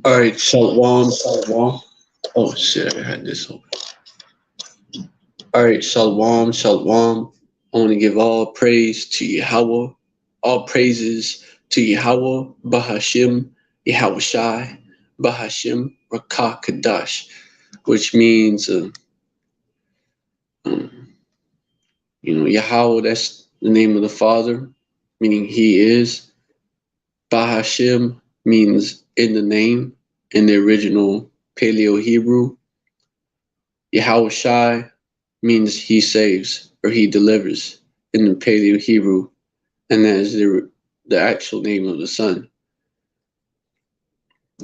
All right, shalom, shalom. Oh shit, I had this open. All right, shalom, shalom. I want to give all praise to Yahweh, all praises to Yahweh, Bahashim, Yahweh Shai, Bahashim, Rakah Kadash, which means, um, Yahweh, that's the name of the Father, meaning He is. Bahashim means in the name, in the original Paleo Hebrew. Yahweh Shai means He saves or He delivers in the Paleo Hebrew, and that is the actual name of the Son.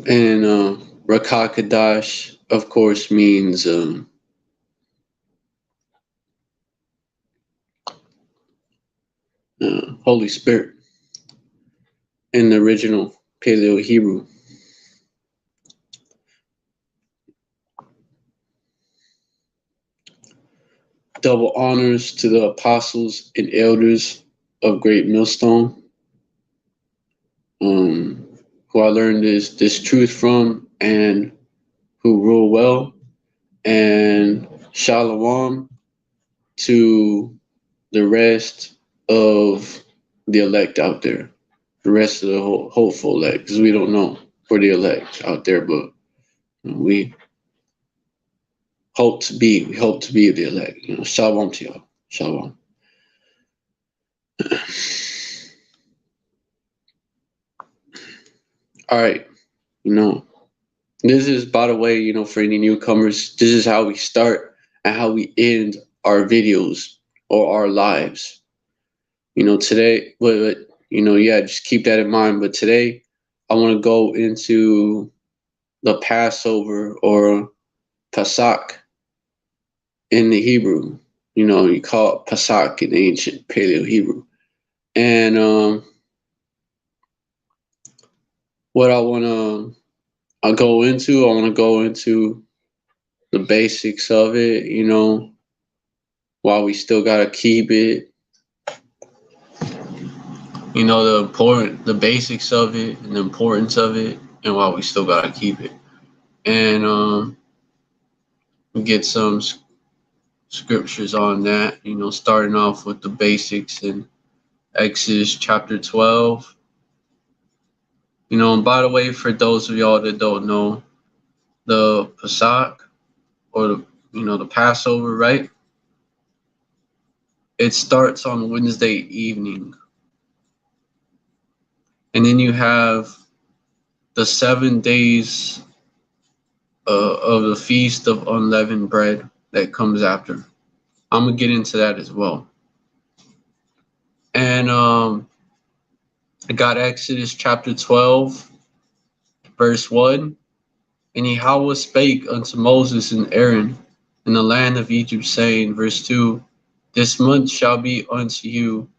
And Rakah Kadash, of course, means Holy Spirit in the original Paleo Hebrew. Double honors to the apostles and elders of Great Millstone, who I learned this truth from and who rule well, and shalom to the rest of the elect out there, the rest of the hopeful elect, because we don't know for the elect out there, but we hope to be the elect. Shalom to y'all. Shalom. All right, this is, by the way, for any newcomers, this is how we start and how we end our videos or our lives. Today, just keep that in mind. But today, I want to go into the Passover or Pasach in the Hebrew. You call it Pasach in ancient Paleo Hebrew. And what I want to go into the basics of it, while we still got to keep it. The basics of it and the importance of it, and while we still got to keep it. And we get some scriptures on that, starting off with the basics in Exodus chapter 12. And by the way, for those of y'all that don't know, the Pasach or the Passover, right? It starts on Wednesday evening. And then you have the 7 days of the Feast of Unleavened Bread that comes after. I'm going to get into that as well. And I got Exodus chapter 12, verse 1. And Yahweh spake unto Moses and Aaron in the land of Egypt, saying, verse 2, this month shall be unto you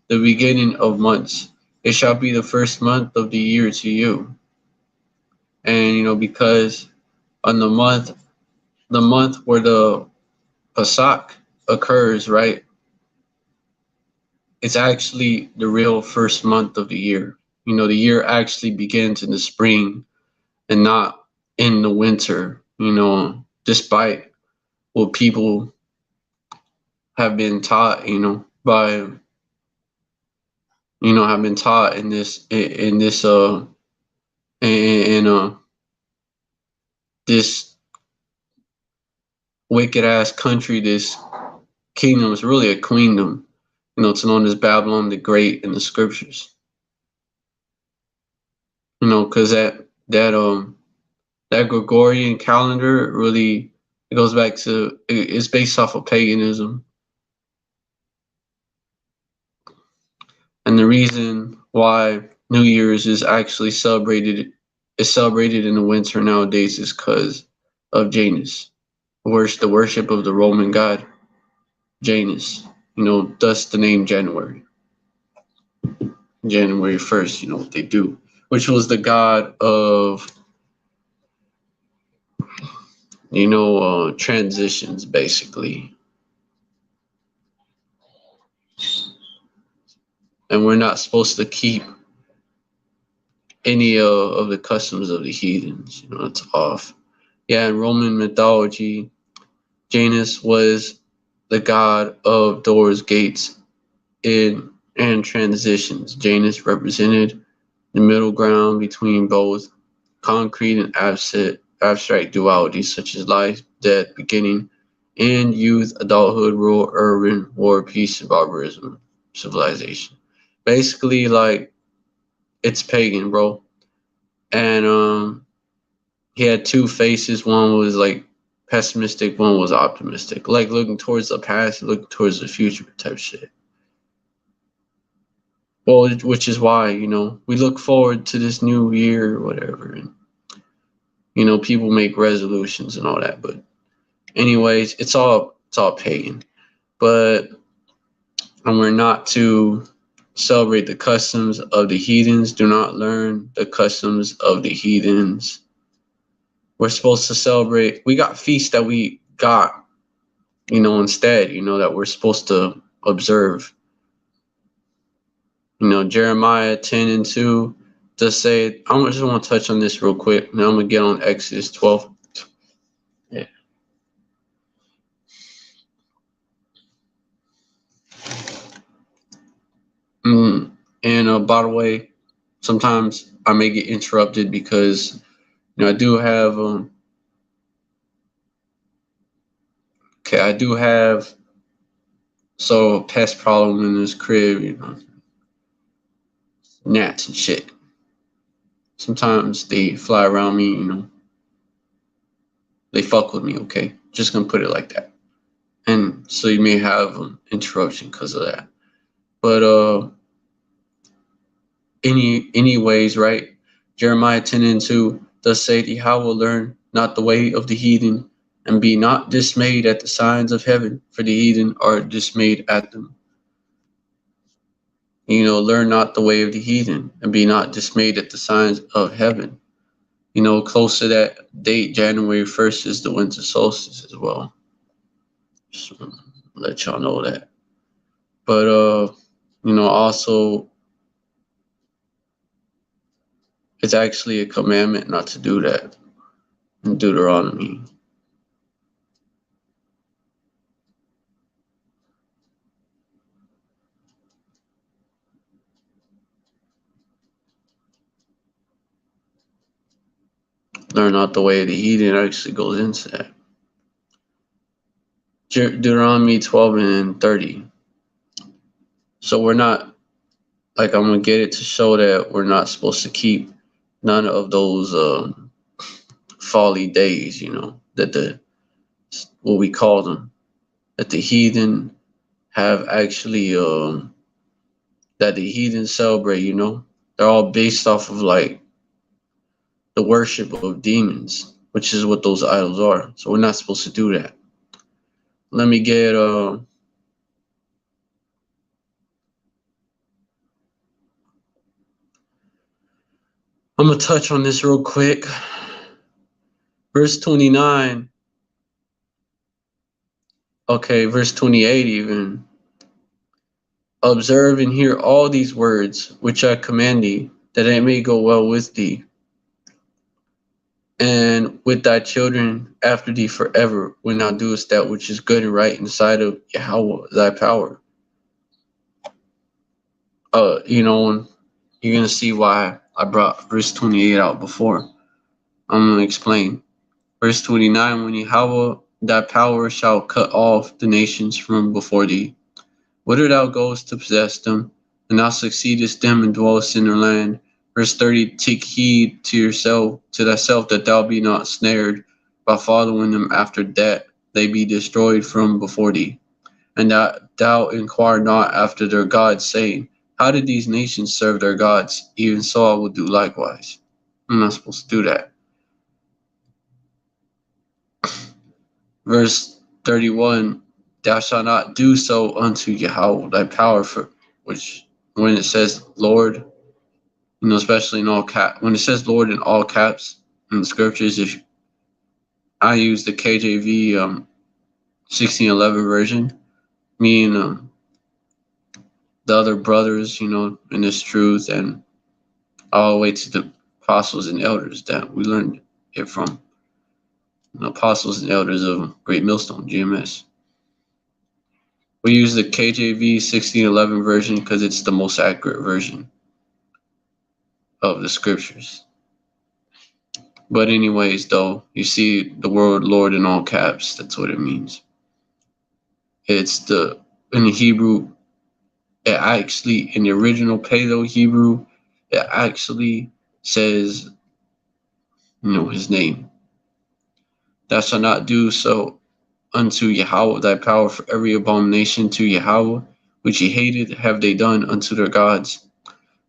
the beginning of months. It shall be the first month of the year to you. And, because on the month where the Pasach occurs, right? It's actually the real first month of the year. The year actually begins in the spring and not in the winter, despite what people have been taught, have been taught in this wicked ass country. This kingdom is really a queendom. It's known as Babylon the Great in the scriptures. Because that Gregorian calendar really, it goes back to, it's based off of paganism. And the reason why New Year's is actually celebrated in the winter nowadays is because of Janus, the worship of the Roman god Janus. Thus the name January 1st. What they do, which was the god of transitions, basically. and we're not supposed to keep any of the customs of the heathens. You know, it's off. Yeah, in Roman mythology, Janus was the god of doors, gates, and transitions. Janus represented the middle ground between both concrete and abstract dualities such as life, death, beginning, and youth, adulthood, rule, urban, war, peace, and barbarism, civilization. Basically, like, it's pagan, bro. And he had two faces. One was like pessimistic, one was optimistic. Like looking towards the past, looking towards the future type shit. Well, which is why, you know, we look forward to this new year or whatever. And, you know, people make resolutions and all that. But anyways, it's all pagan. But and we're not to celebrate the customs of the heathens. Do not learn the customs of the heathens. We're supposed to celebrate. We got feasts that we got, you know, instead, you know, that we're supposed to observe. You know, Jeremiah 10 and 2 does say, I just want to touch on this real quick. Now I'm going to get on Exodus 12. Yeah. And by the way, sometimes I may get interrupted because, you know, I do have so a pest problem in this crib, you know, gnats and shit. Sometimes they fly around me, you know, they fuck with me, okay? Just gonna put it like that. And so you may have interruption because of that. But anyways, right? Jeremiah 10 and 2 thus saith Yahweh, learn not the way of the heathen, and be not dismayed at the signs of heaven, for the heathen are dismayed at them. You know, learn not the way of the heathen, and be not dismayed at the signs of heaven. You know, close to that date, January 1st is the winter solstice as well. Just let y'all know that. But you know, also it's actually a commandment not to do that in Deuteronomy. Learn not the way of the heathen actually goes into that. Deuteronomy 12 and 30. So we're not, like, I'm going to get it to show that we're not supposed to keep none of those folly days, you know, that what we call them, that the heathen have actually, that the heathen celebrate, you know. They're all based off of, like, the worship of demons, which is what those idols are. So we're not supposed to do that. Let me get I'm gonna touch on this real quick. Verse 29. Okay, verse 28 even. Observe and hear all these words which I command thee, that it may go well with thee, and with thy children after thee forever, when thou doest that which is good and right in the sight of Yahweh thy power. You know, you're gonna see why I brought verse 28 out before. I'm gonna explain. Verse 29, when Yahweh thy power shall cut off the nations from before thee, whither thou goest to possess them, and thou succeedest them and dwellest in their land. Verse 30, take heed to thyself that thou be not snared by following them after that they be destroyed from before thee, and that thou inquire not after their gods, saying, how did these nations serve their gods? Even so I will do likewise. I'm not supposed to do that. Verse 31, thou shalt not do so unto Yahweh thy power, for which when it says Lord, you know, especially in all cap, when it says Lord in all caps in the scriptures, if I use the KJV 1611 version, meaning the other brothers, in this truth, and all the way to the apostles and elders that we learned it from. The apostles and elders of Great Millstone, GMS. We use the KJV 1611 version because it's the most accurate version of the scriptures. But anyways, though, you see the word Lord in all caps. That's what it means. It's in the Hebrew, in the original Paleo Hebrew, it actually says, his name. Thou shalt not do so unto Yahweh thy power, for every abomination to Yahweh, which he hated, have they done unto their gods.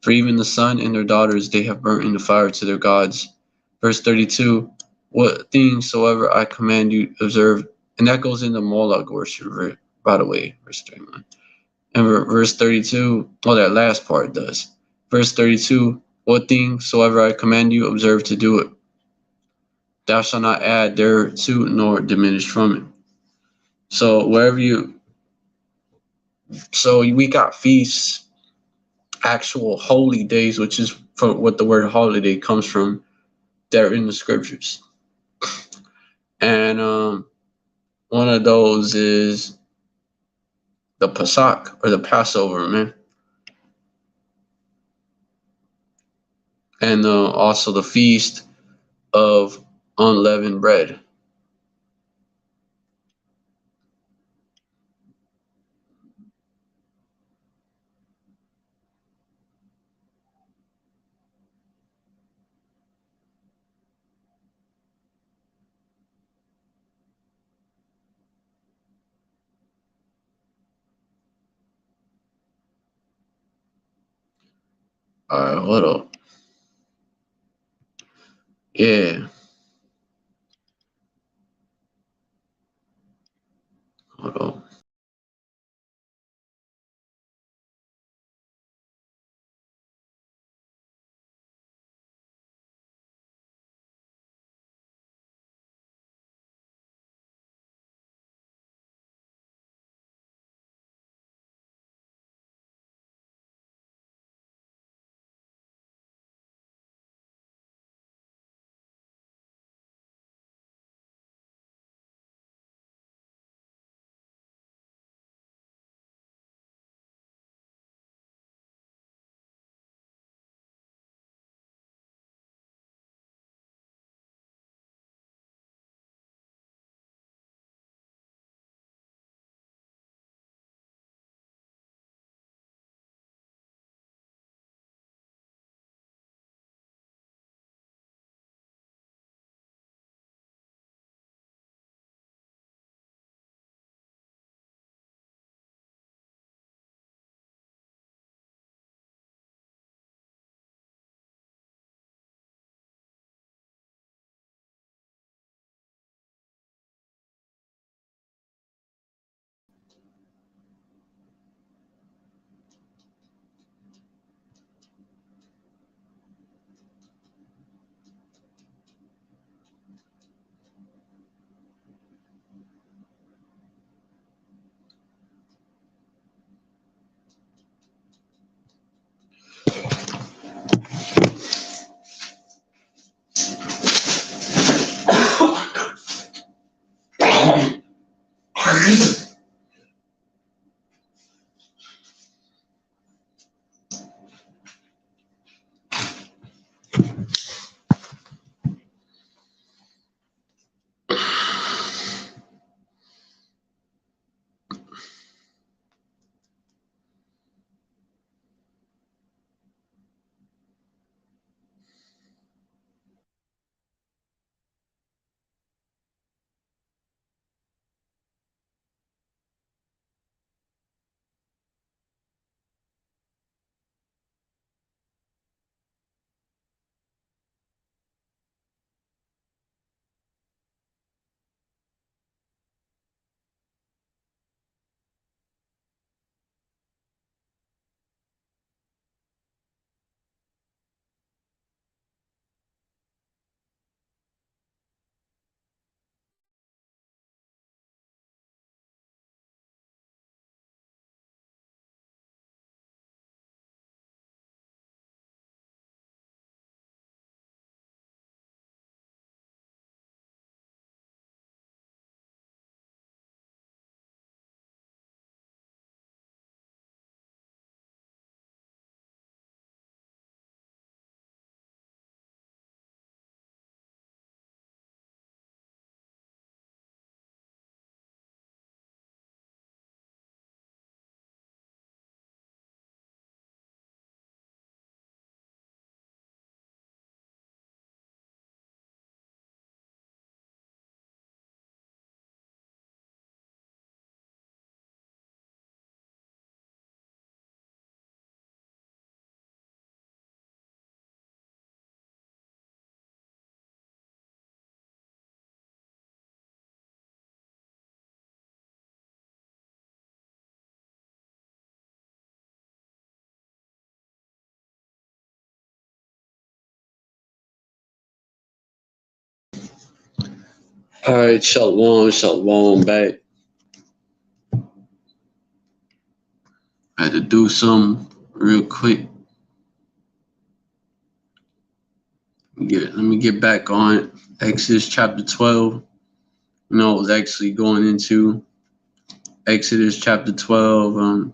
For even the son and their daughters they have burnt in the fire to their gods. Verse 32, what things soever I command you observe, and that goes into Moloch worship, by the way, verse 31. And verse 32, that last part does. Verse 32, what things soever I command you observe to do it. Thou shalt not add thereto nor diminish from it. So we got feasts, actual holy days, which is from what the word holiday comes from, that are in the scriptures. And one of those is the Pasach, or the Passover, man. And also the feast of unleavened bread. All right, hold up. Yeah, hold up. All right, shalom, shalom back. I had to do some real quick. Let me get back on it. Exodus chapter 12. I was actually going into Exodus chapter 12.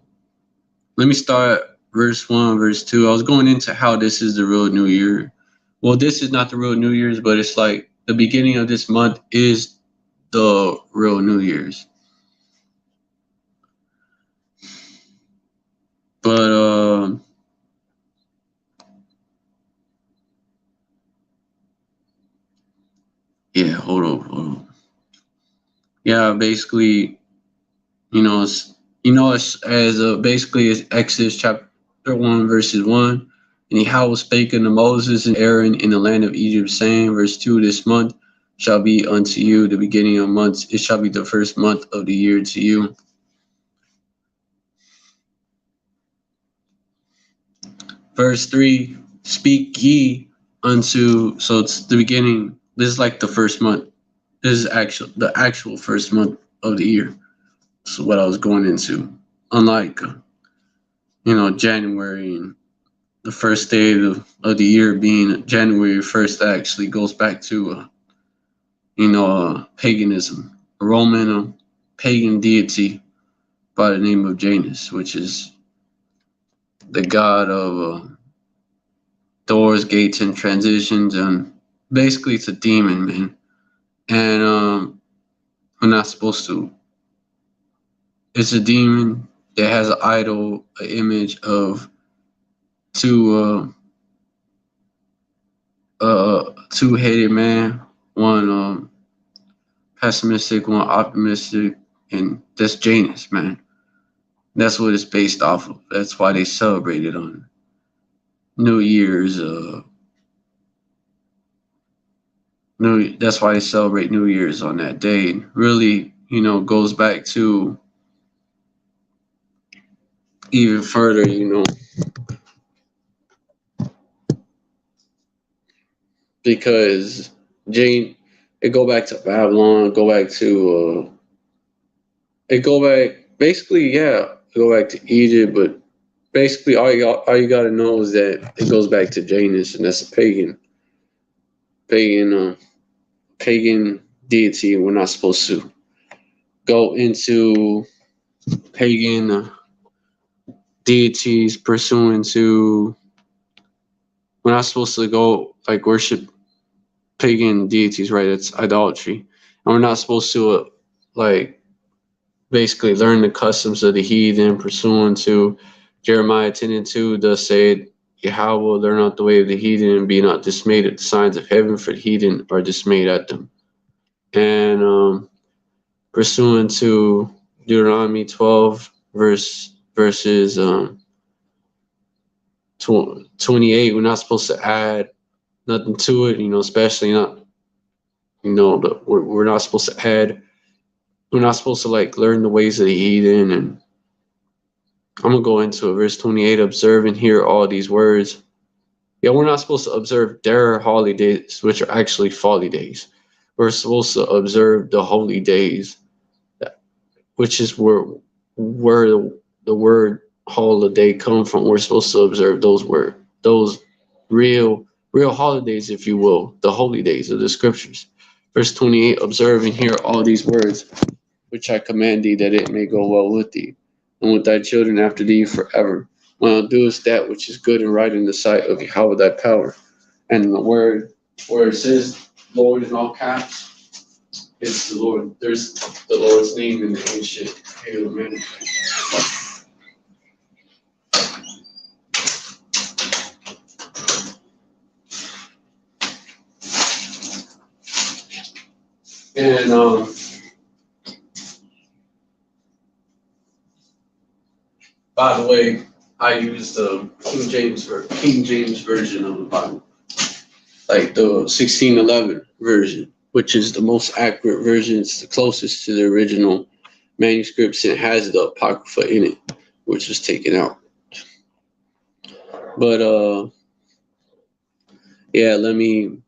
Let me start verse 1, verse 2. I was going into how this is the real New Year. Well, this is not the real New Year's, but it's like the beginning of this month is the real New Year's. But yeah, hold on. Yeah, basically, it's as basically it's Exodus chapter 1, verses 1. And Yahweh spake unto Moses and Aaron in the land of Egypt, saying, verse 2, this month shall be unto you the beginning of months. It shall be the first month of the year to you. Verse 3, speak ye unto, so it's the beginning. This is like the first month. This is the actual first month of the year. So what I was going into. Unlike, January and the first day of the year being January 1st, that actually goes back to, paganism, a Roman pagan deity by the name of Janus, which is the god of doors, gates, and transitions, and basically it's a demon, man. And we're not supposed to. It's a demon that has an idol, an image of two-headed man, one pessimistic, one optimistic, and that's Janus, man. That's what it's based off of. That's why they celebrate it on New Year's. That's why they celebrate New Year's on that day. It really, goes back to even further, because it go back to Babylon, go back to go back to Egypt, but basically all you gotta know is that it goes back to Janus, and that's a pagan deity. We're not supposed to go into pagan deities pursuant to. We're not supposed to go like worship pagan deities, right? It's idolatry, and we're not supposed to basically learn the customs of the heathen pursuant to Jeremiah 10:2. Thus said Yahweh, learn not the way of the heathen, and be not dismayed at the signs of heaven, for the heathen are dismayed at them. And pursuant to Deuteronomy 12 verses 28, we're not supposed to add nothing to it, especially not, we're not supposed to add, we're not supposed to learn the ways of the heathen. And I'm going to go into it. Verse 28, observe and hear all these words. Yeah, we're not supposed to observe their holidays, which are actually folly days. We're supposed to observe the holy days, which is where the word holiday come from. We're supposed to observe those real holidays, if you will, the holy days of the scriptures. Verse 28, observe and hear all these words, which I command thee, that it may go well with thee, and with thy children after thee forever. When thou doest that which is good and right in the sight of Yahweh thy power. And the word where it says Lord in all caps, it's the Lord. There's the Lord's name in the ancient Amen. And by the way, I use the King James version of the Bible, like the 1611 version, which is the most accurate version. It's the closest to the original manuscripts, and it has the Apocrypha in it, which was taken out. But yeah, let me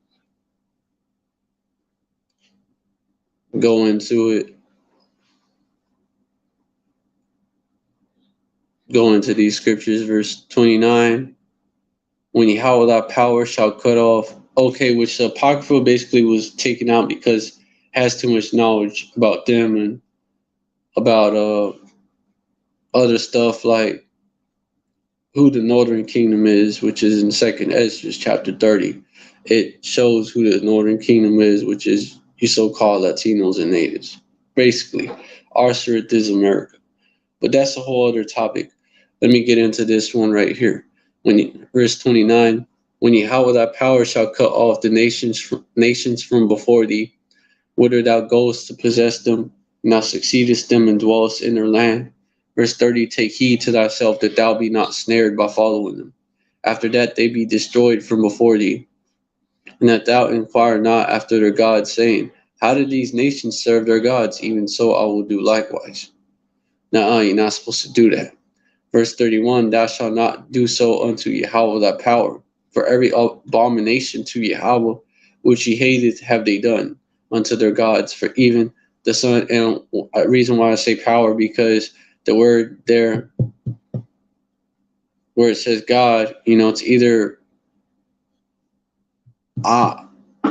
go into it. Go into these scriptures, verse 29. When Yahweh thy power shall cut off. Okay, which the Apocrypha basically was taken out because it has too much knowledge about them and about other stuff like who the northern kingdom is, which is in 2nd Ezra chapter 30. It shows who the northern kingdom is, which is you so-called Latinos and natives. Basically, our Earth is America. But that's a whole other topic. Let me get into this one right here. Verse 29, when Yahweh thy power shall cut off the nations from before thee, whither thou goest to possess them, and thou succeedest them and dwellest in their land. Verse 30, take heed to thyself that thou be not snared by following them. After that they be destroyed from before thee, and that thou inquire not after their gods, saying, how did these nations serve their gods? Even so I will do likewise. Now you're not supposed to do that. Verse 31, thou shalt not do so unto Yahweh thy power, for every abomination to Yahweh which he hated have they done unto their gods, for even the sun. And a reason why I say power, because the word there where it says God, it's either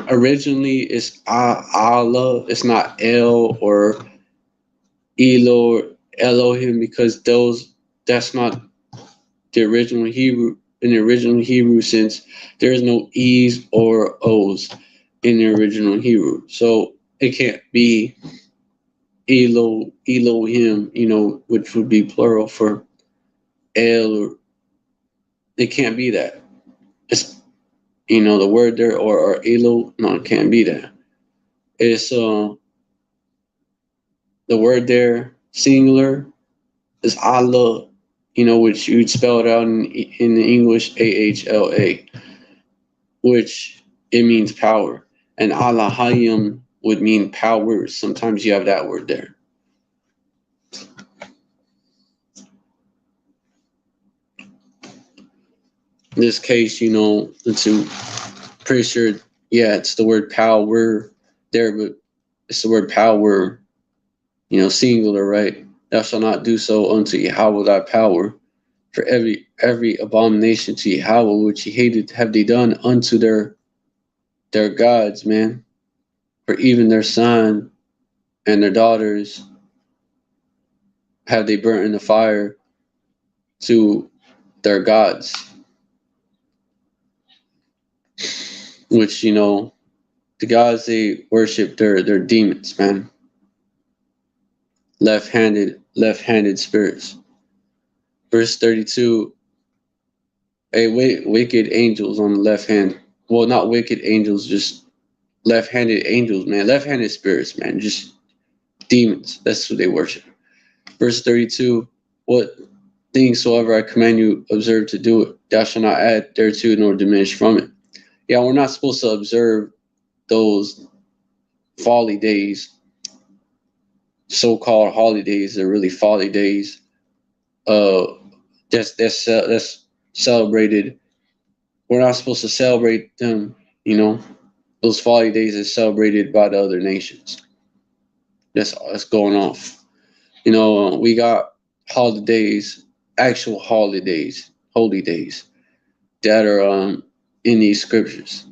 originally it's Allah, it's not El or Elo or Elohim, because that's not the original Hebrew. In the original Hebrew, since there is no E's or O's in the original Hebrew, so it can't be Elohim, which would be plural for El. It can't be that. It's the word there or Elo. No, it can't be that. It's the word there singular is Allah. Which you'd spell it out in English AHLA, which it means power. And Allahayim would mean powers. Sometimes you have that word there. In this case, it's pretty sure, it's the word power there, but it's the word power, singular, right? Thou shalt not do so unto Yahweh thy power, for every abomination to Yahweh which he hated have they done unto their gods, man. For even their son and their daughters have they burnt in the fire to their gods, which the gods they worship, they're demons, man. Left-handed spirits. Verse 32, wicked angels on the left hand. Well, not wicked angels, just left-handed angels, man. Left-handed spirits, man. Just demons. That's who they worship. Verse 32, what things soever I command you, observe to do it. Thou shalt not add thereto nor diminish from it. Yeah, we're not supposed to observe those folly days, so-called holidays. They're really folly days. That's celebrated. We're not supposed to celebrate them. Those folly days are celebrated by the other nations. That's going off. We got holidays, actual holidays, holy days that are in these scriptures,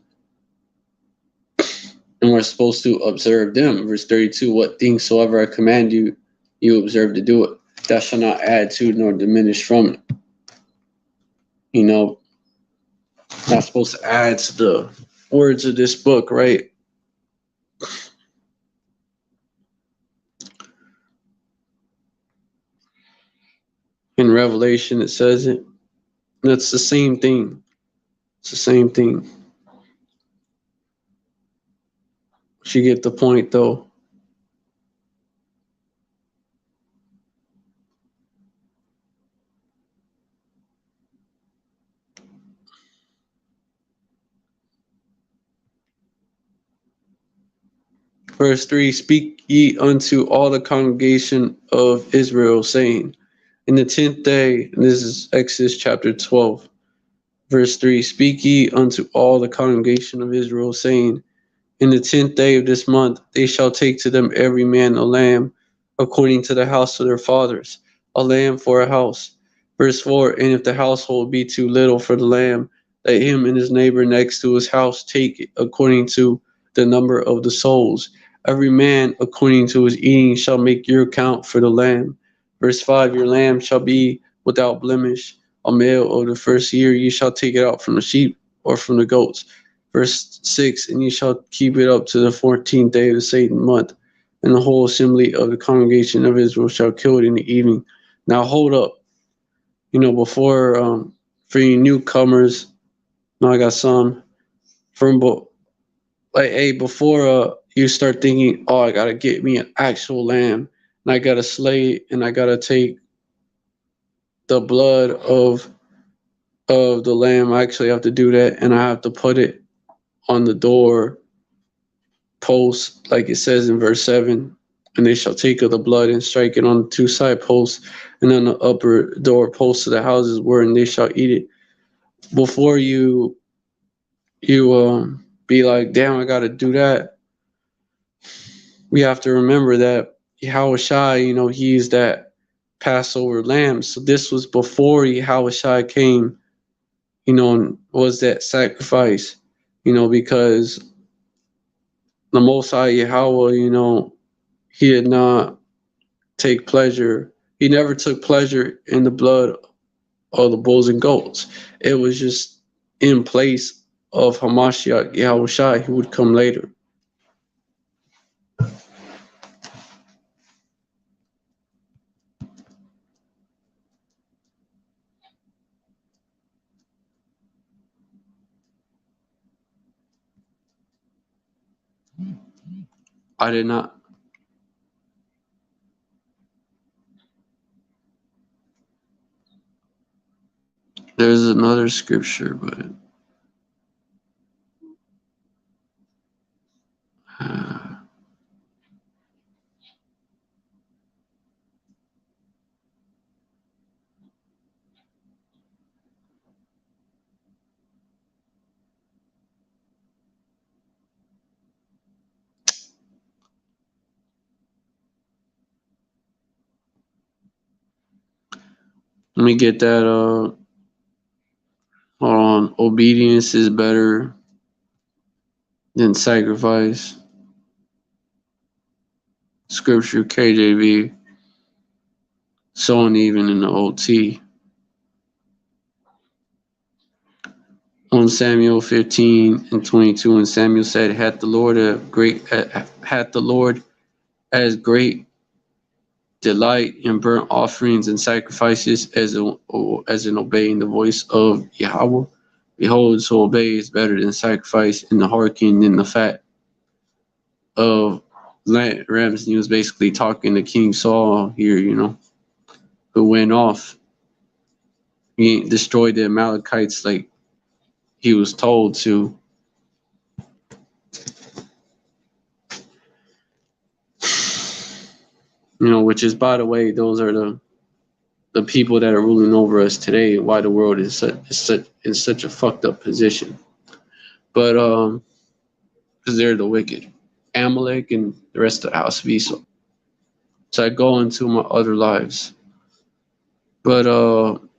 and we're supposed to observe them. Verse 32, what things soever I command you, you observe to do it. Thou shalt not add to nor diminish from it. Not supposed to add to the words of this book, right? In Revelation, it says it. That's the same thing. It's the same thing. You get the point, though. Verse 3, speak ye unto all the congregation of Israel, saying, in the 10th day, and this is Exodus chapter 12, verse 3, speak ye unto all the congregation of Israel, saying, In the 10th day of this month they shall take to them every man a lamb, according to the house of their fathers, a lamb for a house. Verse 4, and if the household be too little for the lamb, let him and his neighbor next to his house take it according to the number of the souls. Every man according to his eating shall make your account for the lamb. Verse 5, your lamb shall be without blemish, a male of the first year. Ye shall take it out from the sheep or from the goats. Verse 6, and ye shall keep it up to the 14th day of the Satan month, and the whole assembly of the congregation of Israel shall kill it in the evening. Now hold up. Before for you newcomers, now I got some from before you start thinking, oh, I gotta get me an actual lamb, and I gotta slay it, and I gotta take the blood of the lamb. I actually have to do that, and I have to put it on the door post, like it says in verse 7, and they shall take of the blood and strike it on the two side posts and on the upper door posts of the houses wherein they shall eat it. Before you be like, damn, I gotta do that, we have to remember that Yahushua, he's that Passover lamb. So this was before Yahushua came, and was that sacrifice, because the Most High Yahweh, he did not take pleasure. He never took pleasure in the blood of the bulls and goats. It was just in place of Hamashiach Yahushua, who would come later. I did not. There's another scripture, but let me get that. Hold on. Obedience is better than sacrifice. Scripture KJV. So uneven in the OT. 1 Samuel 15:22, and Samuel said, "Hath the Lord as great delight in burnt offerings and sacrifices as in obeying the voice of Yahweh? Behold, to obey is better than sacrifice, and to hearken than the fat of rams." And he was basically talking to King Saul here, who went off. He destroyed the Amalekites like he was told to. Which is, by the way, those are the people that are ruling over us today. Why the world is in such a fucked up position. But because they're the wicked, Amalek and the rest of the house of Esau. So I go into my other lives. But hold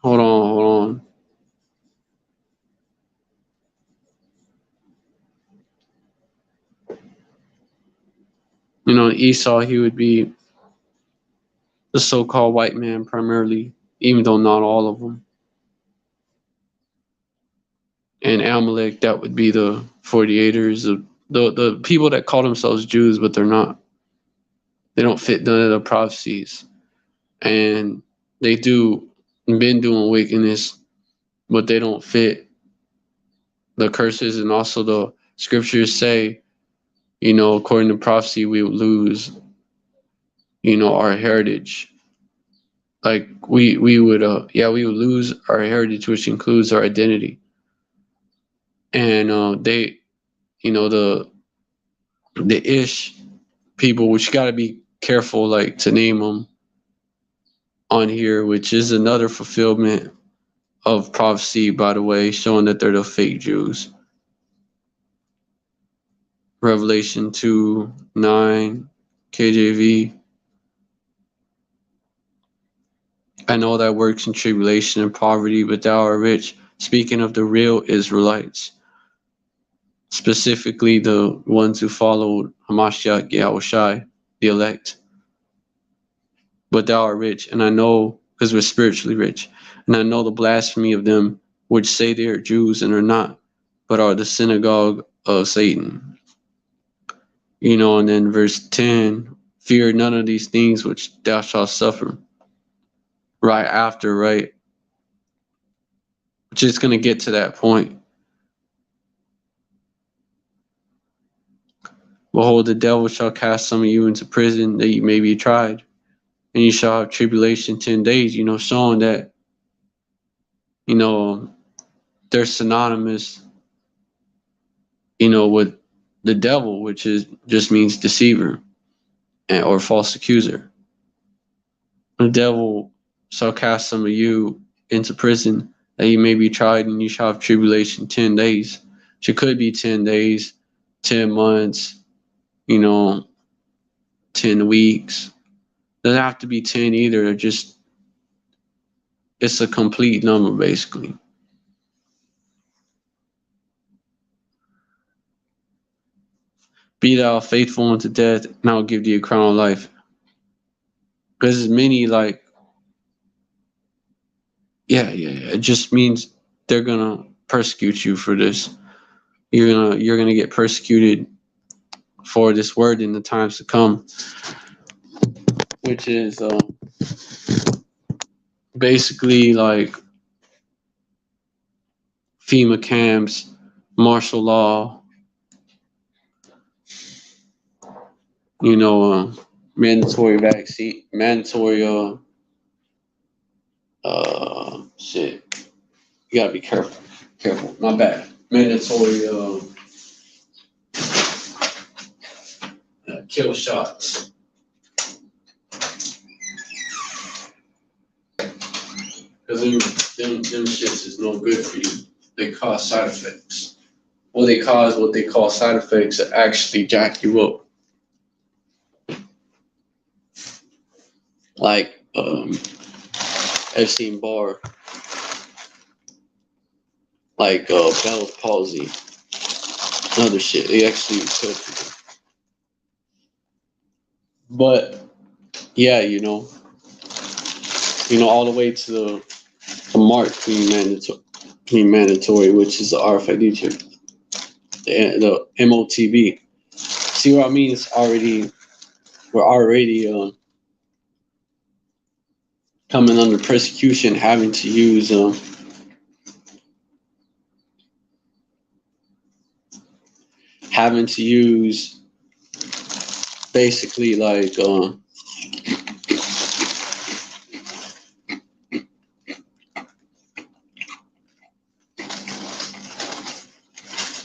on. Esau, he would be the so-called white man primarily, even though not all of them. And Amalek, that would be the 48ers, the people that call themselves Jews, but they're not. They don't fit none of the prophecies. And they been doing wickedness, but they don't fit the curses. And also the scriptures say, according to prophecy, we would lose, our heritage. Like we would lose our heritage, which includes our identity. And they, the Ish people, which you got to be careful, like, to name them on here, which is another fulfillment of prophecy, by the way, showing that they're the fake Jews. Revelation 2:9, KJV. I know thy works in tribulation and poverty, but thou art rich. Speaking of the real Israelites, specifically the ones who followed Hamashiach Yahushai, the elect. But thou art rich, and I know, because we're spiritually rich, and I know the blasphemy of them which say they are Jews and are not, but are the synagogue of Satan. And then verse 10, fear none of these things which thou shalt suffer. Right after, right? Just going to get to that point. Behold, the devil shall cast some of you into prison that you may be tried, and you shall have tribulation 10 days, showing that, they're synonymous, with the devil, which just means deceiver or false accuser. The devil shall cast some of you into prison that you may be tried, and you shall have tribulation 10 days. Which could be 10 days, 10 months, 10 weeks. Doesn't have to be 10 either. It's a complete number, basically. Be thou faithful unto death, and I'll give thee a crown of life. Because there's many, it just means they're gonna persecute you for this. You're gonna get persecuted for this word in the times to come, which is basically like FEMA camps, martial law, mandatory vaccine, mandatory shit. You gotta be careful. My bad. Mandatory kill shots. Because them shits is no good for you. They cause side effects. Well, they cause what they call side effects that actually jack you up. Like Epstein-Barr, like Bell's palsy, other shit. They actually kill people. But yeah, all the way to the mark being mandatory, which is the RFID chip, the MOTB. See what I mean? We're already coming under persecution, having to use basically like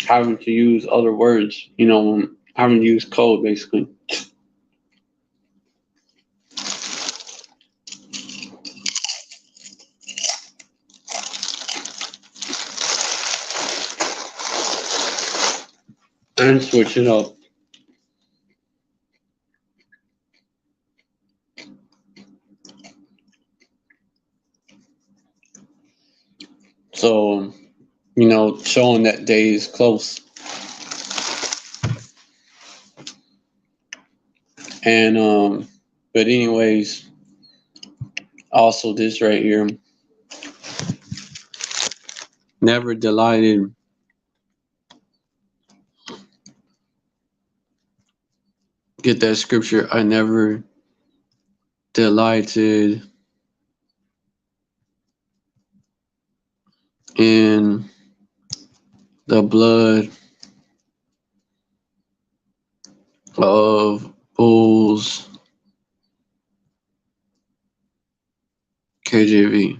having to use other words, having to use code basically. And switch it up. So, showing that day is close. And, but anyways, also this right here. Never delighted get that scripture. I never delighted in the blood of bulls. KJV.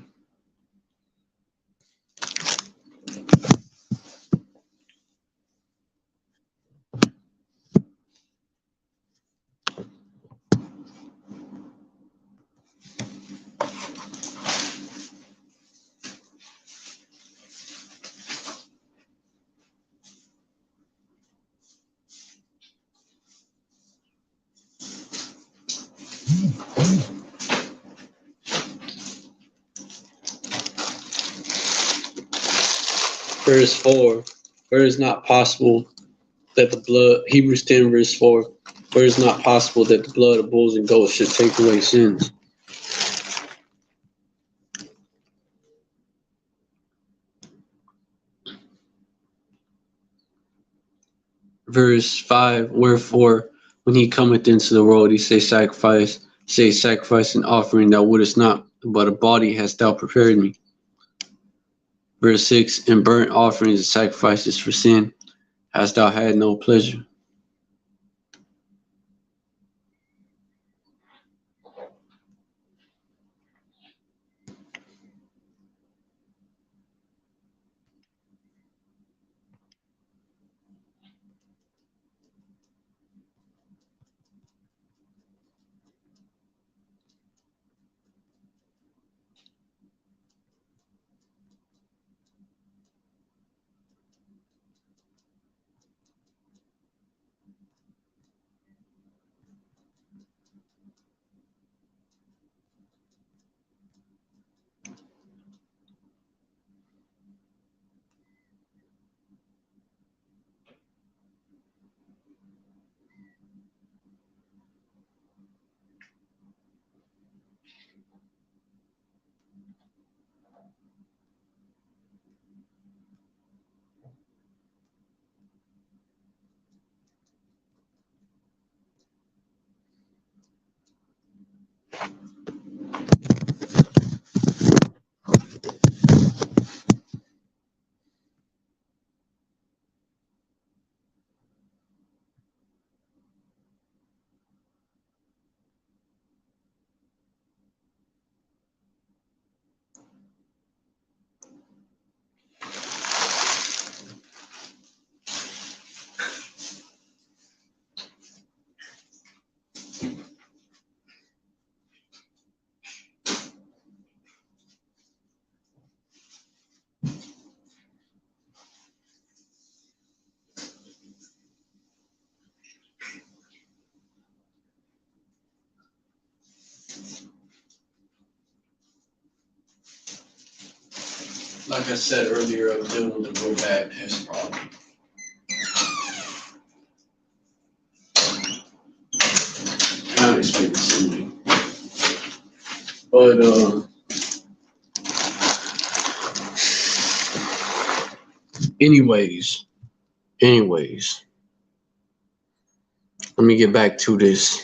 Verse 4. For it is not possible that the blood, Hebrews 10 verse 4, for it is not possible that the blood of bulls and goats should take away sins. Verse 5, wherefore, when he cometh into the world, he say sacrifice and offering thou wouldest not, but a body hast thou prepared me. Verse 6, and burnt offerings and sacrifices for sin hast thou had no pleasure. Like I said earlier, I'm dealing with a real bad piss problem. Not expecting something. But anyways, let me get back to this.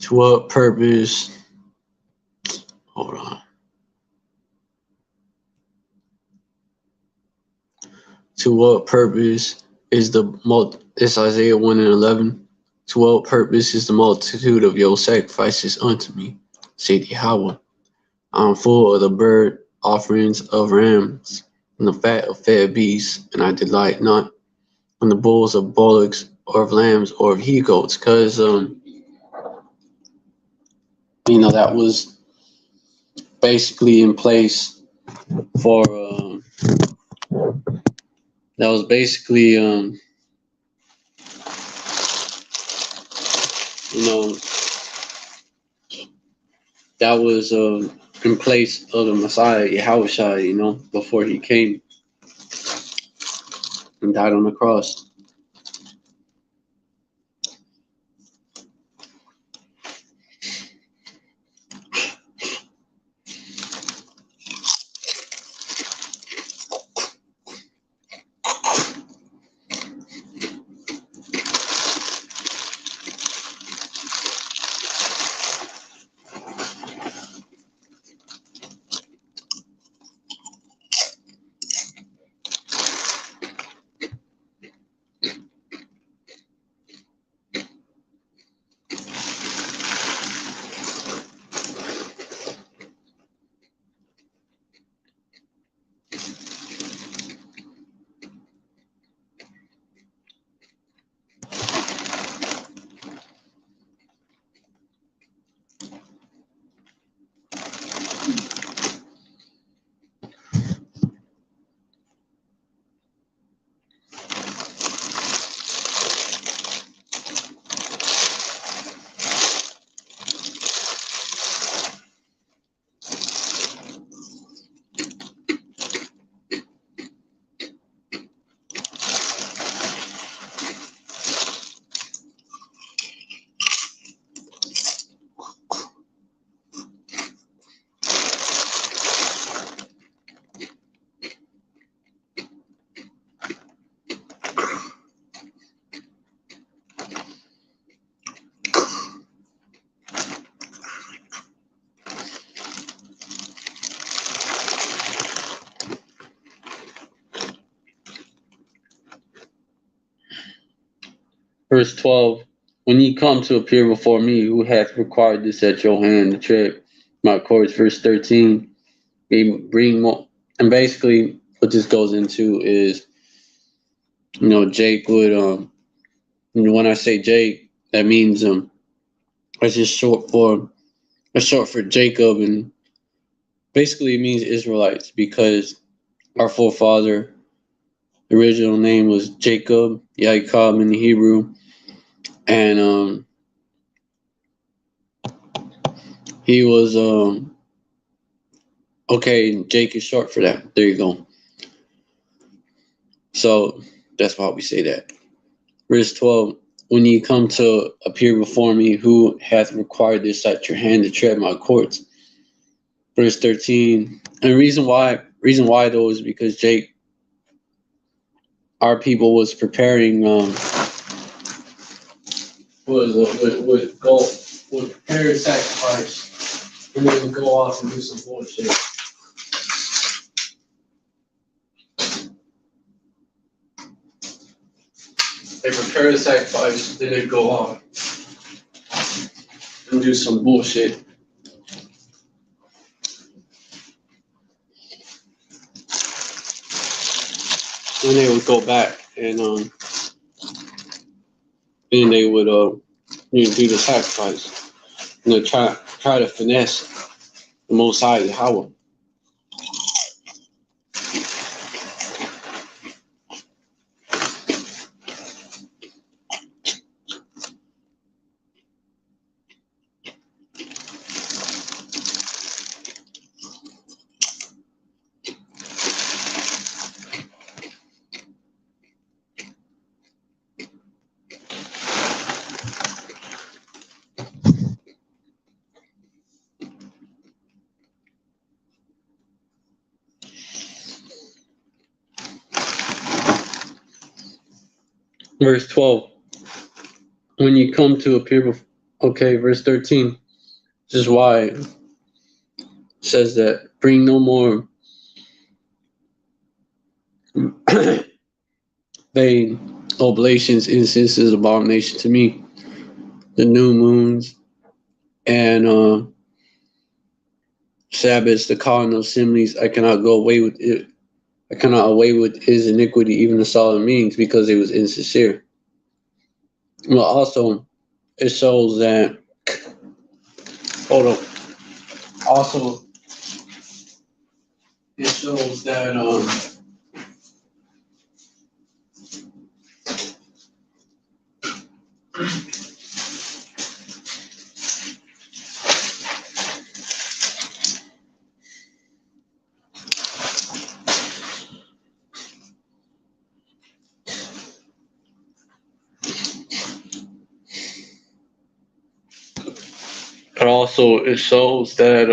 To what purpose? Hold on. To what purpose is it's Isaiah 1 and 11. To what purpose is the multitude of your sacrifices unto me? Saith Yahweh. I am full of the burnt offerings of rams and the fat of fed beasts, and I delight not in the bulls of bullocks or of lambs or of he goats, because that was basically in place for that was basically that was in place of the Messiah, Yahweh, before he came and died on the cross. Verse 12, when ye come to appear before me, who hath required this at your hand to tread my courts? Verse 13, bring more. And basically what this goes into is, Jake would, when I say Jake, that means, it's just short for Jacob, and basically it means Israelites, because our forefather, the original name was Jacob, Yaakov in the Hebrew, and he was okay. Jake is short for that. There you go. So that's why we say that. Verse 12. When ye come to appear before me, who hath required this at your hand to tread my courts? Verse 13. And reason why though is because Jake, our people, was preparing would prepare a sacrifice, and they would go off and do some bullshit. They prepare a sacrifice, then they go off and do some bullshit. Then they would go back and then they would do the sacrifice. And they try to finesse the Most High Yahweh. Verse 12. When you come to appear before, okay, verse 13. This is why it says that bring no more vain oblations, incenses, abomination to me. The new moons and Sabbaths, the calling of assemblies, I cannot go away with it. I cannot away with his iniquity, even the solemn meetings, because it was insincere. Well, also, it shows that, hold on. Also, it shows that, it shows that,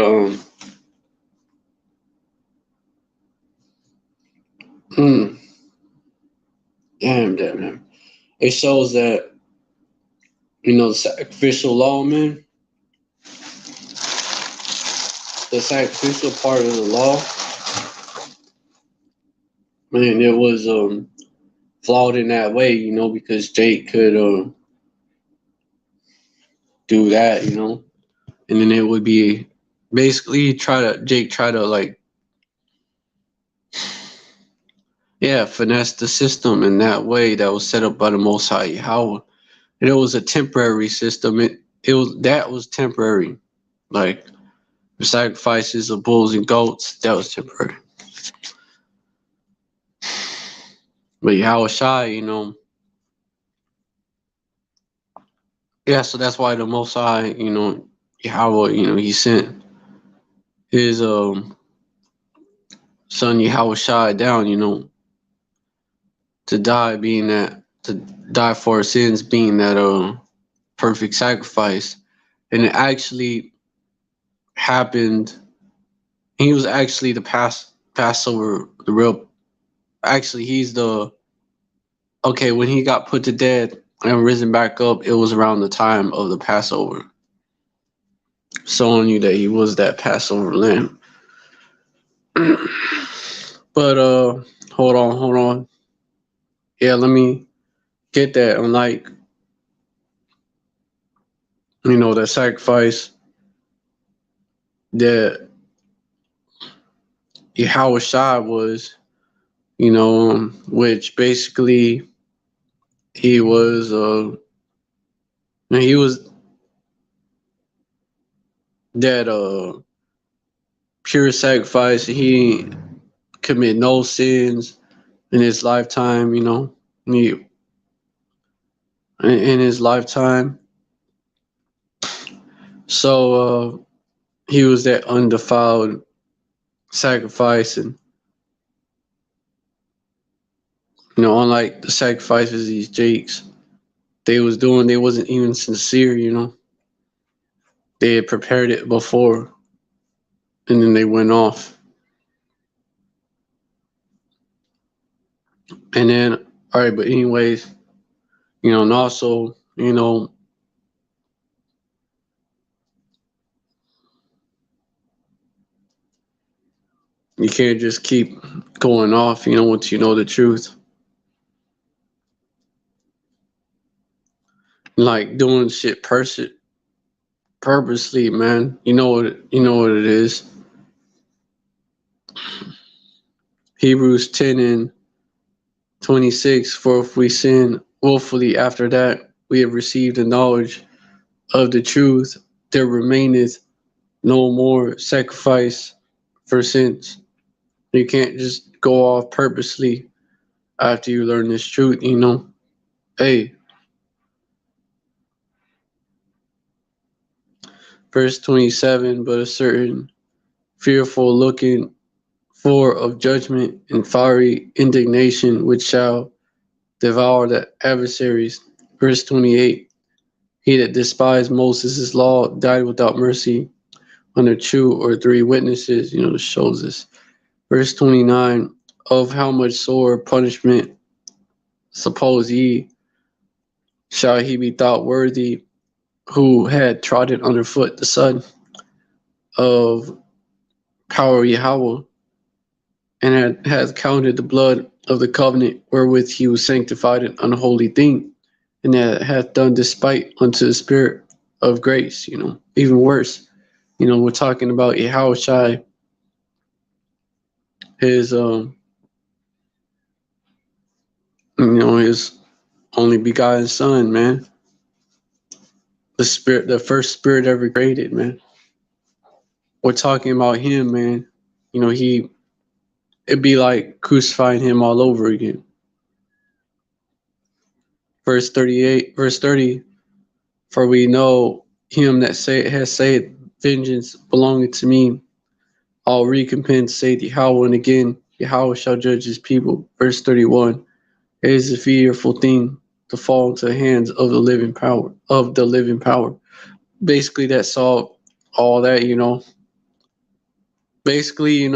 damn. It shows that, the sacrificial law, man, the sacrificial part of the law, man, it was flawed in that way, because Jake could do that, and then it would be basically Jake try to like, finesse the system in that way that was set up by the Most High Yahweh. And it was a temporary system. That was temporary. Like the sacrifices of bulls and goats, that was temporary. But Yahweh Shai, so that's why the Most High, Yahweh, he sent his son Yahweh Shai down, to die for our sins, being that perfect sacrifice. And it actually happened. He was actually the Passover, the real. Actually, he's when he got put to death and risen back up, it was around the time of the Passover, showing you that he was that Passover lamb. But hold on. Yeah, let me get that. I'm like, that sacrifice that Yahushua was, which basically he was that pure sacrifice. He commit no sins in his lifetime, in his lifetime. So he was that undefiled sacrifice, and unlike the sacrifices these jakes they was doing, they wasn't even sincere. They had prepared it before, and then they went off. And then, all right, but anyways, and also, you can't just keep going off, once you know the truth. Like doing shit purposely, man. You know what it is. Hebrews 10 and 26, for if we sin willfully after that we have received the knowledge of the truth, there remaineth no more sacrifice for sins. You can't just go off purposely after you learn this truth, Hey, verse 27, but a certain fearful looking for of judgment and fiery indignation which shall devour the adversaries. Verse 28, he that despised Moses' law died without mercy under 2 or 3 witnesses, this shows us. Verse 29, of how much sore punishment suppose ye shall he be thought worthy who had trodden underfoot the Son of power Yahweh, and hath counted the blood of the covenant wherewith he was sanctified an unholy thing, and that hath done despite unto the Spirit of grace. Even worse. We're talking about Yahushua, his his only begotten Son, man. The first spirit ever created, man. We're talking about him, man. It'd be like crucifying him all over again. Verse 30, for we know him that has said, vengeance belongeth to me, all recompense saith Yahweh, and again Yahweh shall judge his people. Verse 31, it is a fearful thing to fall into the hands of the living power. Basically that solved all that. Basically,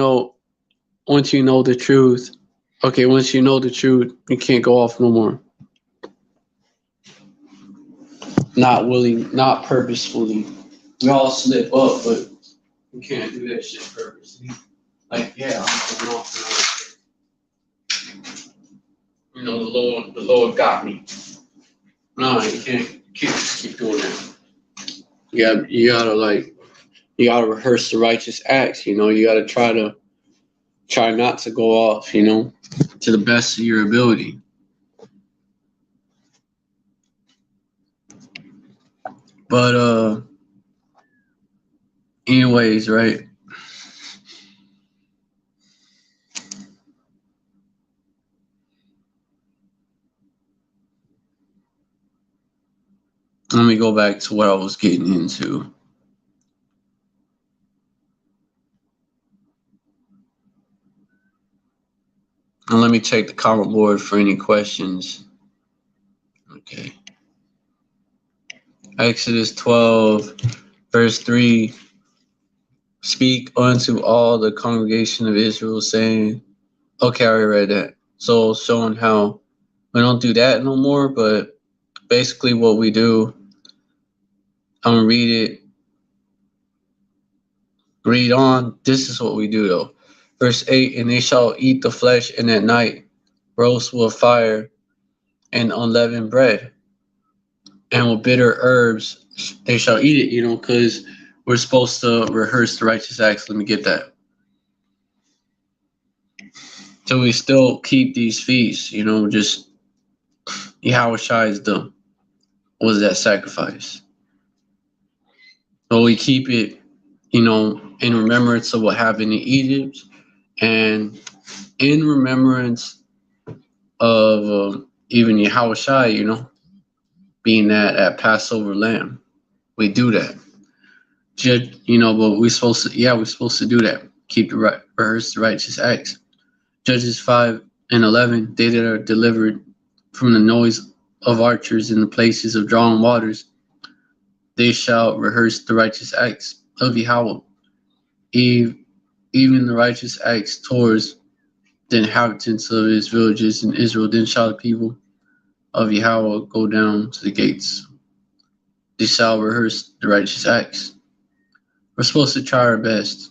once you know the truth, you can't go off no more. Not willing, not purposefully. We all slip up, but we can't do that shit purposely. Like, yeah, I'm going off now. The Lord got me. No, you can't just keep doing that. You gotta rehearse the righteous acts. You gotta try not to go off. To the best of your ability. But anyways, right? Let me go back to what I was getting into. And let me check the comment board for any questions. Okay. Exodus 12, verse 3. Speak unto all the congregation of Israel, saying, okay, I already read that. So showing how we don't do that no more, but basically what we do, I'm going to read it. Read on. This is what we do though. Verse 8, and they shall eat the flesh, and at night roast with fire and unleavened bread, and with bitter herbs They shall eat it, because we're supposed to rehearse the righteous acts. Let me get that. So we still keep these feasts, just Yahweh Shai's done. Was that sacrifice? So we keep it, in remembrance of what happened in Egypt, and in remembrance of even Yahweh Shai, being that Passover lamb. We do that. But we're supposed to do that. Keep rehearse the righteous acts. Judges 5:11, they that are delivered from the noise of archers in the places of drawn waters, they shall rehearse the righteous acts of Yahweh, even the righteous acts towards the inhabitants of his villages in Israel. Then shall the people of Yahweh go down to the gates. They shall rehearse the righteous acts. We're supposed to try our best.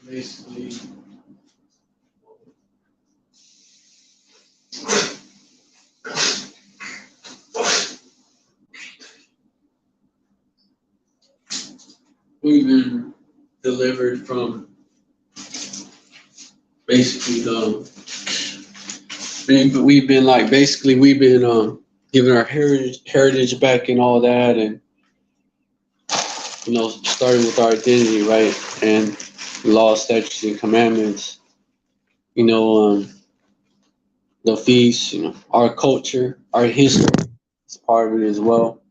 Basically, we've been delivered from basically we've been giving our heritage back and all that, and starting with our identity, right, and law, statutes, and commandments. The feasts, our culture, our history is part of it as well.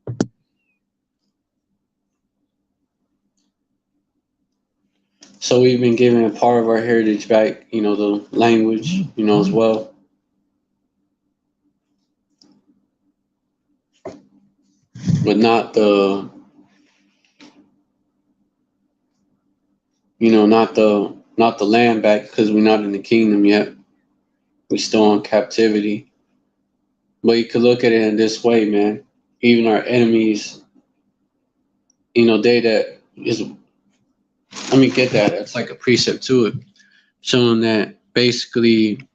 So we've been giving a part of our heritage back, the language, as well. But not the, not the land back, because we're not in the kingdom yet. We're still in captivity. But you could look at it in this way, man. Even our enemies, they that is, let me get that. It's like a precept to it, showing that basically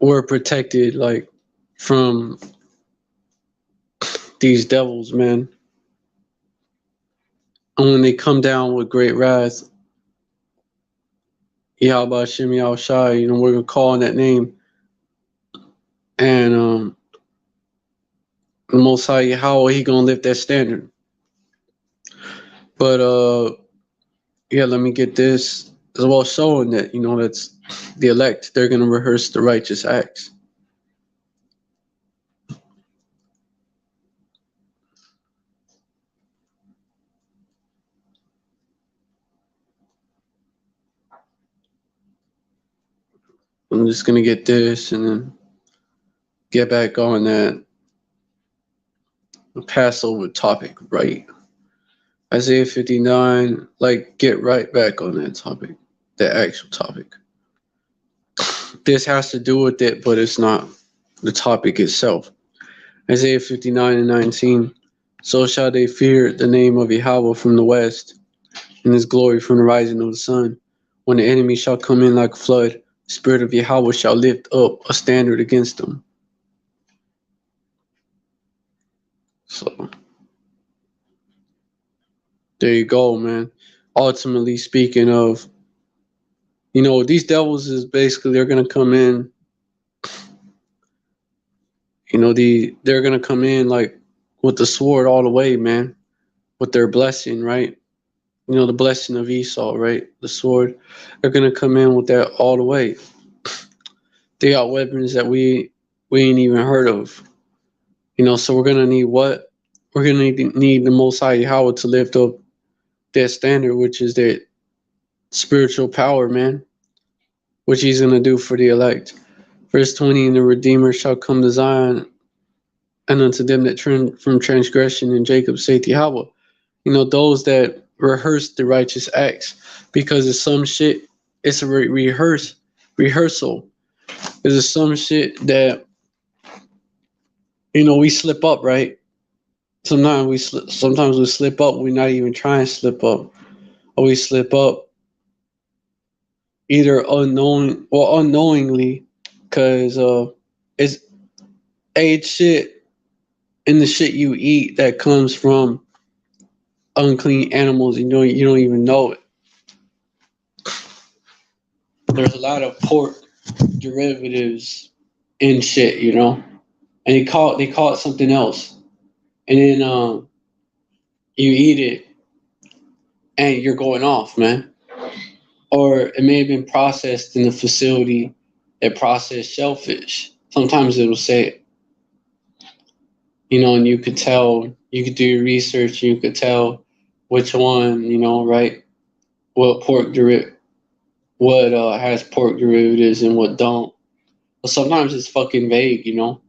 we're protected, like, from these devils, man. And when they come down with great wrath, Yahweh Hashem Yahweh Shai, we're gonna call on that name. And the Most High Yahweh, he gonna lift that standard. But let me get this as well, showing that that's the elect. They're gonna rehearse the righteous acts. I'm just gonna get this and then get back on that Passover topic, right? Isaiah 59, like, get right back on that topic, the actual topic. This has to do with it, but it's not the topic itself. Isaiah 59:19, so shall they fear the name of Yahweh from the west, and his glory from the rising of the sun. When the enemy shall come in like a flood, the spirit of Yahweh shall lift up a standard against them. So there you go, man. Ultimately speaking of, these devils is basically, they're gonna come in, they're gonna come in like with the sword all the way, man, with their blessing, right? The blessing of Esau, right? The sword. They're gonna come in with that all the way. They got weapons that we ain't even heard of. So we're gonna need what? We're gonna need the Most High Yahweh to lift up that standard, which is that spiritual power, man, which he's going to do for the elect. Verse 20, and the Redeemer shall come to Zion, and unto them that turn from transgression, and Jacob saith Yahweh. You know, those that rehearse the righteous acts, because it's some shit, it's a rehearsal. There's some shit that, you know, we slip up, right? Sometimes we slip up. We're not even trying to slip up, or we slip up either unknowing or unknowingly, because it's shit in the shit you eat that comes from unclean animals. You don't even know it. There's a lot of pork derivatives in shit, you know, and they call it something else, and then you eat it and you're going off, man. Or it may have been processed in a facility that processed shellfish. Sometimes it'll say it, you know, and you could tell. You could do your research. And you could tell which one, you know, right? What has pork derivatives and what don't. But sometimes it's fucking vague, you know.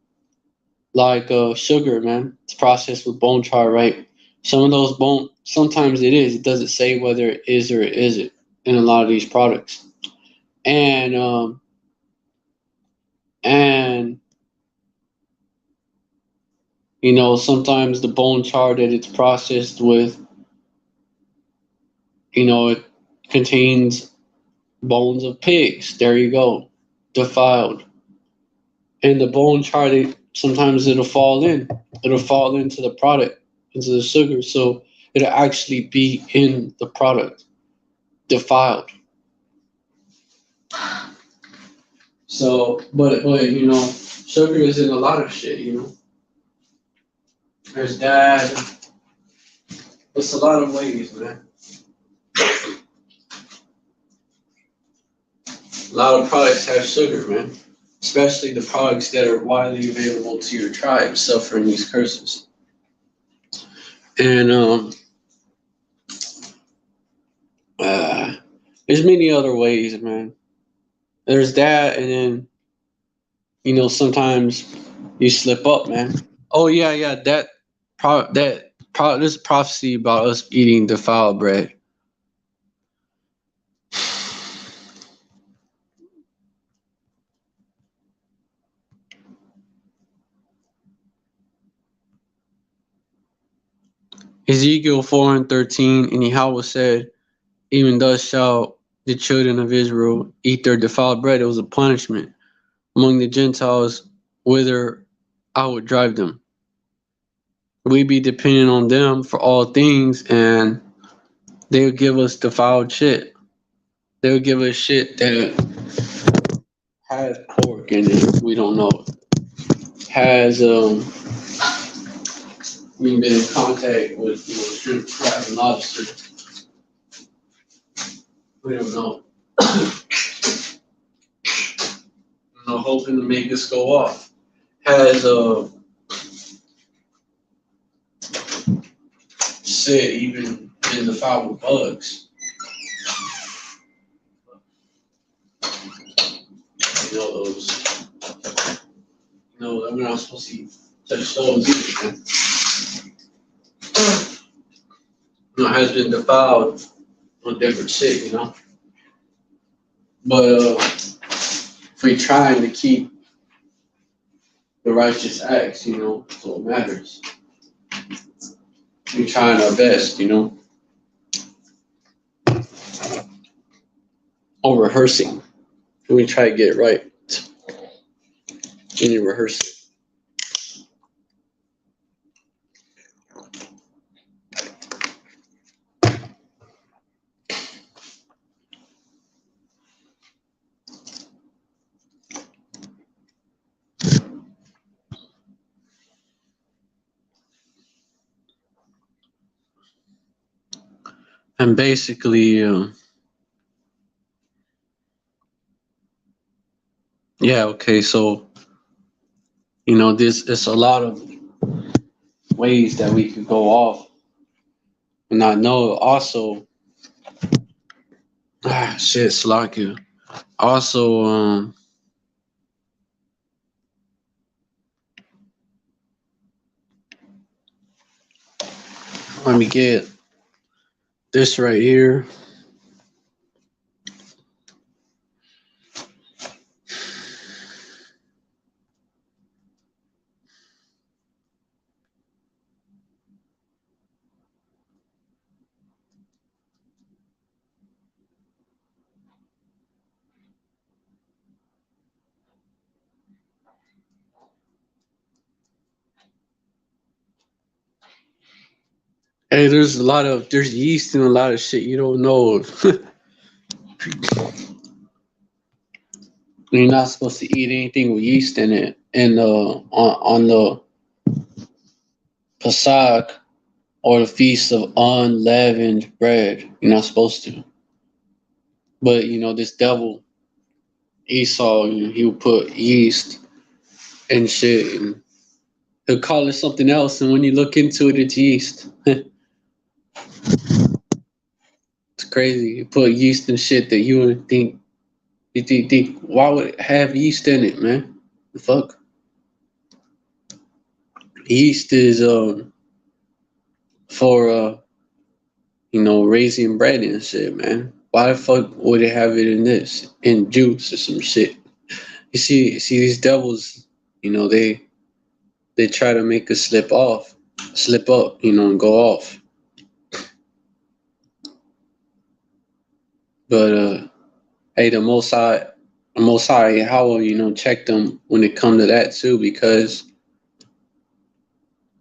Like sugar, man. It's processed with bone char, right? Some of those sometimes it is. It doesn't say whether it is or it isn't in a lot of these products. And you know, sometimes the bone char that it's processed with, you know, it contains bones of pigs. There you go, defiled. And the bone char, sometimes it'll fall into the product, into the sugar, so it'll actually be in the product, defiled. So, but you know, sugar is in a lot of shit, you know. There's that. It's a lot of ways, man. A lot of products have sugar, man. Especially the products that are widely available to your tribe suffering these curses. And there's many other ways, man. There's that, and then, you know, sometimes you slip up, man. Oh yeah, this prophecy about us eating defiled bread. Ezekiel 4:13, and Yahweh said, even thus shall the children of Israel eat their defiled bread. It was a punishment among the Gentiles, whither I would drive them. We be dependent on them for all things, and they'll give us defiled shit. They'll give us shit that has pork in it. We don't know it. Has we've been in contact with, you know, shrimp, crab, and lobster. We don't know. You know, hoping to make us go off. Has shit even been defiled with bugs. You know those. You know, we're not supposed to touch those either, man. You know, it has been defiled on different shit, you know. But if we're trying to keep the righteous acts, you know, that's what matters. We're trying our best, you know. Or rehearsing. And we try to get it right. And you rehearse it. And basically, yeah, okay, so, you know, it's a lot of ways that we could go off And I know also, shit, Slakia. Also, let me get this right here. Hey, there's yeast in a lot of shit you don't know. You're not supposed to eat anything with yeast in it. And on the Pasach or the feast of unleavened bread, you're not supposed to. But this devil Esau, he would put yeast and shit, and he'll call it something else. And when you look into it, it's yeast. It's crazy. You put yeast and shit that you would think. You think why would it have yeast in it, man? The fuck. Yeast is for raising bread and shit, man. Why the fuck would it have it in this? In juice or some shit? You see these devils, they try to make us slip up, and go off. But hey, the Most High, how check them when it comes to that too, because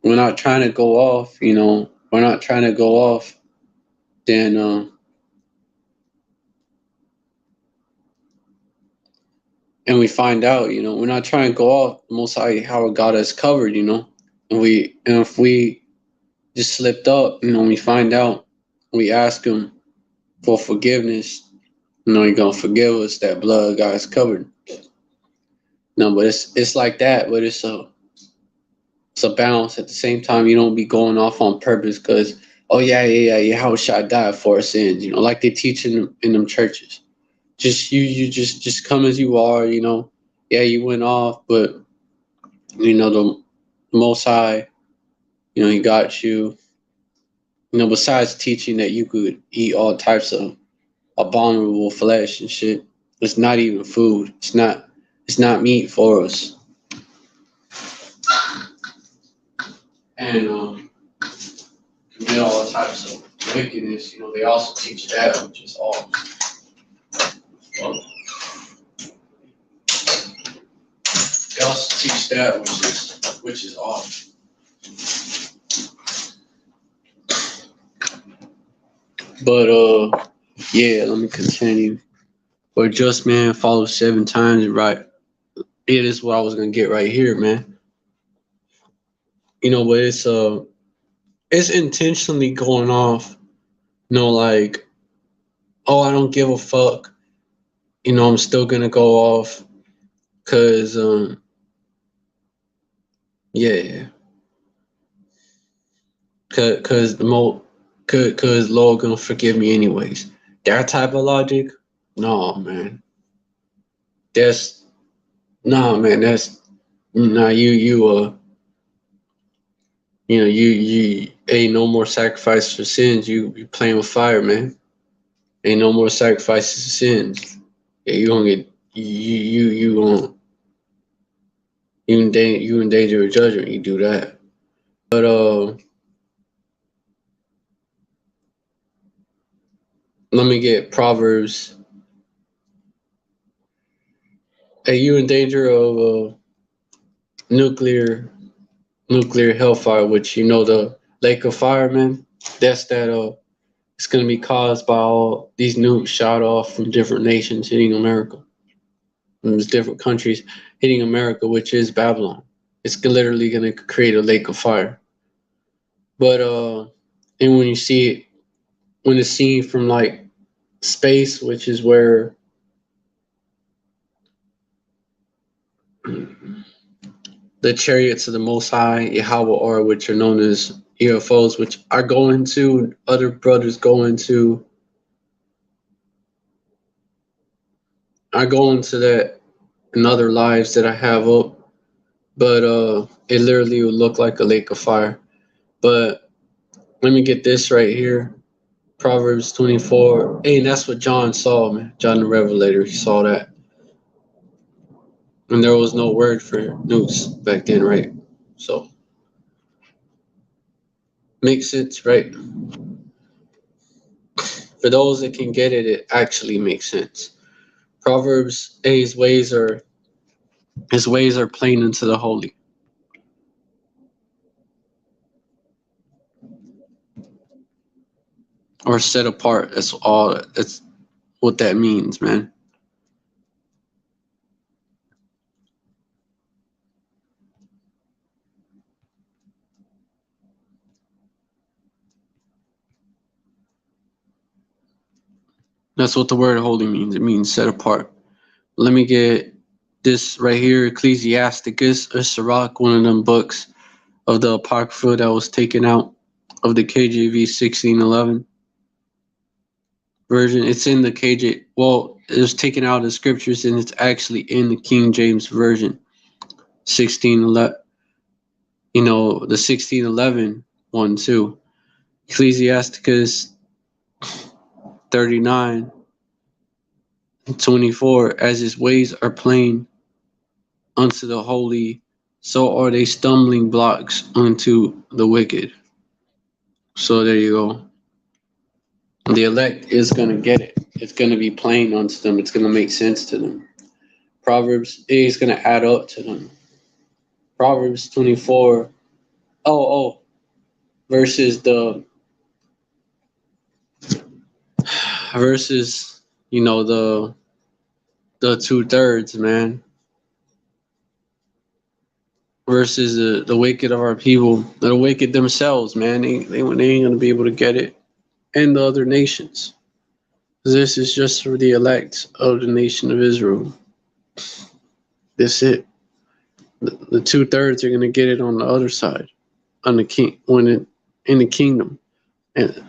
we're not trying to go off, we're not trying to go off, then and we find out, we're not trying to go off. The Most High, how got us covered, and if we just slipped up, we find out, we ask him for forgiveness, he's gonna forgive us. That blood got us covered. No, but it's like that, but it's a balance at the same time. You don't be going off on purpose because, oh yeah, how should I die for our sins? Like they teach in them churches. Just you just come as you are. Yeah, you went off, but the Most High, he got you. Besides teaching that you could eat all types of abominable flesh and shit, it's not even food. It's not meat for us. And commit all types of wickedness. They also teach that, which is all. They also teach that, which is off. But yeah, let me continue. Or just man follow 7 times, right? It is what I was gonna get right here, man. But it's intentionally going off. Like, oh, I don't give a fuck. I'm still gonna go off, cause yeah, cause Lord gonna forgive me anyways. That type of logic, no man. That's no man. That's nah. You ain't no more sacrifice for sins. You playing with fire, man. Ain't no more sacrifices for sins. Yeah, you gonna get you in danger of judgment. You do that. But let me get Proverbs. Hey, you in danger of nuclear hellfire, which the lake of fire, man. That's that it's gonna be caused by all these nukes shot off from different nations hitting America. And there's different countries hitting America, which is Babylon. It's literally gonna create a lake of fire. But and when you see it, when it's seen from like space, which is where the chariots of the Most High Yahweh are, which are known as UFOs, which I go into, and other brothers go into. I go into that in other lives that I have up, but it literally would look like a lake of fire. But let me get this right here. Proverbs 24. Hey, and that's what John saw, man. John the Revelator, he saw that. And there was no word for nukes back then, right? So, makes sense, right? For those that can get it, it actually makes sense. Proverbs, hey, his ways are plain unto the holy, or set apart. That's all. That's what that means, man. That's what the word holy means. It means set apart. Let me get this right here, Ecclesiasticus or Sirach, one of them books of the Apocrypha that was taken out of the KJV 1611 version. It's in the KJ. Well, it was taken out of the scriptures, and it's actually in the King James version 1611. You know, the 1611 one too. Ecclesiasticus 39:24. As his ways are plain unto the holy, so are they stumbling blocks unto the wicked. So there you go. The elect is going to get it. It's going to be plain unto them. It's going to make sense to them. Proverbs is going to add up to them. Proverbs 24. Versus versus the 2/3, man. Versus the wicked of our people. The wicked themselves, man. They ain't going to be able to get it. And the other nations. This is just for the elect of the nation of Israel. That's it. The 2/3 are going to get it on the other side, on the king, in the kingdom, and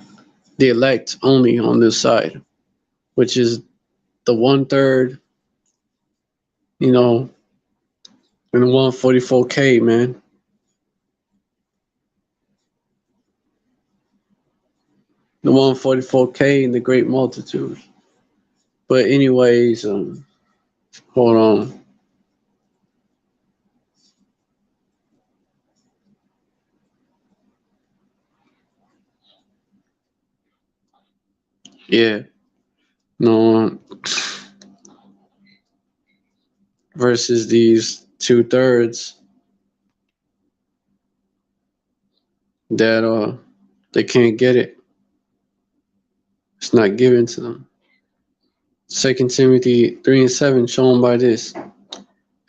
the elect only on this side, which is the 1/3, and the 144K, man. The 144K and the great multitude. But anyways, hold on. Yeah. No. Versus these 2/3 that they can't get it. It's not given to them. 2 Timothy 3:7, shown by this: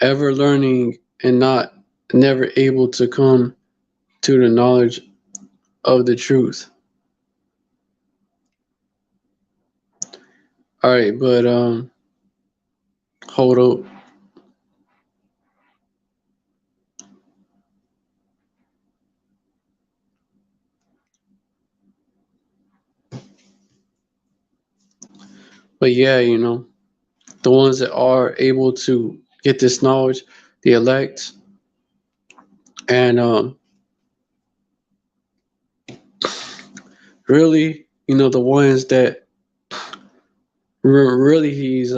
ever learning and never able to come to the knowledge of the truth. All right, but hold up. But yeah, the ones that are able to get this knowledge, the elect, and really, the ones that really he's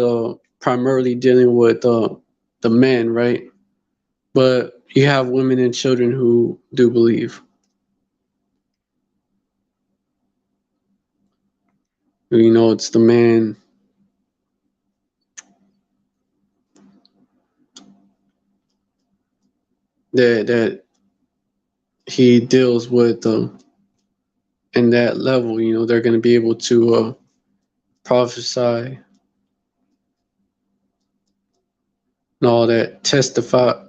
primarily dealing with the men, right? But you have women and children who do believe. It's the man that he deals with in that level. They're going to be able to prophesy and all that, testify.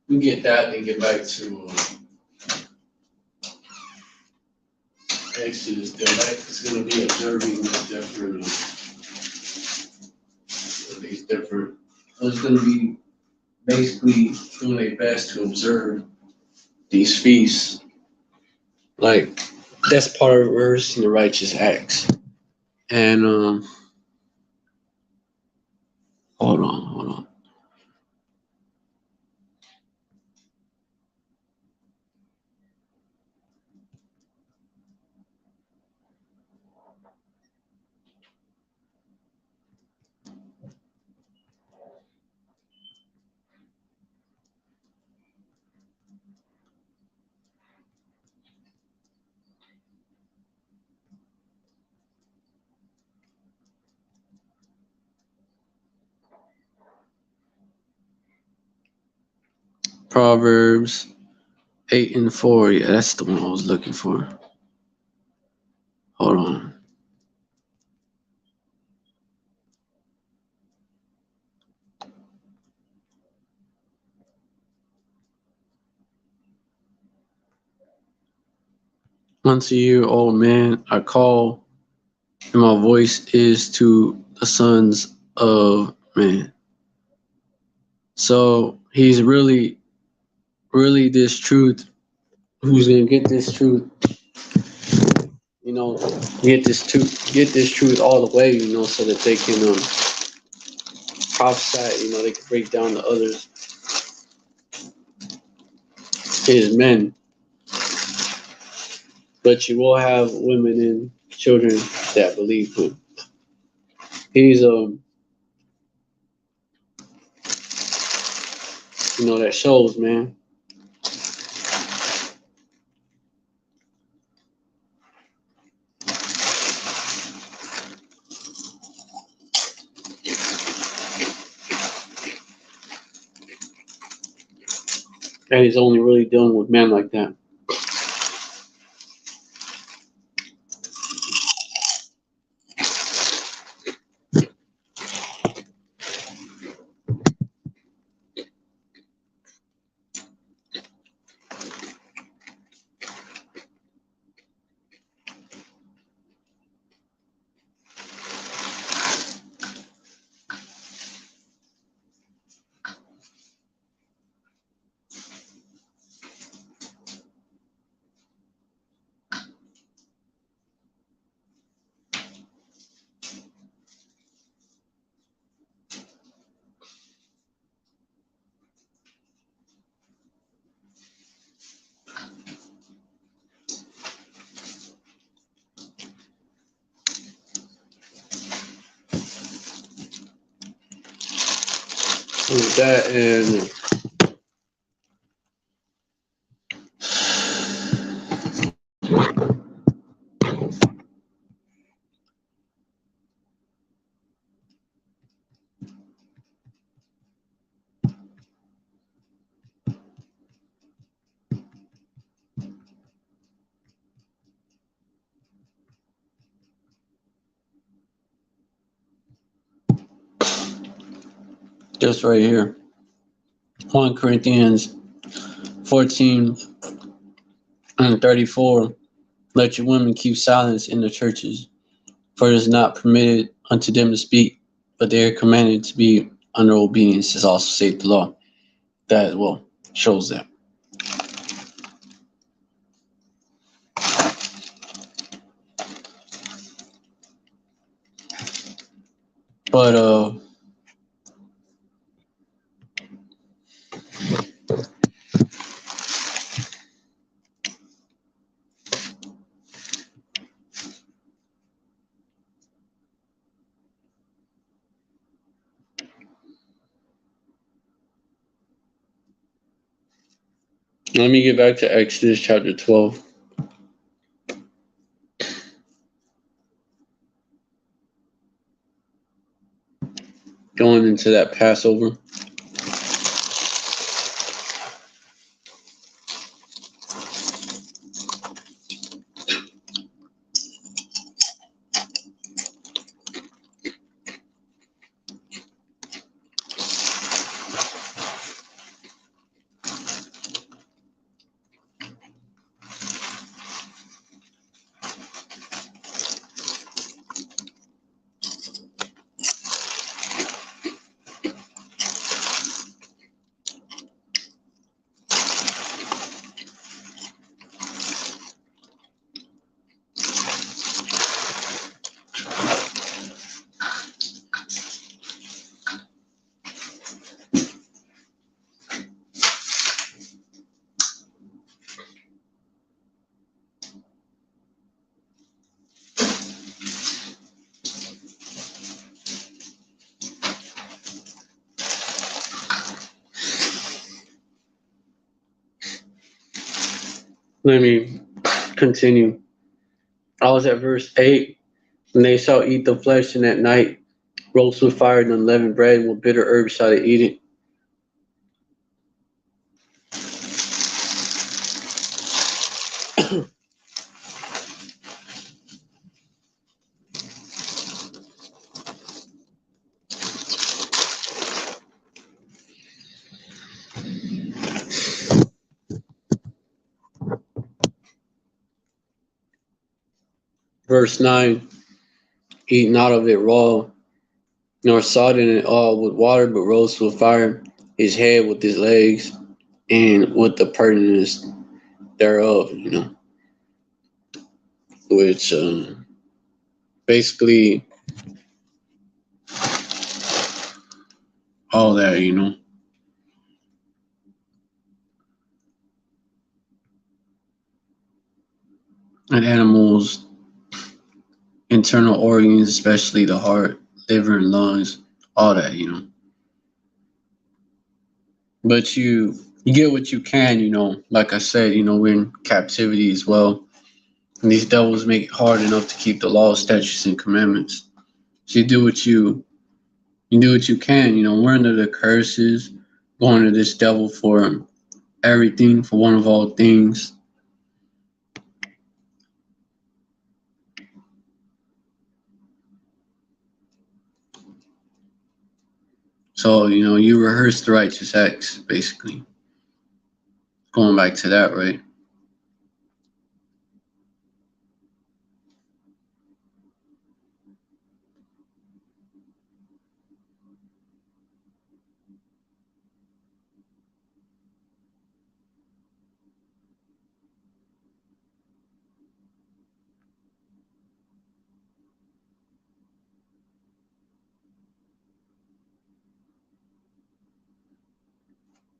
we get that and get back to Exodus. There, it's going to be observing these different. It's going to be basically doing their best to observe these feasts. Like, that's part of reversing the righteous acts. And hold on. Proverbs 8:4. Yeah, that's the one I was looking for. Hold on. Once a year, old man, I call, and my voice is to the sons of man. So he's really this truth. Who's gonna get this truth? You know, get this truth all the way. You know, so that they can prophesy. You know, they can break down the others. His men, but you will have women and children that believe him. He's you know, that shows, man. And he's only really dealing with men like that. With that and just right here, 1 Corinthians 14:34. Let your women keep silence in the churches, for it is not permitted unto them to speak, but they are commanded to be under obedience, as also saith the law. That well shows that. But let me get back to Exodus chapter 12. Going into that Passover. Let me continue. I was at verse 8. And they shall eat the flesh, and at night roast with fire and unleavened bread, and with bitter herbs shall they eat it. Verse 9. Eat not of it raw, nor sodden it all with water, but roast with fire his head with his legs, and with the purtenance thereof, which basically all that, an animal's internal organs, especially the heart, liver, and lungs, all that, But you get what you can, Like I said, we're in captivity as well. And these devils make it hard enough to keep the law, statutes, and commandments. So you do what you can, We're under the curses, going to this devil for everything, for one of all things. So, you rehearse the righteous acts, basically. Going back to that, right?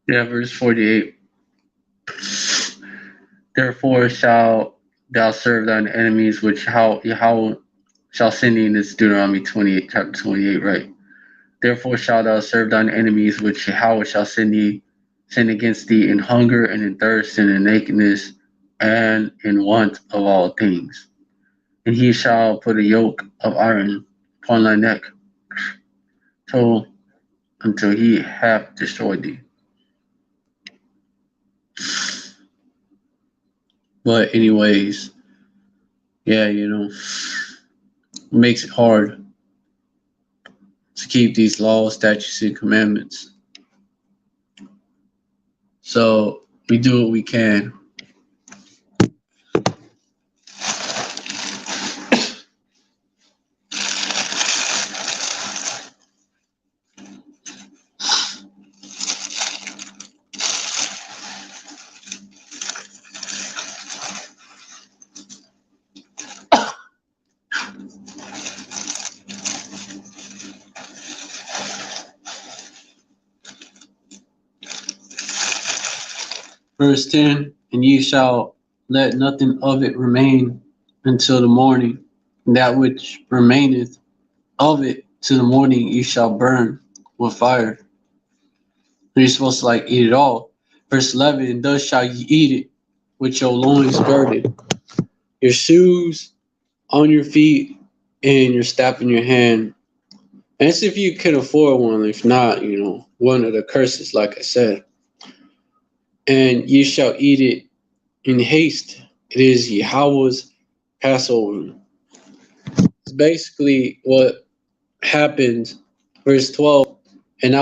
Yeah, verse 48. Therefore shall thou serve thine enemies, which Yahweh shall send thee in this Deuteronomy 28, chapter 28, right? Therefore shalt thou serve thine enemies, which Yahweh shall send against thee in hunger and in thirst and in nakedness and in want of all things. And he shall put a yoke of iron upon thy neck until he hath destroyed thee. But anyways, yeah, it makes it hard to keep these laws, statutes, and commandments. So we do what we can. Verse 10, and ye shall let nothing of it remain until the morning, and that which remaineth of it to the morning ye shall burn with fire. And you're supposed to eat it all. Verse 11, and thus shall ye eat it with your loins girded, your shoes on your feet, and your staff in your hand. And that's if you can afford one. If not, one of the curses, like I said. And ye shall eat it in haste. It is Yahweh's Passover. It's basically what happened. Verse 12. And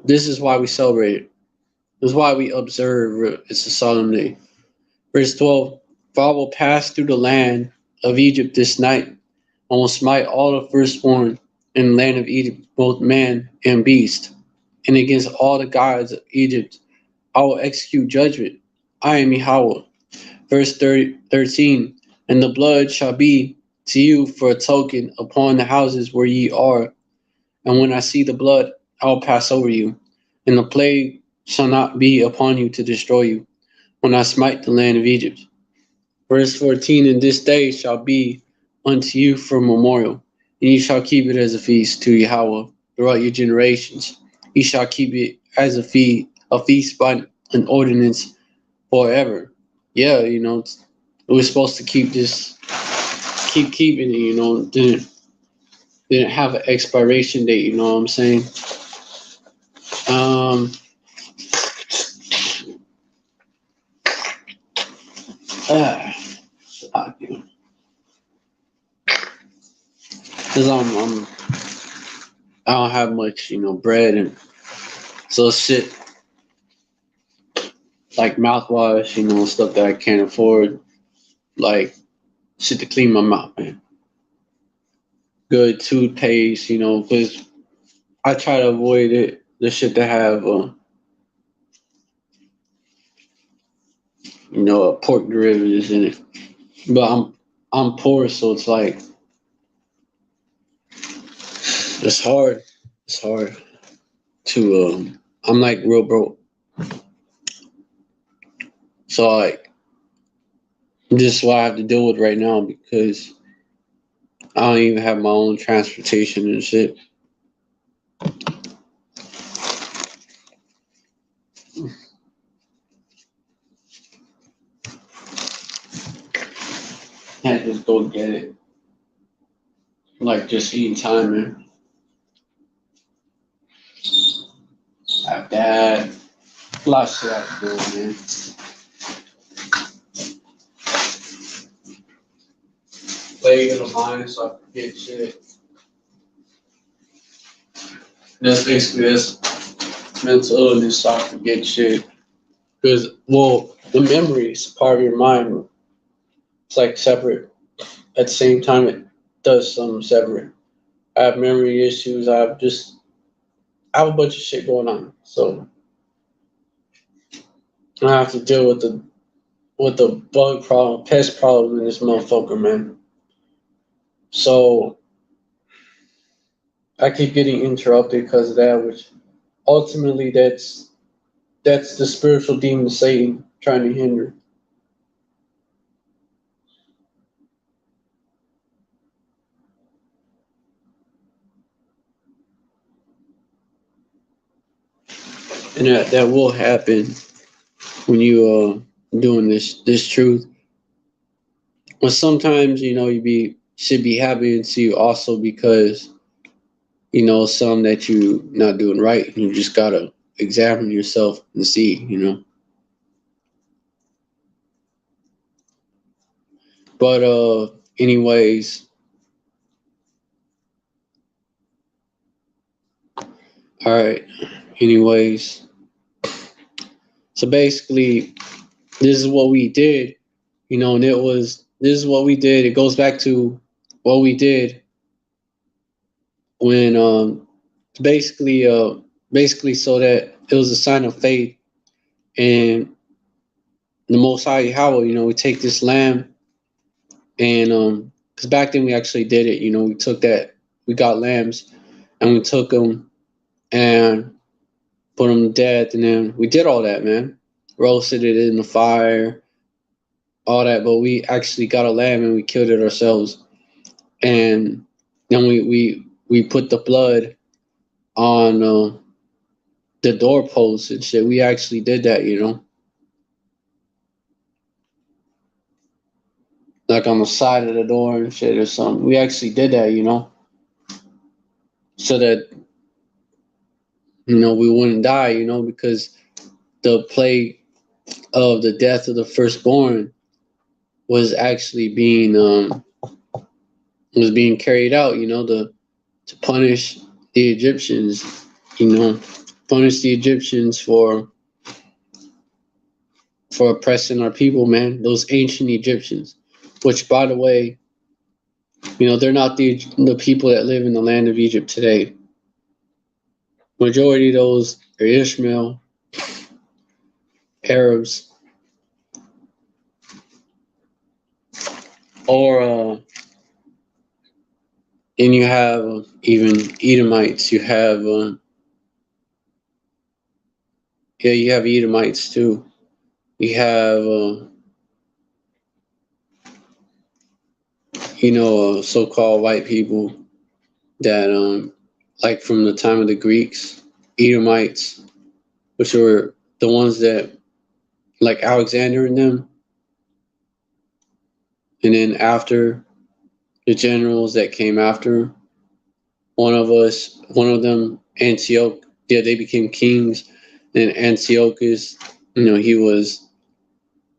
this is why we celebrate it. This is why we observe. It's a solemn day. Verse 12. For I will pass through the land of Egypt this night. I will smite all the firstborn in the land of Egypt, both man and beast. And against all the gods of Egypt, I will execute judgment. I am Yahweh. Verse 13, and the blood shall be to you for a token upon the houses where ye are. And when I see the blood, I will pass over you. And the plague shall not be upon you to destroy you, when I smite the land of Egypt. Verse 14, and this day shall be unto you for a memorial, and ye shall keep it as a feast to Yahweh throughout your generations. Ye shall keep it as a feast by an ordinance forever. yeah, we're supposed to keep keeping it, didn't have an expiration date, you know what I'm saying? Um, ah, cause I don't have much, bread, and so shit like mouthwash, stuff that I can't afford, like shit to clean my mouth, man. Good toothpaste, cause I try to avoid it, the shit that have, pork derivatives in it. But I'm poor, so it's like it's hard. It's hard to I'm like real broke. So like this is what I have to deal with right now because I don't even have my own transportation and shit. Can't just go get it. Like just eating time, man. Have that. A lot of shit I have to do, man. Play in the mind so I forget shit. That's basically this mental illness so I forget shit. Because, well, the memory is part of your mind. It's like separate. At the same time, it does some separate. I have memory issues. I have a bunch of shit going on. So I have to deal with the bug problem, pest problem in this motherfucker, man. So I keep getting interrupted because of that, which ultimately that's the spiritual demon Satan trying to hinder. And that will happen when you doing this truth. But sometimes should be happening to you also because some that you not doing right. You just gotta examine yourself and see. But anyways, all right. Anyways, so basically, this is what we did. And this is what we did. It goes back to what we did when basically so that it was a sign of faith and the Most High Yahweh. We take this lamb and because back then we actually did it. We took that, we got lambs and we took them and put them to death, and then we did all that, man. Roasted it in the fire, all that, but we actually got a lamb and we killed it ourselves, and then we put the blood on the doorposts and shit. We actually did that. Like on the side of the door and shit or something. We actually did that. So that we wouldn't die. Because the plague of the death of the firstborn was actually being carried out. To punish the Egyptians. Punish the Egyptians for oppressing our people, man. Those ancient Egyptians, which, by the way, they're not the people that live in the land of Egypt today. Majority of those are Ishmael, Arabs, or and you have even Edomites. You have you have Edomites too. You have so-called white people that like from the time of the Greeks, Edomites, which were the ones that like Alexander and them. And then after the generals that came after, one of them, Antioch, yeah, they became kings. And Antiochus, he was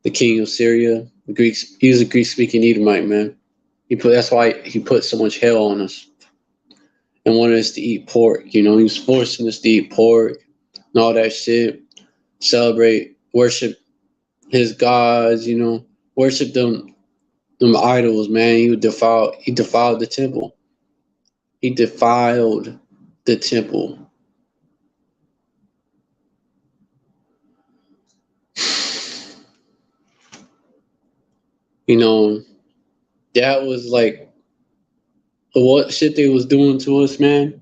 the king of Syria. He was a Greek-speaking Edomite, man. That's why he put so much hell on us and wanted us to eat pork. He was forcing us to eat pork and all that shit. Celebrate, worship his gods, worship them idols, man. He defiled the temple. He defiled the temple. That was like what shit they was doing to us, man.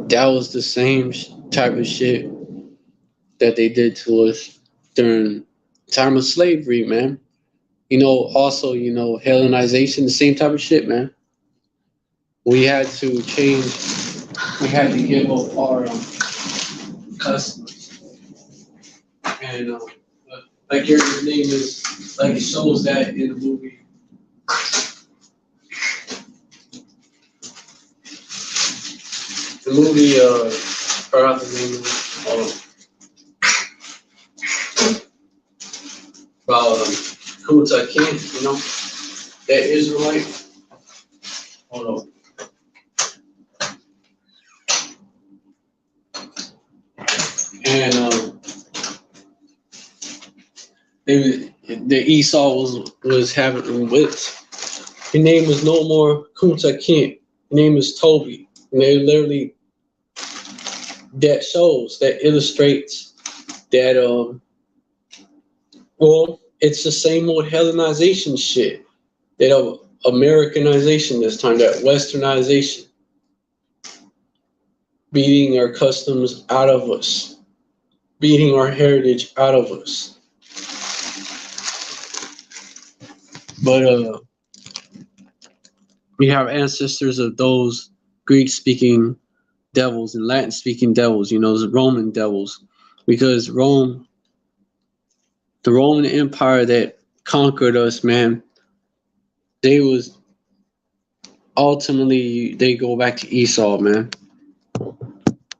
That was the same type of shit that they did to us during time of slavery, man. Also, Hellenization, the same type of shit, man. We had to change. We had to give up our customs. And like your name is, like it shows that in the movie. The movie, I forgot the name of it. About Kunta Kinte, that Israelite. Hold on. And the Esau was having whips. His name was no more Kunta Kinte. His name is Toby. And they literally, that illustrates that it's the same old Hellenization shit, that Americanization this time, that Westernization, beating our customs out of us, beating our heritage out of us. But we have ancestors of those Greek-speaking devils and Latin-speaking devils, those Roman devils, because the Roman Empire that conquered us, man, they go back to Esau, man,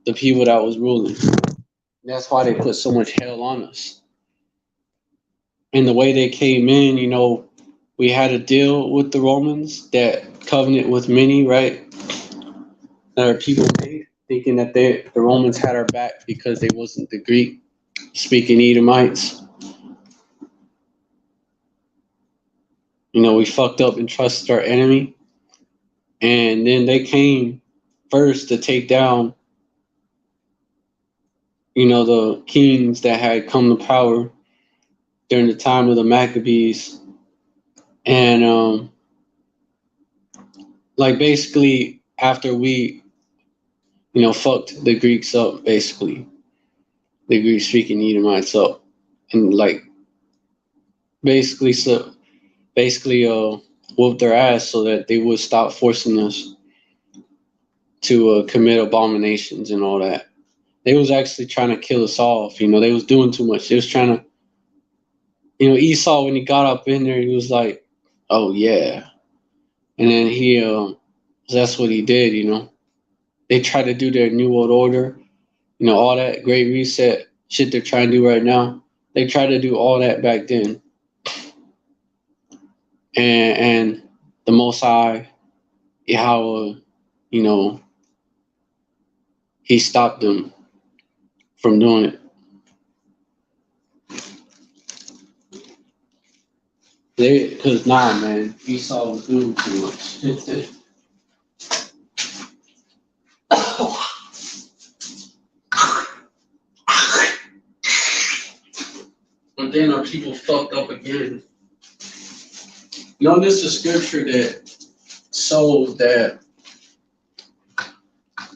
the people that was ruling. That's why they put so much hell on us. And the way they came in, we had a deal with the Romans, that covenant with many, right? That our people made, thinking that the Romans had our back because they wasn't the Greek-speaking Edomites. We fucked up and trusted our enemy. And then they came first to take down, the kings that had come to power during the time of the Maccabees. And basically after we, fucked the Greeks up, basically, the Greek-speaking Edomites up, and basically whooped their ass so that they would stop forcing us to commit abominations and all that. They was actually trying to kill us off. They was doing too much. They was trying to, Esau, when he got up in there, he was like, oh yeah. And then that's what he did, They tried to do their New World Order, all that Great Reset shit they're trying to do right now. They tried to do all that back then. And the Most High, Yahweh, he stopped them from doing it. Because man, Esau was doing too much. But then our people fucked up again. This is scripture that shows that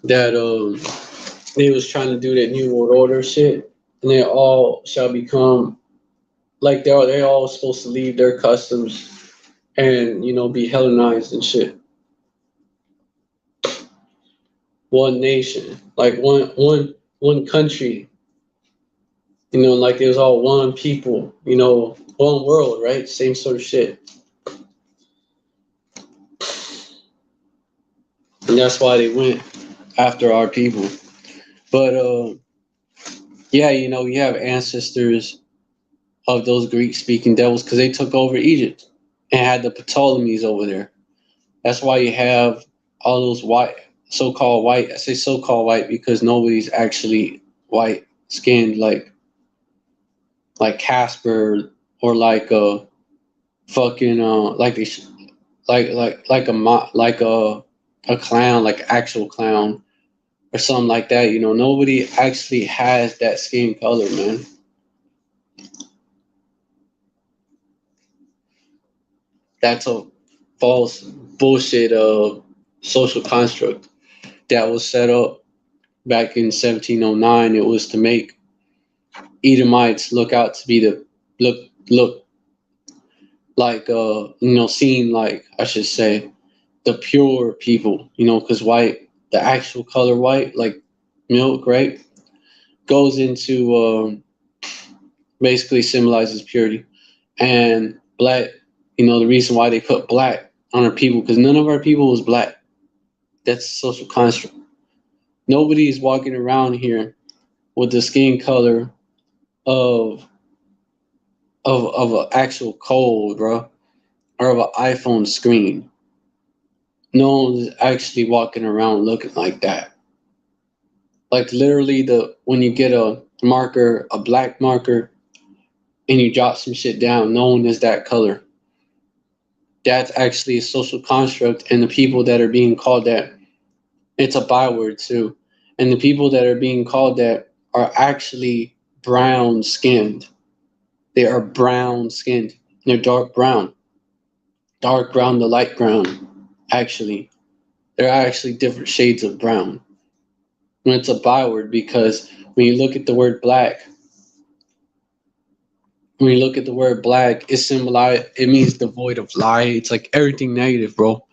they was trying to do that New World Order shit, and they all shall become like they're all supposed to leave their customs and be Hellenized and shit. One nation, like one country, like it was all one people, One world, right? Same sort of shit. And that's why they went after our people. But yeah, you know, you have ancestors of those Greek speaking devils because they took over Egypt and had the Ptolemies over there. That's why you have all those white, so-called white. I say so-called white because nobody's actually white skinned like Casper or like a fucking like a clown, like actual clown or something like that. You know, nobody actually has that skin color, man. That's a false bullshit social construct that was set up back in 1709. It was to make Edomites look out to be the look like you know, seen like, I should say, the pure people, you know, because white, the actual color white, like milk, right, goes into basically symbolizes purity. And black, you know, the reason why they put black on our people, because none of our people was black. That's a social construct. Nobody's walking around here with the skin color of of an actual cold, bro, or of an iPhone screen. No one's actually walking around looking like that. Like literally, the when you get a marker, a black marker, and you jot some shit down, no one is that color. That's actually a social construct, and the people that are being called that, it's a byword too. And the people that are being called that are actually brown skinned. They are brown skinned. They're dark brown to light brown. Actually, they're actually different shades of brown. And it's a byword because when you look at the word black, when you look at the word black, it means devoid of light. It's like everything negative, bro.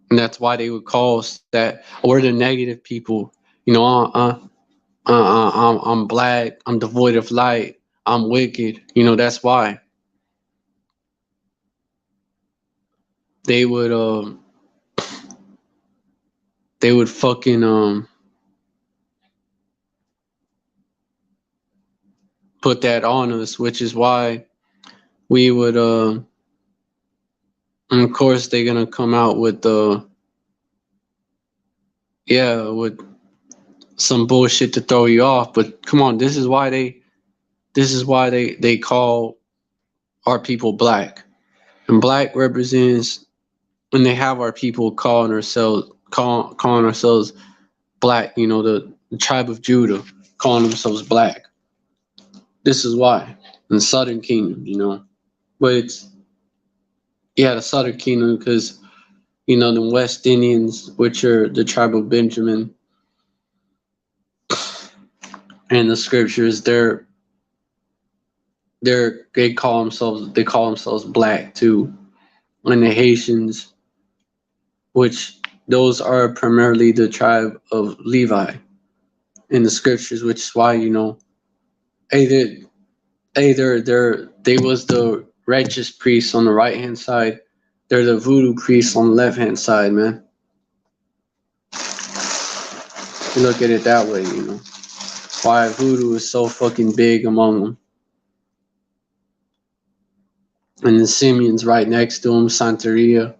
And that's why they would call us that. We're the negative people. You know, I'm black. I'm devoid of light. I'm wicked. You know, that's why they would they would fucking put that on us, which is why we would and of course they're gonna come out with with some bullshit to throw you off. But come on, this is why they call our people black. And black represents when they have our people calling ourselves black, you know, the tribe of Judah calling themselves black. This is why. In the southern kingdom, you know. But it's the southern kingdom because, you know, the West Indians, which are the tribe of Benjamin, and the scriptures, they call themselves black too. And the Haitians, which those are primarily the tribe of Levi in the scriptures, which is why, you know, hey, they was the righteous priests on the right hand side. They're the voodoo priests on the left hand side, man. You look at it that way, you know. Why voodoo is so fucking big among them. And the Simeons right next to them, Santeria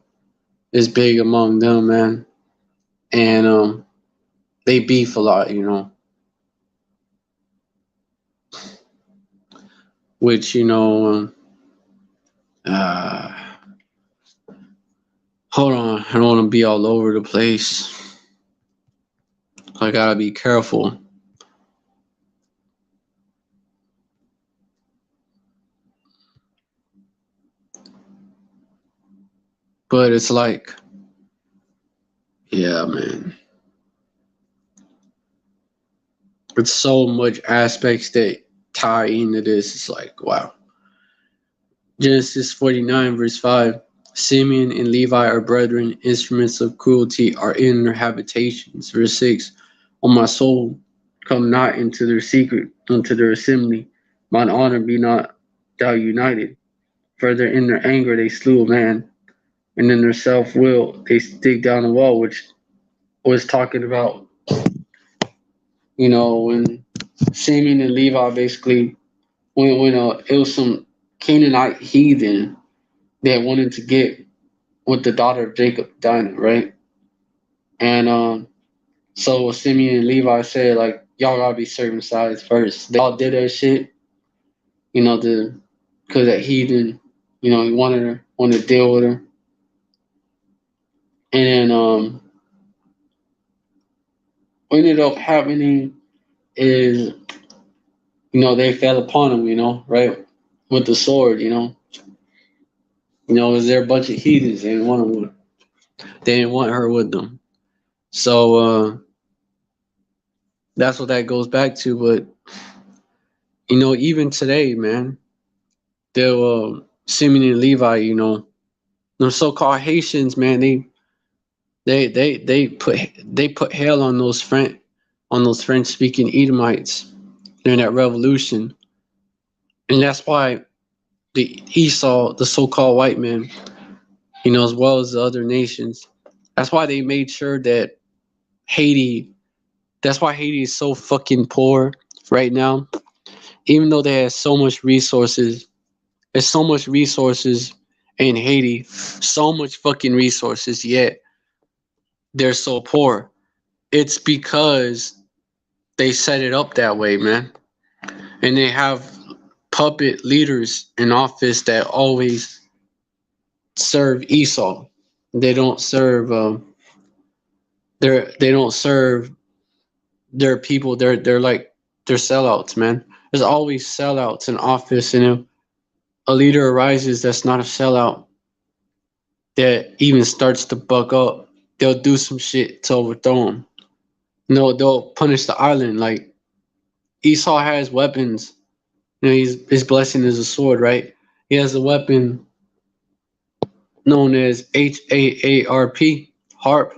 is big among them, man. And they beef a lot, you know. Which, you know, hold on, I don't want to be all over the place. I gotta be careful. But it's like, yeah, man. It's so much aspects that tie into this. It's like, wow. Genesis 49, verse 5. Simeon and Levi are brethren, instruments of cruelty are in their habitations. Verse 6. O my soul, come not into their secret, unto their assembly. Mine honor be not thou united. Further in their anger they slew a man, and in their self will they dig down a wall, which was talking about, when Simeon and Levi basically, when it was some Canaanite heathen that wanted to get with the daughter of Jacob, Dinah, right? And so Simeon and Levi said, like, y'all gotta be circumcised first. They all did that shit, because that heathen, he wanted to deal with her. And then what ended up happening is, they fell upon him, right? With the sword, it was there a bunch of heathens. They didn't want her with them. So that's what that goes back to. But even today, man, the Simeon and Levi, the so-called Haitians, man, they put hell on those French speaking Edomites during that revolution, and that's why the Esau, the so-called white man, as well as the other nations, that's why they made sure that Haiti. That's why Haiti is so fucking poor right now, even though they have so much resources. There's so much resources in Haiti, so much fucking resources, yet they're so poor. It's because they set it up that way, man. And they have puppet leaders in office that always serve Esau. They don't serve. They don't serve their people. They're sellouts, man. There's always sellouts in office, and if a leader arises that's not a sellout, that even starts to buck up, they'll do some shit to overthrow him. No, they'll punish the island. Like Esau has weapons. His blessing is a sword, right? He has a weapon known as HAARP, harp,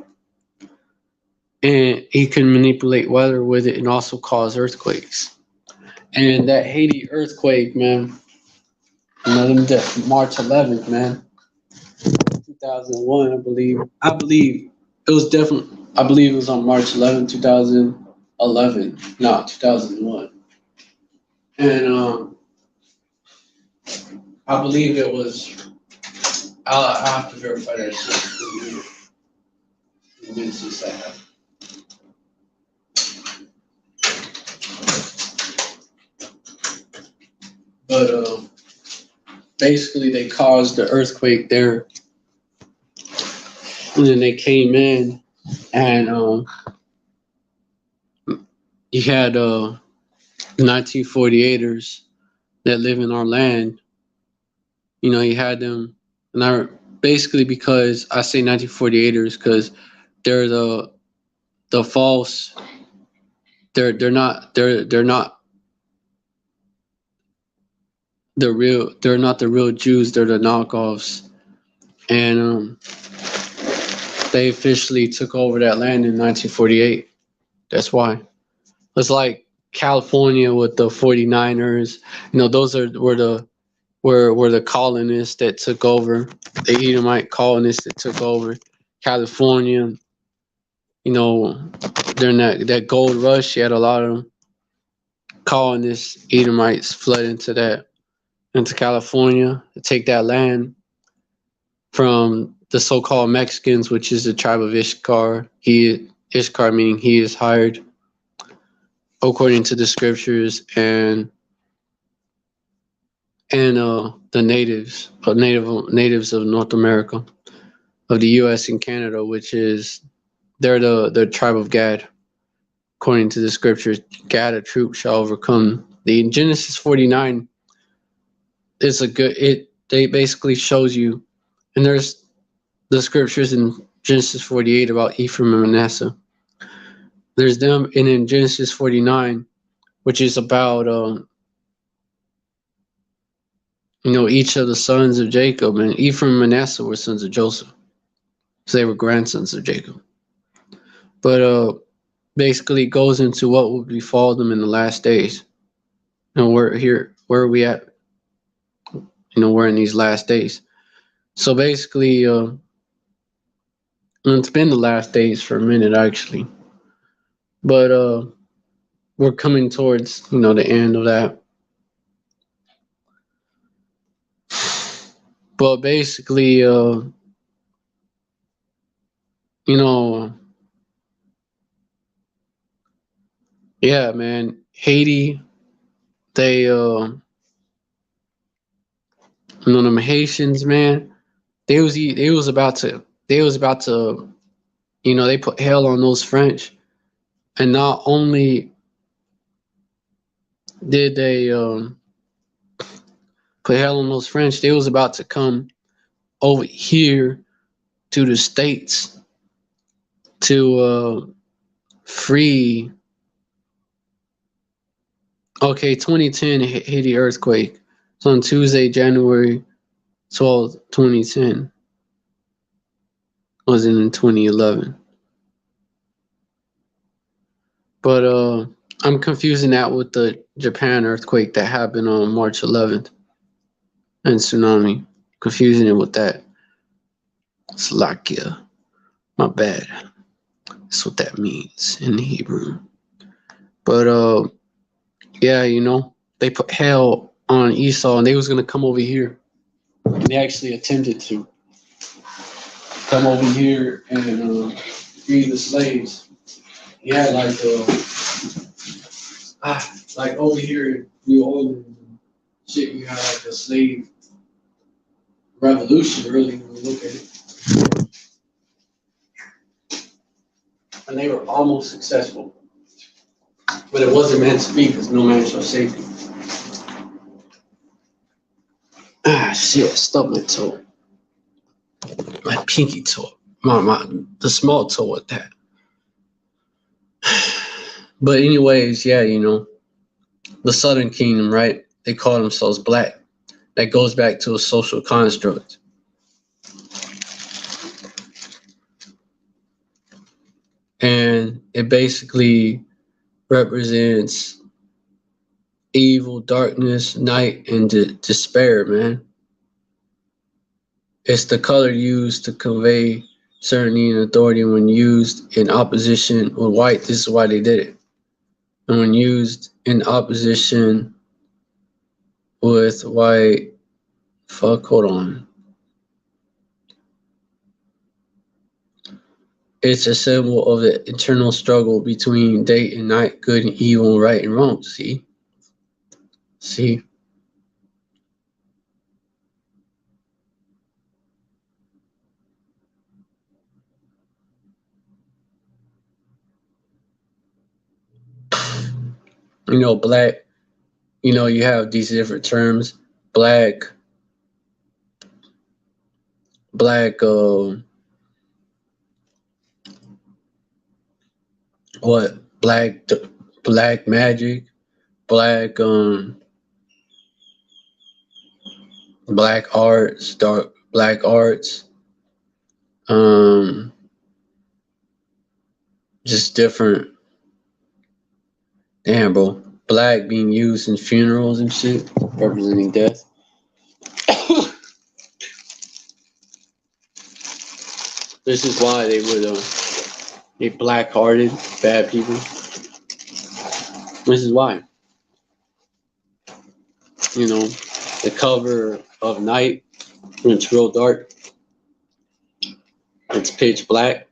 and he can manipulate weather with it and also cause earthquakes. And that Haiti earthquake, man, March 11th, man, 2001, I believe. It was definitely. I believe it was on March 11th, 2011, not 2001. And I believe it was. I'll have to verify that shit. Give me just a second. But basically, they caused the earthquake there, and then they came in, and you had the 1948ers that live in our land. You had them, and I basically, because I say 1948ers because they're the false. They're not the real. They're not the real Jews. They're the knockoffs, and they officially took over that land in 1948. That's why. It's like California with the 49ers. Those were the colonists that took over, the Edomite colonists that took over California. During that gold rush, you had a lot of colonists, Edomites, flood into California to take that land from the so-called Mexicans, which is the tribe of Ishkar. Ishkar meaning he is hired, according to the scriptures, and the natives of North America, of the U.S. and Canada, which is they're the tribe of Gad, according to the scriptures. Gad, a troop shall overcome. The Genesis 49 is they basically shows you, and there's the scriptures in Genesis 48 about Ephraim and Manasseh. There's them, and in Genesis 49, which is about each of the sons of Jacob, and Ephraim and Manasseh were sons of Joseph, so they were grandsons of Jacob. But basically goes into what will befall them in the last days. And we're here, where are we at? We're in these last days. So basically, it's been the last days for a minute actually, but we're coming towards the end of that. But basically, yeah, man, Haiti, they, them Haitians, man, they was about to, they put hell on those French, and not only did they put hell on those French, they was about to come over here to the States to free. Okay, 2010 Haiti earthquake. It's on Tuesday, January 12th, 2010. Wasn't in 2011. But I'm confusing that with the Japan earthquake that happened on March 11th and tsunami. Confusing it with that. Slovakia. My bad. That's what that means in Hebrew. But yeah, they put hell on Esau and they was gonna come over here. They actually attempted to come over here and free the slaves. Yeah, like over here in New Orleans and shit, you had like a slave revolution, really, when you look at it. And they were almost successful. But it wasn't meant to be because no man shall save you. Ah, shit, stubbed my toe. My pinky toe. The small toe at that. But anyways, yeah, the Southern Kingdom, right? They call themselves black. That goes back to a social construct. And it basically represents evil, darkness, night, and despair, man. It's the color used to convey certainty and authority when used in opposition with white. This is why they did it. And when used in opposition with white, hold on. It's a symbol of the internal struggle between day and night, good and evil, right and wrong. See? Black, you have these different terms. Black, what? Black magic, black, black arts, dark black arts, just different. Damn, bro. Black being used in funerals and shit, representing death. This is why they would be black-hearted, bad people. This is why. The cover of night, when it's real dark, it's pitch black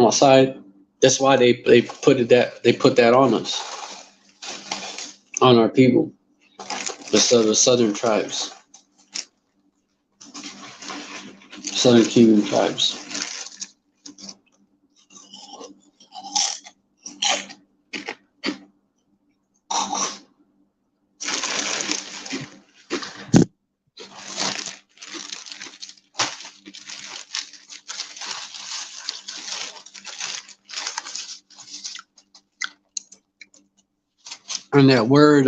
outside. That's why they put that on us, on our people, the southern tribes, Southern Kingdom tribes. And that word,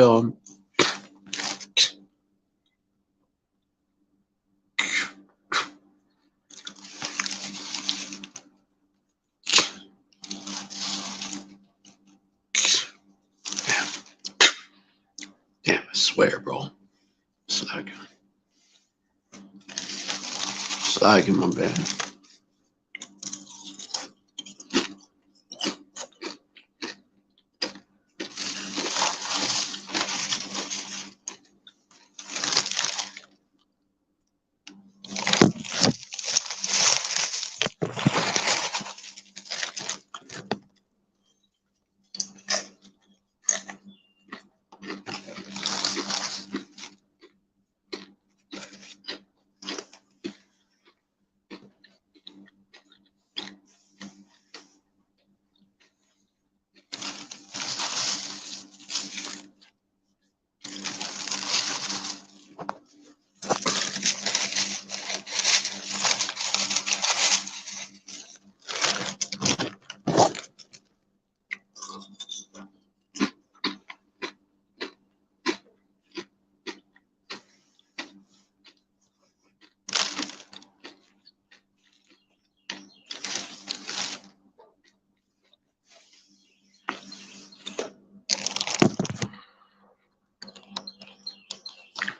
swear, bro. Slacking. Slacking, my bad.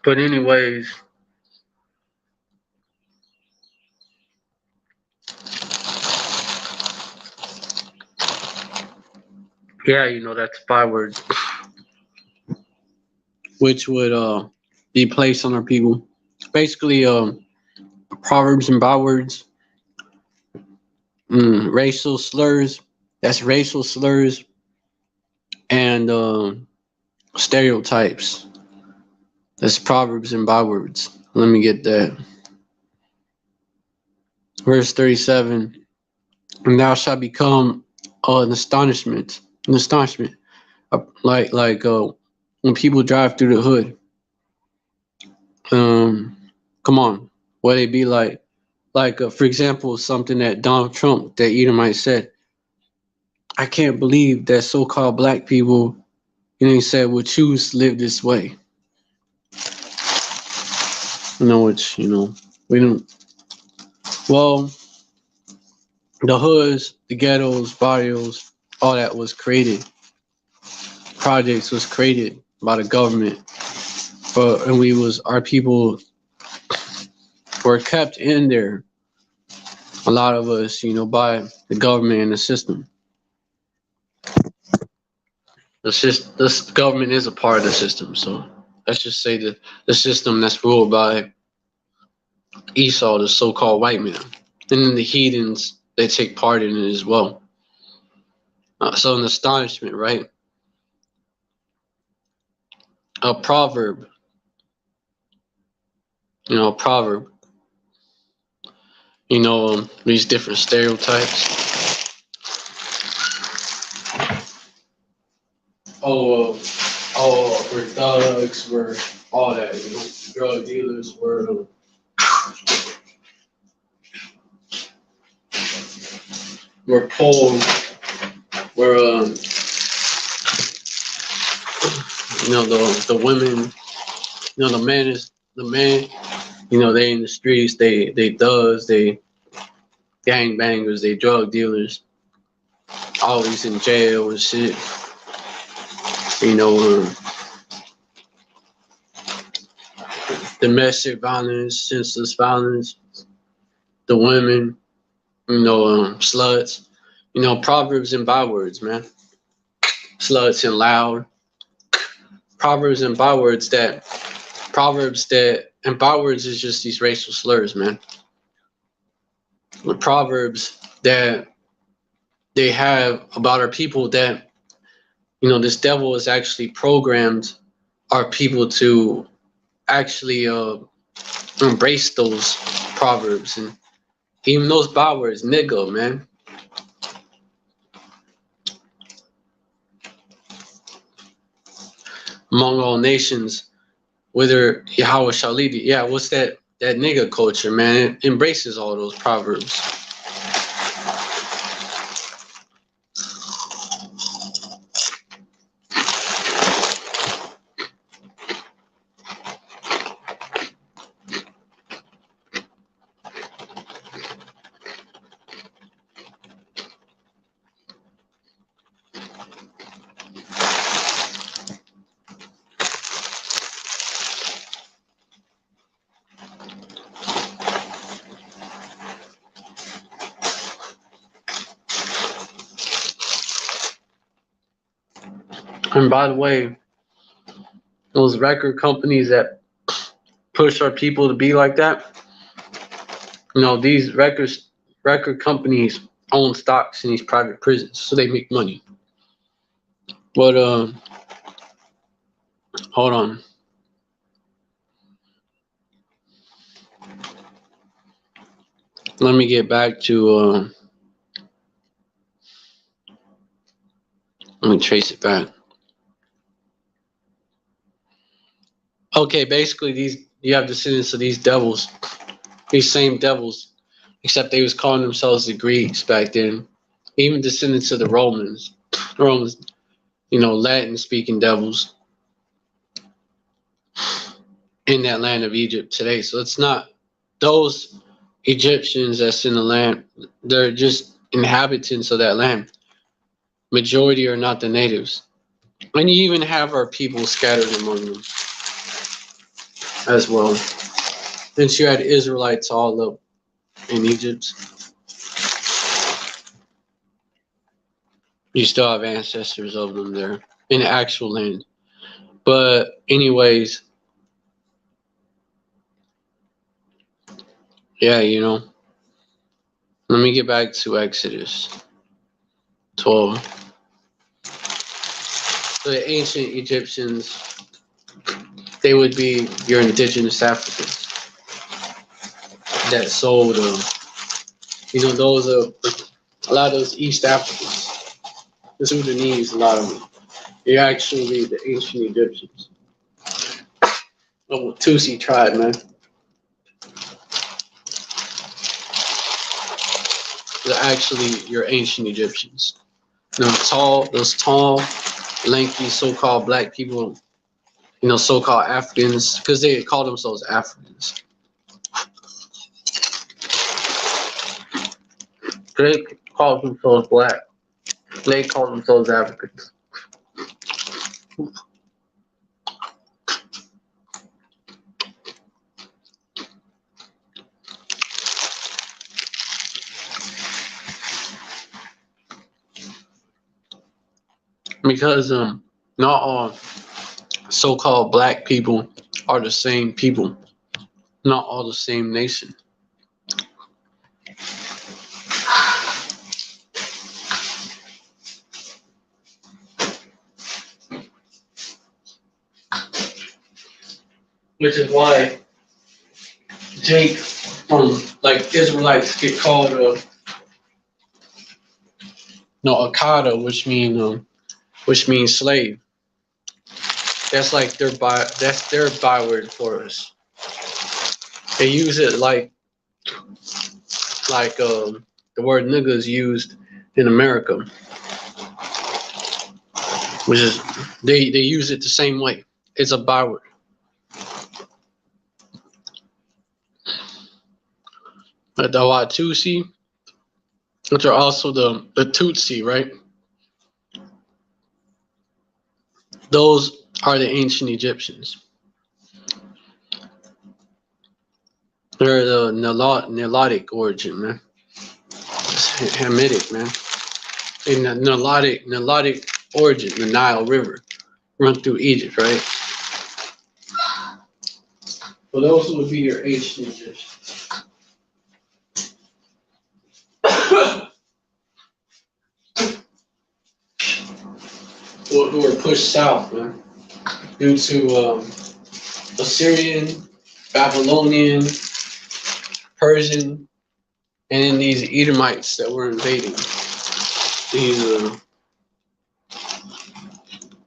But anyways, yeah, you know, that's bywords, which would be placed on our people. Basically, proverbs and bywords, racial slurs. That's racial slurs and stereotypes. That's proverbs and bywords. Let me get that. Verse 37. And thou shalt become an astonishment. Like when people drive through the hood. Come on, what they be like? Like for example, something that Donald Trump, that Edomite said. I can't believe that so-called black people, he said, will choose to live this way. Which we don't. Well, the hoods, the ghettos, barrios, all that was created. Projects was created by the government, and our people were kept in there. A lot of us, by the government and the system. This government is a part of the system, so let's just say that the system that's ruled by Esau, the so-called white man, and then the heathens, they take part in it as well. So an astonishment, right? A proverb, a proverb. These different stereotypes. We're thugs, we're all that, drug dealers, we're poor, we're the women, the man, they in the streets, they thugs, they gang bangers, they drug dealers, always in jail and shit. Domestic violence, senseless violence, the women, sluts, proverbs and bywords, man. Sluts and loud. Proverbs and bywords and bywords is just these racial slurs, man. The proverbs that they have about our people that, this devil has actually programmed our people to actually embrace those proverbs and even those bywords, nigga, man. Among all nations, whither Yahweh shall lead you. Yeah, what's that nigga culture, man? It embraces all those proverbs. And by the way, those record companies that push our people to be like that, these record companies own stocks in these private prisons, so they make money. But hold on. Let me get back to let me trace it back. Okay, basically you have descendants of these devils, these same devils, except they was calling themselves the Greeks back then. Even descendants of the Romans, Latin speaking devils in that land of Egypt today. So it's not those Egyptians that's in the land, they're just inhabitants of that land. Majority are not the natives. And you even have our people scattered among them as well. Since you had Israelites all up in Egypt, you still have ancestors of them there in the actual land. But anyways, yeah, let me get back to Exodus 12. So the ancient Egyptians, they would be your indigenous Africans that sold, those are a lot of those East Africans, the Sudanese, a lot of them. They're actually the ancient Egyptians. Oh, Tutsi tribe, man. They're actually your ancient Egyptians. Those tall, lanky, so-called black people, so-called Africans, because they call themselves Africans. They call themselves black. They call themselves Africans. Because not all so-called black people are the same people, not all the same nation. Which is why Jake Israelites get called Akada, which means slave. That's their byword for us. They use it like the word nigga is used in America, which is they use it the same way. It's a byword. But the Watusi, which are also the Tutsi, right? Those are the ancient Egyptians. They're the Nilotic origin, man. It's Hamitic, man. In the Nilotic origin, the Nile River run through Egypt, right? So those would be your ancient Egyptians. Who were pushed south, man, due to Assyrian, Babylonian, Persian, and then these Edomites that were invading. These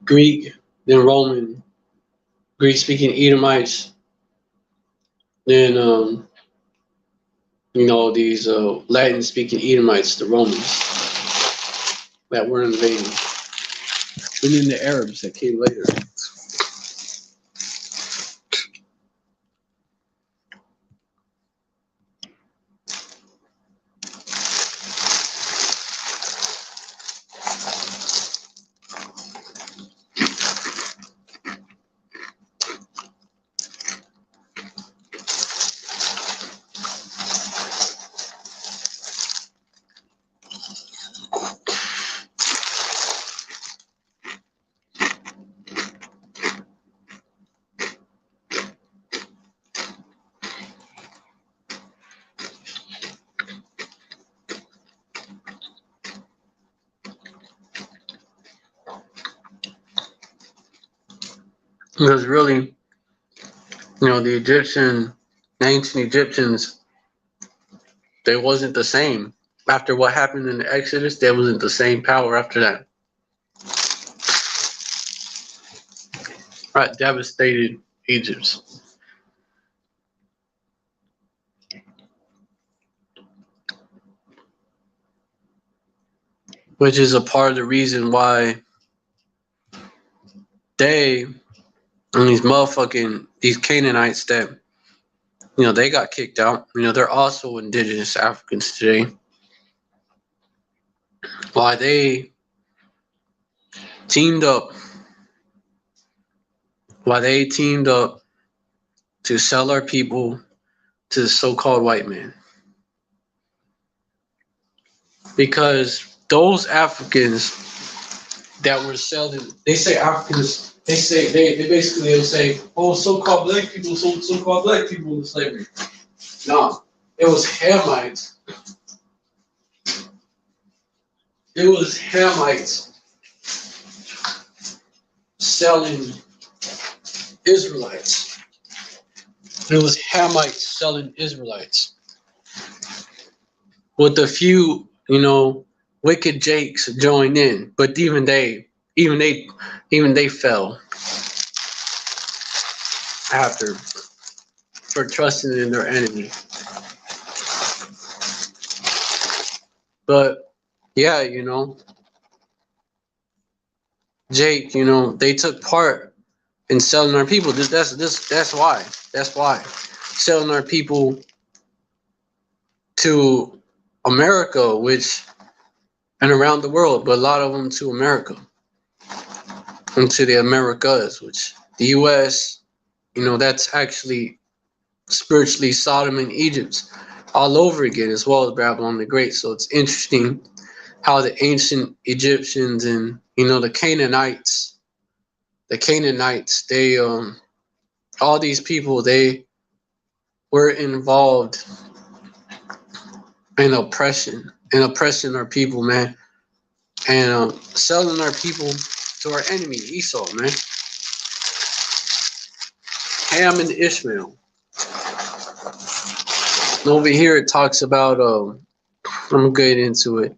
Greek, then Roman, Greek-speaking Edomites, then these Latin-speaking Edomites, the Romans, that were invading, and then the Arabs that came later. Because really, the ancient Egyptians, they wasn't the same. After what happened in the Exodus, they wasn't the same power after that. Right, devastated Egypt. Which is a part of the reason why they and these Canaanites that they got kicked out. They're also indigenous Africans today. Why they teamed up? Why they teamed up to sell our people to the so-called white man? Because those Africans that were selling, they say Africans. They say they basically will say, oh, so-called black people sold so-called black people into slavery. No, it was Hamites. It was Hamites selling Israelites. It was Hamites selling Israelites. With a few, wicked jakes joined in, but even they fell after for trusting in their enemy. But yeah, Jake, they took part in selling our people. That's why. That's why. Selling our people to America, and around the world, but a lot of them to America. And to the Americas, which the US, that's actually spiritually Sodom and Egypt all over again, as well as Babylon the Great. So it's interesting how the ancient Egyptians and the Canaanites, they all these people, they were involved in oppression our people, man, and selling our people to our enemy Esau, man. Ham and Ishmael. Over here it talks about I'm gonna get into it.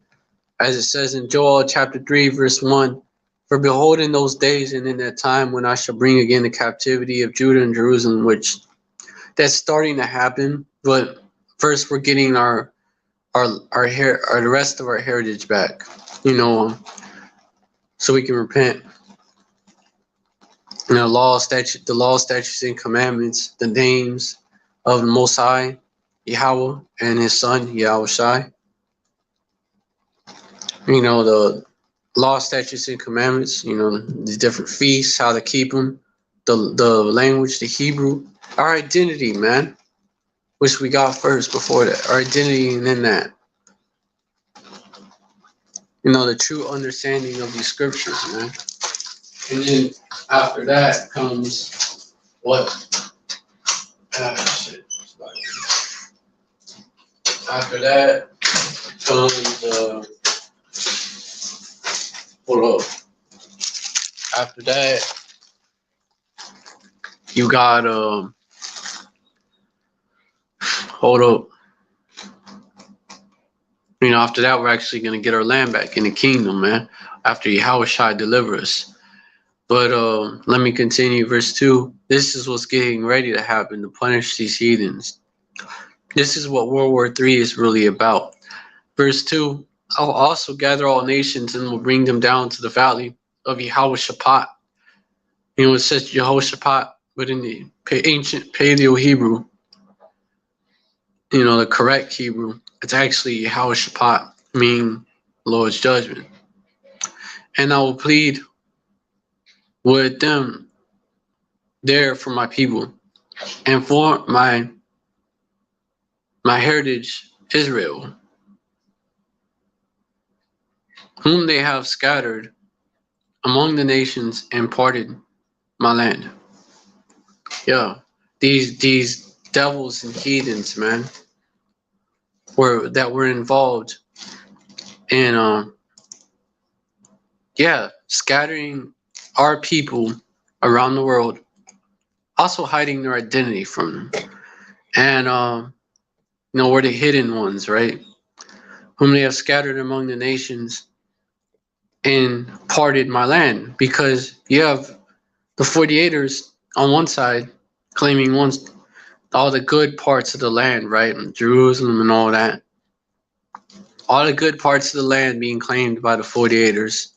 As it says in Joel chapter 3, verse 1, for behold, in those days and in that time when I shall bring again the captivity of Judah and Jerusalem, which that's starting to happen, but first we're getting the rest of our heritage back, so we can repent. The law, statutes, and commandments, the names of the Most High, Yahweh, and His Son, Yahweh Shai. The law, statutes, and commandments, the different feasts, how to keep them, the language, the Hebrew, our identity, man, which we got first before that, our identity, and then that. The true understanding of these scriptures, man. And then after that comes what? After that comes hold up. After that, you got hold up. After that, we're actually gonna get our land back in the kingdom, man. After Yahweh Shai deliver us. But let me continue. Verse 2. This is what's getting ready to happen to punish these heathens. This is what World War III is really about. Verse 2. I'll also gather all nations and will bring them down to the valley of Yehoshaphat. It says Jehoshaphat, but in the ancient Paleo Hebrew, the correct Hebrew, it's actually Yehoshaphat, meaning Lord's judgment. And I will plead with them there for my people and for my heritage Israel, whom they have scattered among the nations and parted my land. Yeah, these devils and heathens, man, were involved in scattering our people around the world also hiding their identity from them. And we're the hidden ones, right? Whom they have scattered among the nations and parted my land. Because you have the 48ers on one side claiming all the good parts of the land, right? And Jerusalem and all that. All the good parts of the land being claimed by the 48ers.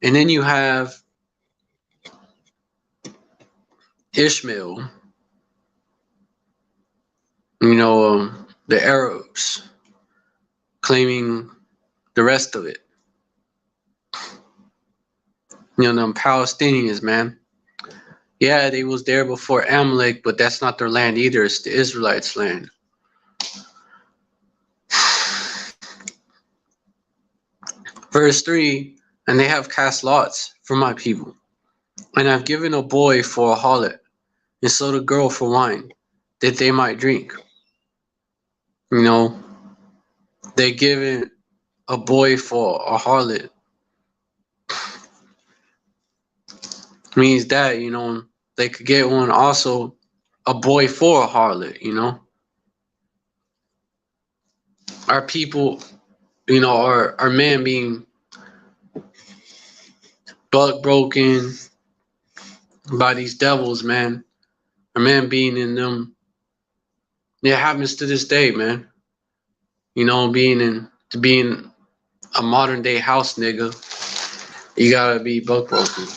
And then you have Ishmael, the Arabs claiming the rest of it. Them Palestinians, man. Yeah, they was there before Amalek, but that's not their land either. It's the Israelites' land. Verse 3, and they have cast lots for my people, and have given a boy for a harlot, and sold a girl for wine, that they might drink. They given a boy for a harlot. Means that, they could get one also, a boy for a harlot, Our people, our men being buck broken by these devils, man. Our men being in them. It happens to this day, man. Being a modern day house nigga, you gotta be buck broken.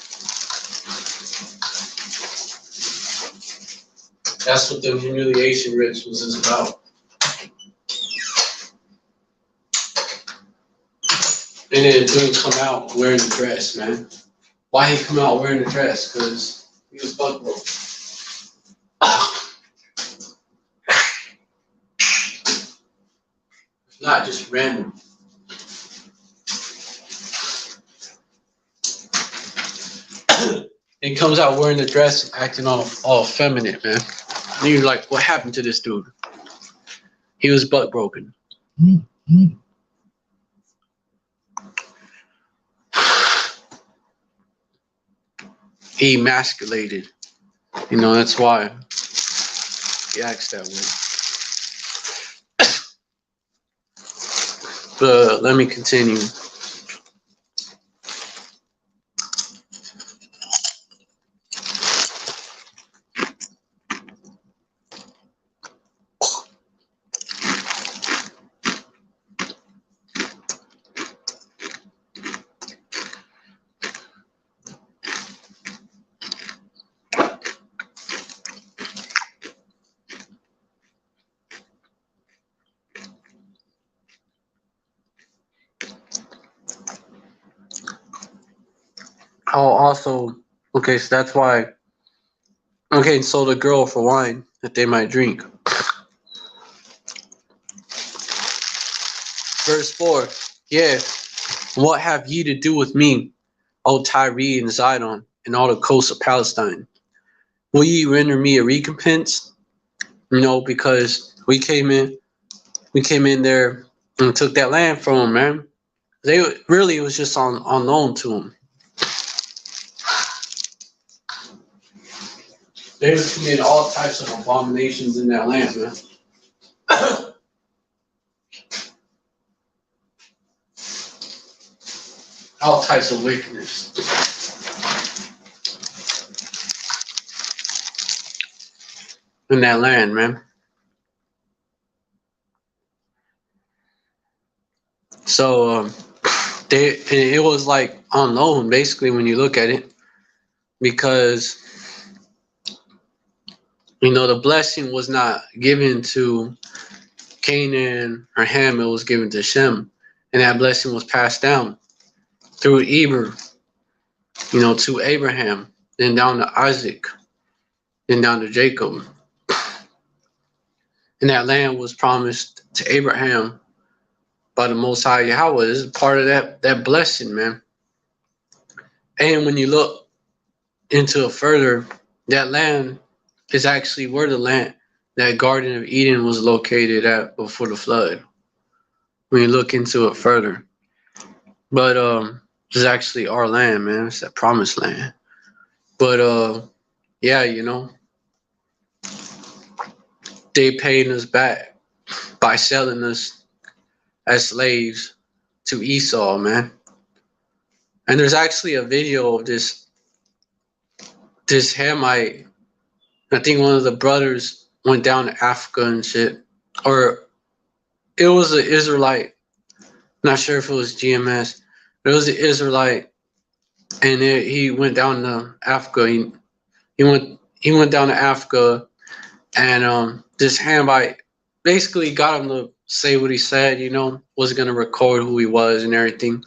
That's what the humiliation rituals is about. And then dude come out wearing the dress, man. Why he come out wearing the dress? Because he was buck broke. It's not just random. He comes out wearing the dress, acting all effeminate, man. And you're like, what happened to this dude? He was butt broken. He emasculated. That's why he acts that way. But let me continue. Oh, also, okay, so that's why. Okay, sold a girl for wine that they might drink. Verse 4, yeah, what have ye to do with me, O Tyre and Zidon, and all the coasts of Palestine? Will ye render me a recompense? Because we came in there and took that land from them, man. It was just on loan to them. They were committing all types of abominations in that land, man. All types of wickedness. In that land, man. So it was like on loan, basically, when you look at it, because the blessing was not given to Canaan or Ham, it was given to Shem, and that blessing was passed down through Eber, to Abraham, then down to Isaac, then down to Jacob. And that land was promised to Abraham by the Most High Yahweh. This is part of that blessing, man. And when you look into it further, that land is actually where that Garden of Eden was located at before the flood. When you look into it further. But it's actually our land, man. It's that promised land. But yeah, they paying us back by selling us as slaves to Esau, man. And there's actually a video of this Hamite. I think one of the brothers went down to Africa and shit, or it was an Israelite. Not sure if it was GMS, but it was an Israelite, and he went down to Africa. He went down to Africa, and this Hamite basically got him to say what he said. Was gonna record who he was and everything.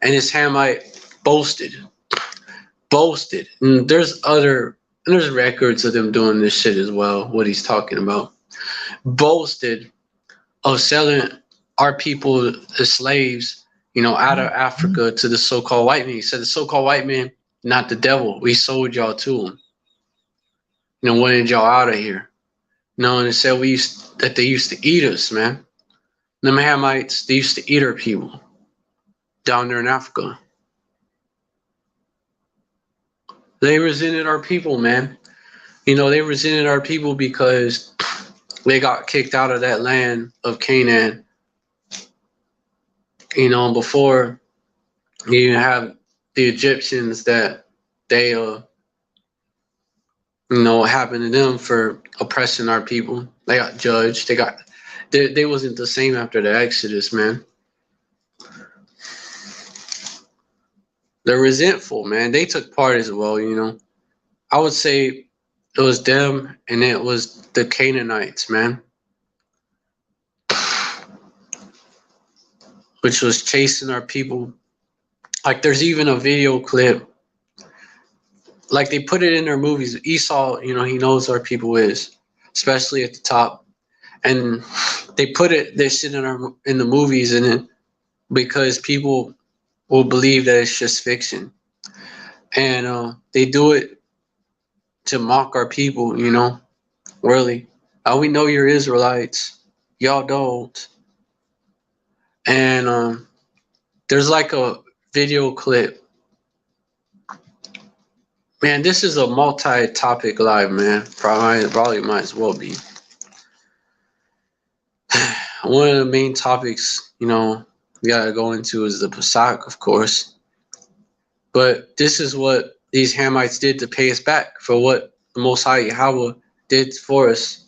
And this Hamite boasted. And there's records of them doing this shit as well. What he's talking about, boasted of selling our people as slaves, out of Africa to the so-called white man. He said the so-called white man, not the devil. We sold y'all to him. Wanted y'all out of here. And it said that they used to eat us, man. Them Hamites, they used to eat our people down there in Africa. They resented our people, man. They resented our people because they got kicked out of that land of Canaan. Before you have the Egyptians that they, happened to them for oppressing our people. They got judged. They wasn't the same after the Exodus, man. They're resentful, man. They took part as well, I would say it was them and it was the Canaanites, man. Which was chasing our people. Like, there's even a video clip. Like, they put it in their movies. Esau, he knows our people is, especially at the top. And they put this shit in the movies because people will believe that it's just fiction. And they do it to mock our people, really. We know you're Israelites. Y'all don't. And there's like a video clip. Man, this is a multi-topic live, man. Probably might as well be. One of the main topics, we gotta go into is the Pasach, of course. But this is what these Hamites did to pay us back for what the Most High Yahweh did for us,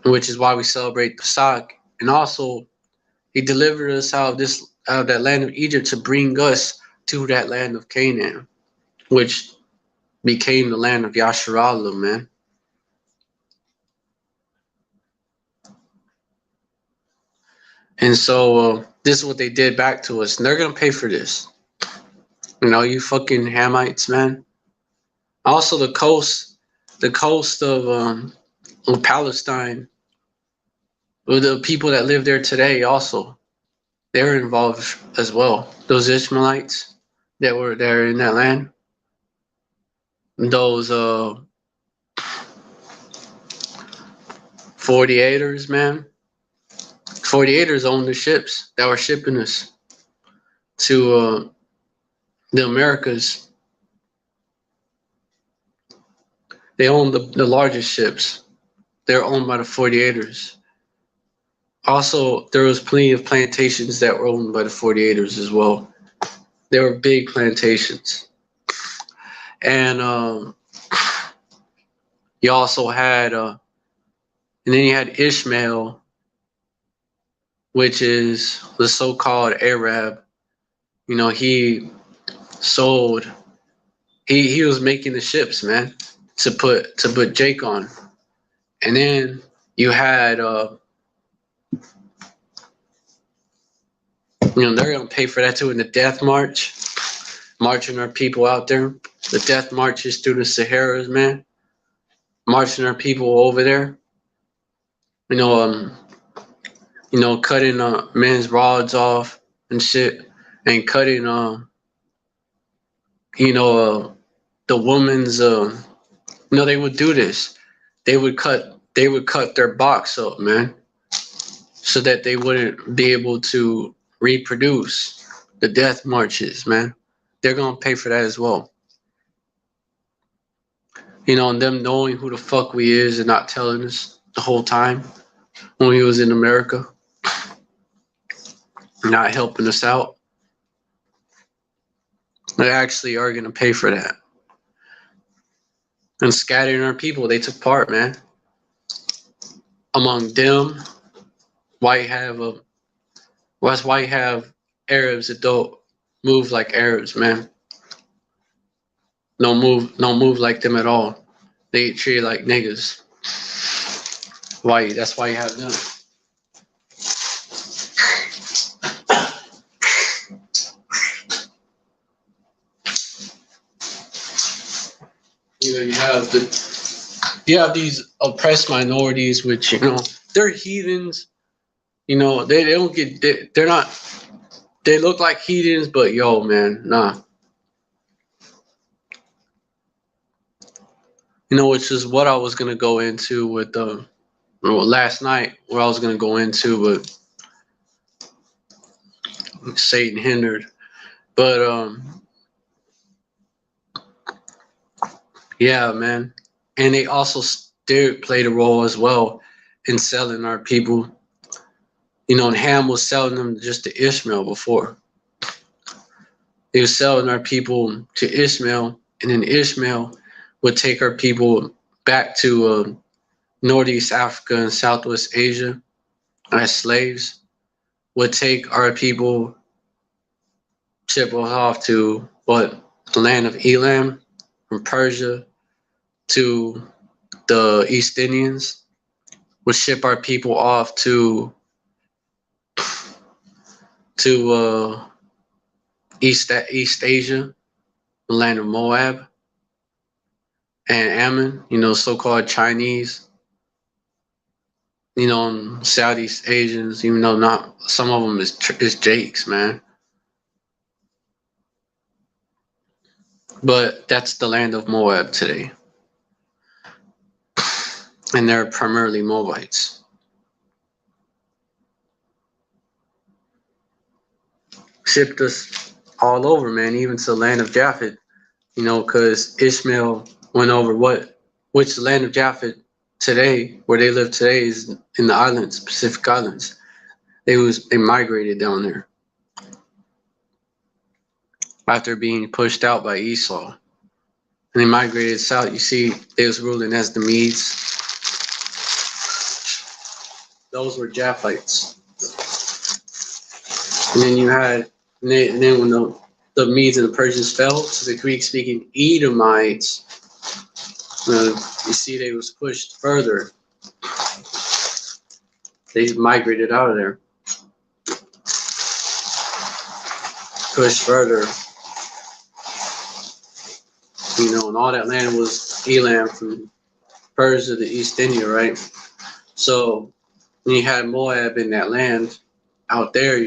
which is why we celebrate Pasach. And also, He delivered us out of that land of Egypt to bring us to that land of Canaan, which became the land of Yasharallah, man. And so this is what they did back to us, and they're gonna pay for this. You fucking Hamites, man. Also, the coast of Palestine, with the people that live there today, also, they're involved as well. Those Ishmaelites that were there in that land, those 48ers, man. 48ers owned the ships that were shipping us to the Americas. They owned the largest ships. They're owned by the 48ers. Also, there was plenty of plantations that were owned by the 48ers as well. They were big plantations. And you also had, and then you had Ishmael, which is the so-called Arab. He sold. He was making the ships, man, to put Jake on. And then you had, they're gonna pay for that too in the Death March, marching our people out there. The Death Marches through the Saharas, man, marching our people over there. Cutting men's rods off and shit, and cutting the woman's they would do this. They would cut their box up, man, so that they wouldn't be able to reproduce. The Death Marches, man. They're gonna pay for that as well. And them knowing who the fuck we is and not telling us the whole time when we was in America, not helping us out. They actually are going to pay for that. And scattering our people, they took part, man. Among them, that's why you have Arabs that don't move like Arabs, man. Don't move like them at all. They get treated like niggas. That's why you have them. You have these oppressed minorities, which they're heathens. They don't get they're not. They look like heathens, but yo, man, nah. Which is what I was gonna go into with last night. What I was gonna go into, but Satan hindered. But yeah, man, and they also played a role as well in selling our people. And Ham was selling them just to Ishmael before. He was selling our people to Ishmael, and then Ishmael would take our people back to Northeast Africa and Southwest Asia as slaves, would take our people, ship us off to the land of Elam, from Persia to the East Indians, would ship our people off to East Asia, the land of Moab and Ammon, so-called Chinese, and Southeast Asians, even though not some of them is Jakes, man. But that's the land of Moab today. And they're primarily Moabites. Shipped us all over, man, even to the land of Japhet, because Ishmael went over which land of Japhet today, where they live today, is in the islands, Pacific Islands. They migrated down there after being pushed out by Esau. And they migrated south. You see, they was ruling as the Medes. Those were Japhites. And then when the Medes and the Persians fell to the Greek-speaking Edomites, you see they was pushed further. They migrated out of there. Pushed further. And all that land was Elam, from Persia to East India, right? So when you had Moab in that land out there,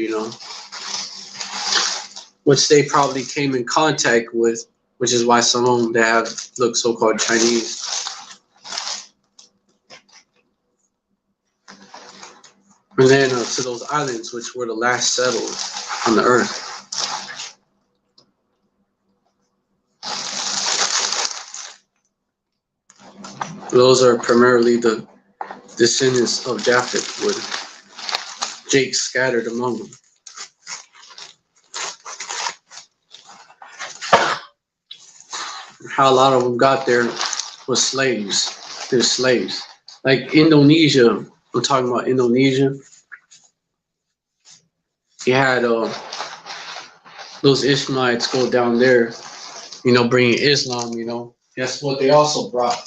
which they probably came in contact with, which is why some of them that look so-called Chinese. And then to those islands, which were the last settled on the earth. Those are primarily the descendants of Japheth, with Jake scattered among them. How a lot of them got there was slaves. They're slaves. Like Indonesia, I'm talking about Indonesia. You had those Ishmaelites go down there, bringing Islam, Guess what they also brought?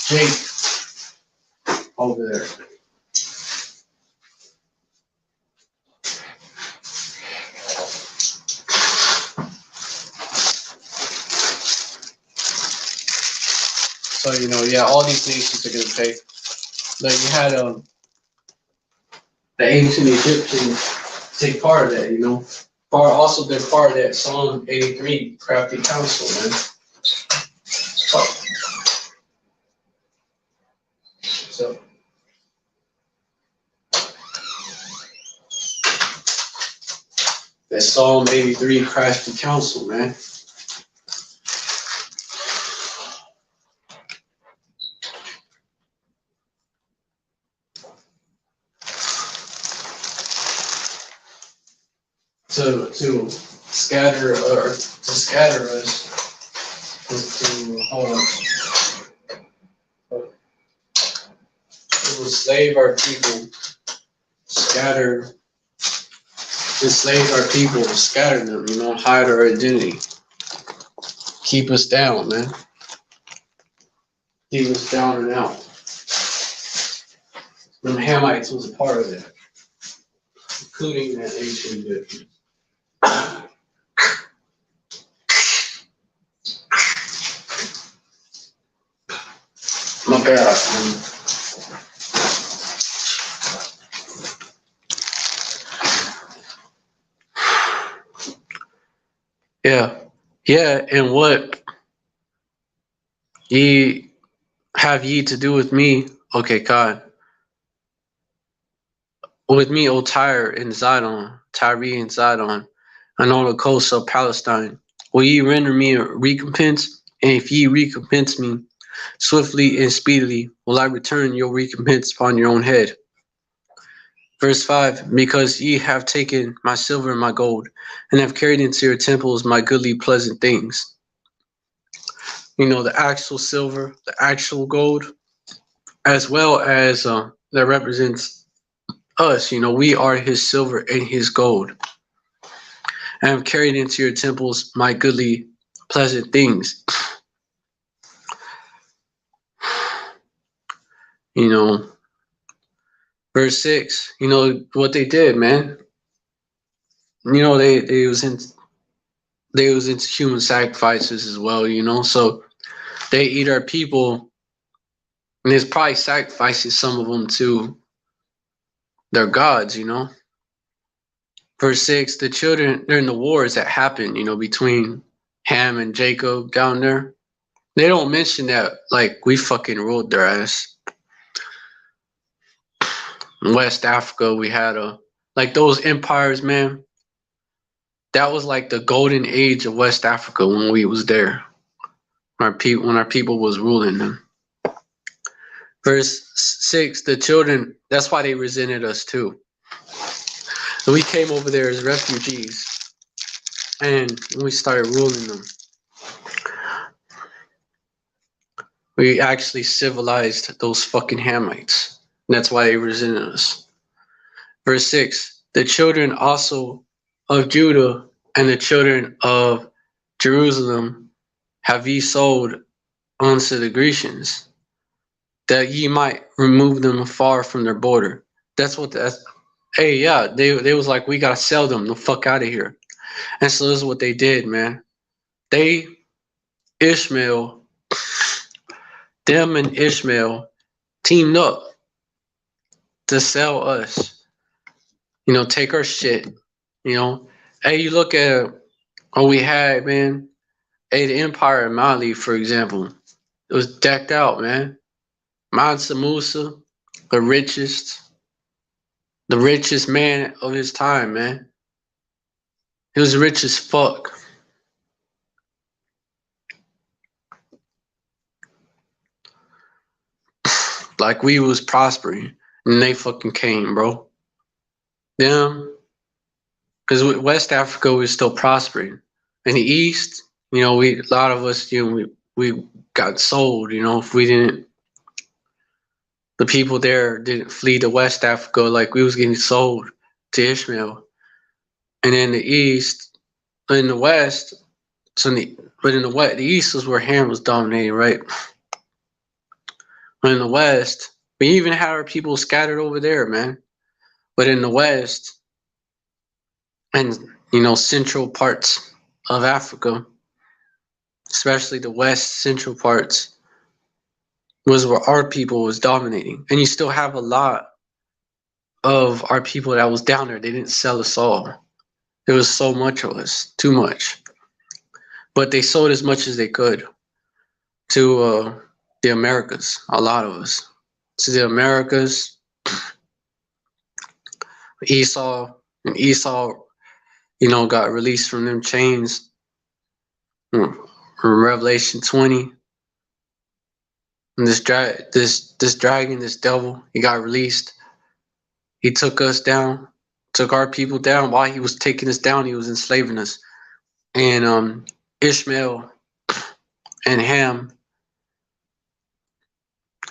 Jake over there. So, all these nations are going to pay. Like, you had the ancient Egyptians take part of that, Also, they're part of that Psalm 83 crafty council, man. So that Psalm 83 crafty council, man. to scatter us, to enslave our people, enslave our people, scatter them, hide our identity, keep us down, man, keep us down and out. Them Hamites was a part of that, including that ancient Egyptian. My bad. Yeah, and what ye have ye to do with me, okay, God? With me, O Tyre and Zidon, and all the coasts of Palestine. Will ye render me a recompense? And if ye recompense me swiftly and speedily, will I return your recompense upon your own head. Verse 5, because ye have taken my silver and my gold, and have carried into your temples my goodly pleasant things. The actual silver, the actual gold, as well as that represents us. We are his silver and his gold. And have carried into your temples my goodly pleasant things. Verse 6, what they did, man. They was into human sacrifices as well, so they eat our people, and there's probably sacrifices, some of them to their gods, Verse 6, the children during the wars that happened, between Ham and Jacob down there, they don't mention that like we fucking ruled their ass. In West Africa, we had like those empires, man. That was like the golden age of West Africa when we was there. When our people was ruling them. Verse 6, the children, that's why they resented us too. So we came over there as refugees, and we started ruling them. We actually civilized those fucking Hamites. And that's why they resented us. Verse 6, the children also of Judah and the children of Jerusalem have ye sold unto the Grecians, that ye might remove them far from their border. Hey, yeah, they was like, we gotta sell them the fuck out of here. And so this is what they did, man. Ishmael and Ishmael teamed up to sell us. Take our shit. Hey, you look at what we had, man. Hey, the Empire of Mali, for example, it was decked out, man. Mansa Musa, the richest man of his time, man. He was rich as fuck. Like we was prospering, and they fucking came, bro. Them, because West Africa was still prospering. In the East, a lot of us, we got sold. If we didn't, the people there didn't flee to West Africa, like we was getting sold to Ishmael. And in the East, in the West, but in the West, the East was where Ham was dominating, right? But in the West, we even had our people scattered over there, man. But in the West, and central parts of Africa, especially the West central parts, was where our people was dominating. And you still have a lot of our people that was down there. They didn't sell us all. There was so much of us, too much. But they sold as much as they could to the Americas, a lot of us. To the Americas, Esau, got released from them chains. Revelation 20. And this dragon, this devil, he got released. He took us down took our people down. While he was taking us down, he was enslaving us. And Ishmael and Ham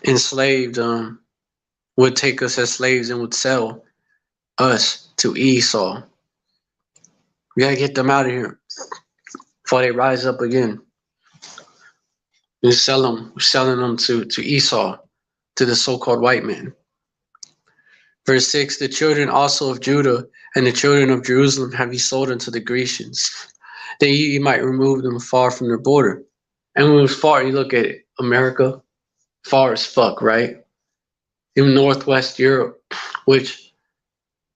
enslaved would take us as slaves and would sell us to Esau. We gotta get them out of here before they rise up again. We sell them. We're selling them to Esau, to the so-called white man. Verse 6, the children also of Judah and the children of Jerusalem have he sold unto the Grecians, that ye might remove them far from their border. And when it was far, you look at it, America, far as fuck, right? In Northwest Europe, which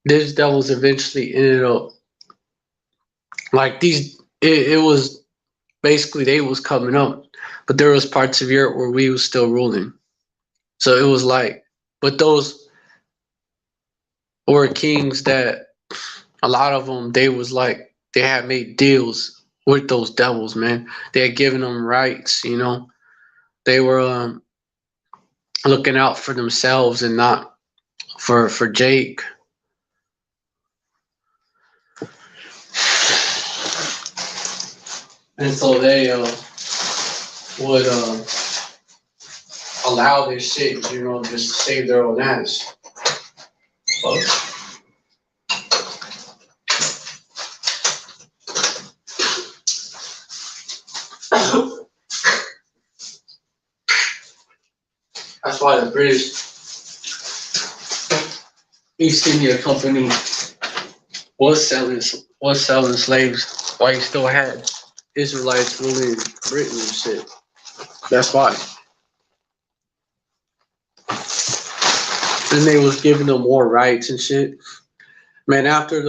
these devils eventually ended up, like these, it was basically they was coming up, but there was parts of Europe where we was still ruling. So it was like, but those were kings that a lot of them, they was like, they had made deals with those devils, man. They had given them rights, you know. They were looking out for themselves and not for Jake. And so they would allow this shit, you know, just to save their own ass. Fuck. That's why the British East India Company was selling slaves while you still had Israelites ruling Britain and shit. That's why. And they was giving them more rights and shit. Man, after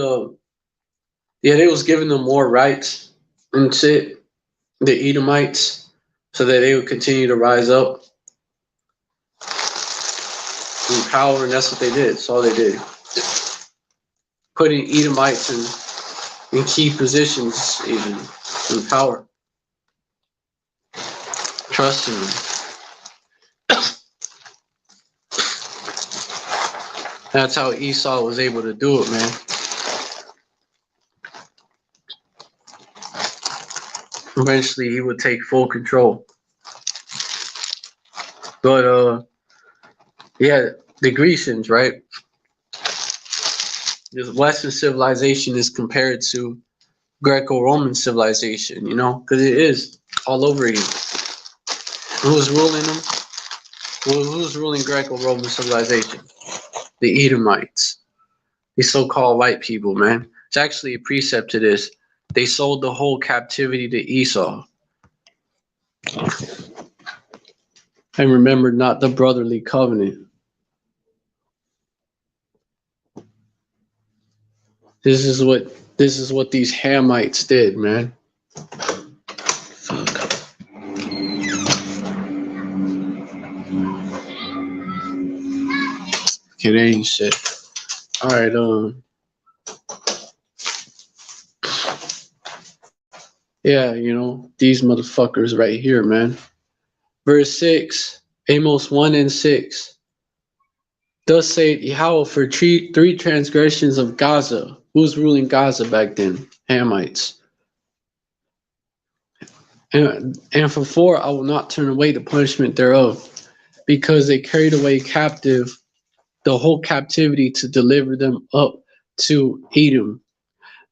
they was giving them more rights and shit, the Edomites, so that they would continue to rise up in power, and that's what they did. That's all they did. Putting Edomites in key positions, even in power. Trusting them. That's how Esau was able to do it, man. Eventually, he would take full control. But, yeah, the Grecians, right? The Western civilization is compared to Greco-Roman civilization, you know, because it is all over you. Who's ruling them? Well, who's ruling Greco-Roman civilization? The Edomites, these so-called white people, man. It's actually a precept to this. They sold the whole captivity to Esau. And remembered not the brotherly covenant. This is what these Hamites did, man. Fuck. Okay, that ain't shit. All right, yeah, you know, these motherfuckers right here, man. Verse 6, Amos 1 and 6. Thus saith Yahweh, for three transgressions of Gaza. Who's ruling Gaza back then? Hamites. And for 4, I will not turn away the punishment thereof, because they carried away captive the whole captivity to deliver them up to Edom.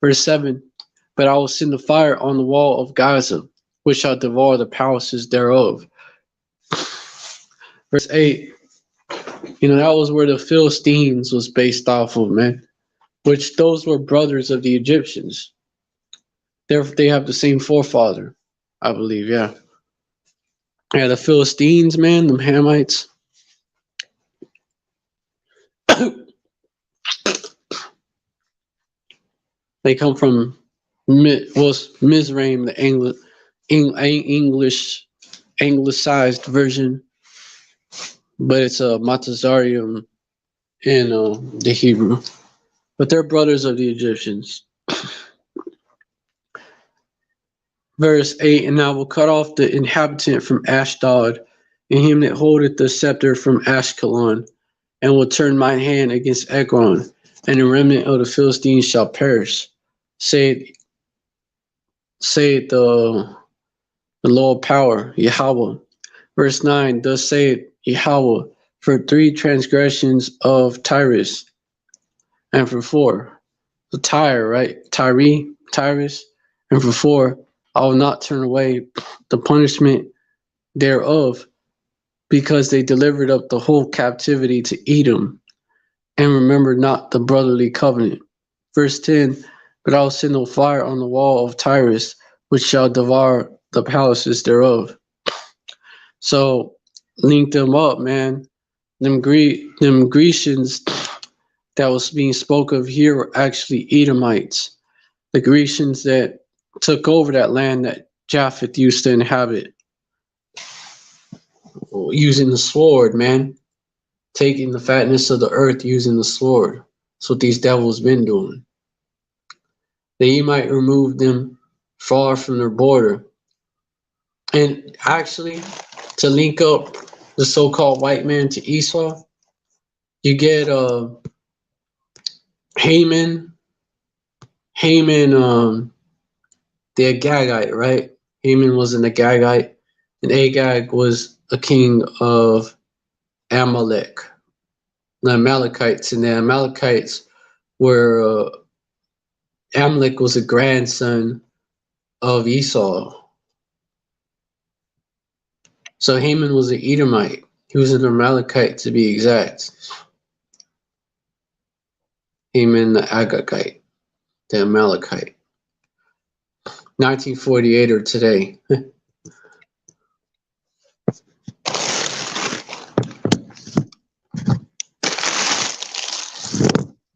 Verse 7, but I will send a fire on the wall of Gaza, which shall devour the palaces thereof. Verse 8, you know, that was where the Philistines was based off of, man, which those were brothers of the Egyptians. They have the same forefather, I believe, yeah. Yeah, the Philistines, man, them Hamites. They come from Mizraim, the English anglicized version, but it's a Matazarium in the Hebrew. But they're brothers of the Egyptians. Verse 8, and I will cut off the inhabitant from Ashdod, and him that holdeth the scepter from Ashkelon, and will turn mine hand against Ekron, and the remnant of the Philistines shall perish, saith the Lord power, Yahweh. Verse 9, thus saith Yahweh, for 3 transgressions of Tyrus, and for 4, the Tyre, right? Tyrus, and for 4, I will not turn away the punishment thereof, because they delivered up the whole captivity to Edom, and remembered not the brotherly covenant. Verse 10, but I will send a fire on the wall of Tyrus, which shall devour the palaces thereof. So link them up, man. Them Grecians that was being spoke of here were actually Edomites. The Grecians that took over that land that Japheth used to inhabit, using the sword, man. Taking the fatness of the earth using the sword. That's what these devils been doing. That you might remove them far from their border. And actually, to link up the so-called white man to Esau, you get Haman, the Agagite, right? Haman was an Agagite, and Agag was a king of Amalek, the Amalekites, and the Amalekites were Amalek was a grandson of Esau. So Haman was an Edomite. He was an Amalekite to be exact. Haman the Agagite, the Amalekite. 1948 or today.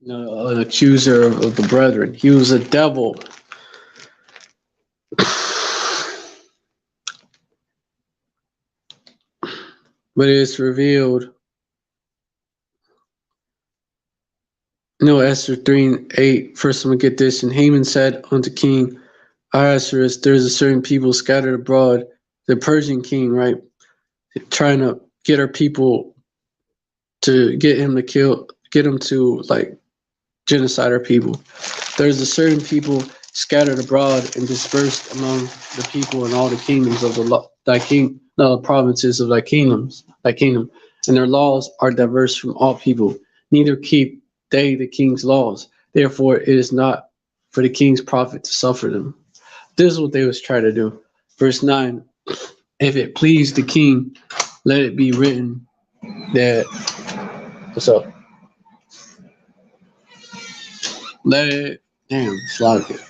An accuser of the brethren. He was a devil. But it is revealed. No, Esther 3:8. First, I'm going to get this. And Haman said unto King Ahasuerus, there's a certain people scattered abroad. The Persian king, right? Trying to get our people to get him to like genocide our people. There's a certain people scattered abroad and dispersed among the people in all the kingdoms of the provinces of thy kingdom, and their laws are diverse from all people. Neither keep they the king's laws. Therefore, it is not for the king's profit to suffer them. This is what they was trying to do. Verse 9, if it please the king, let it be written that, what's up? Let it, damn, it's loud here.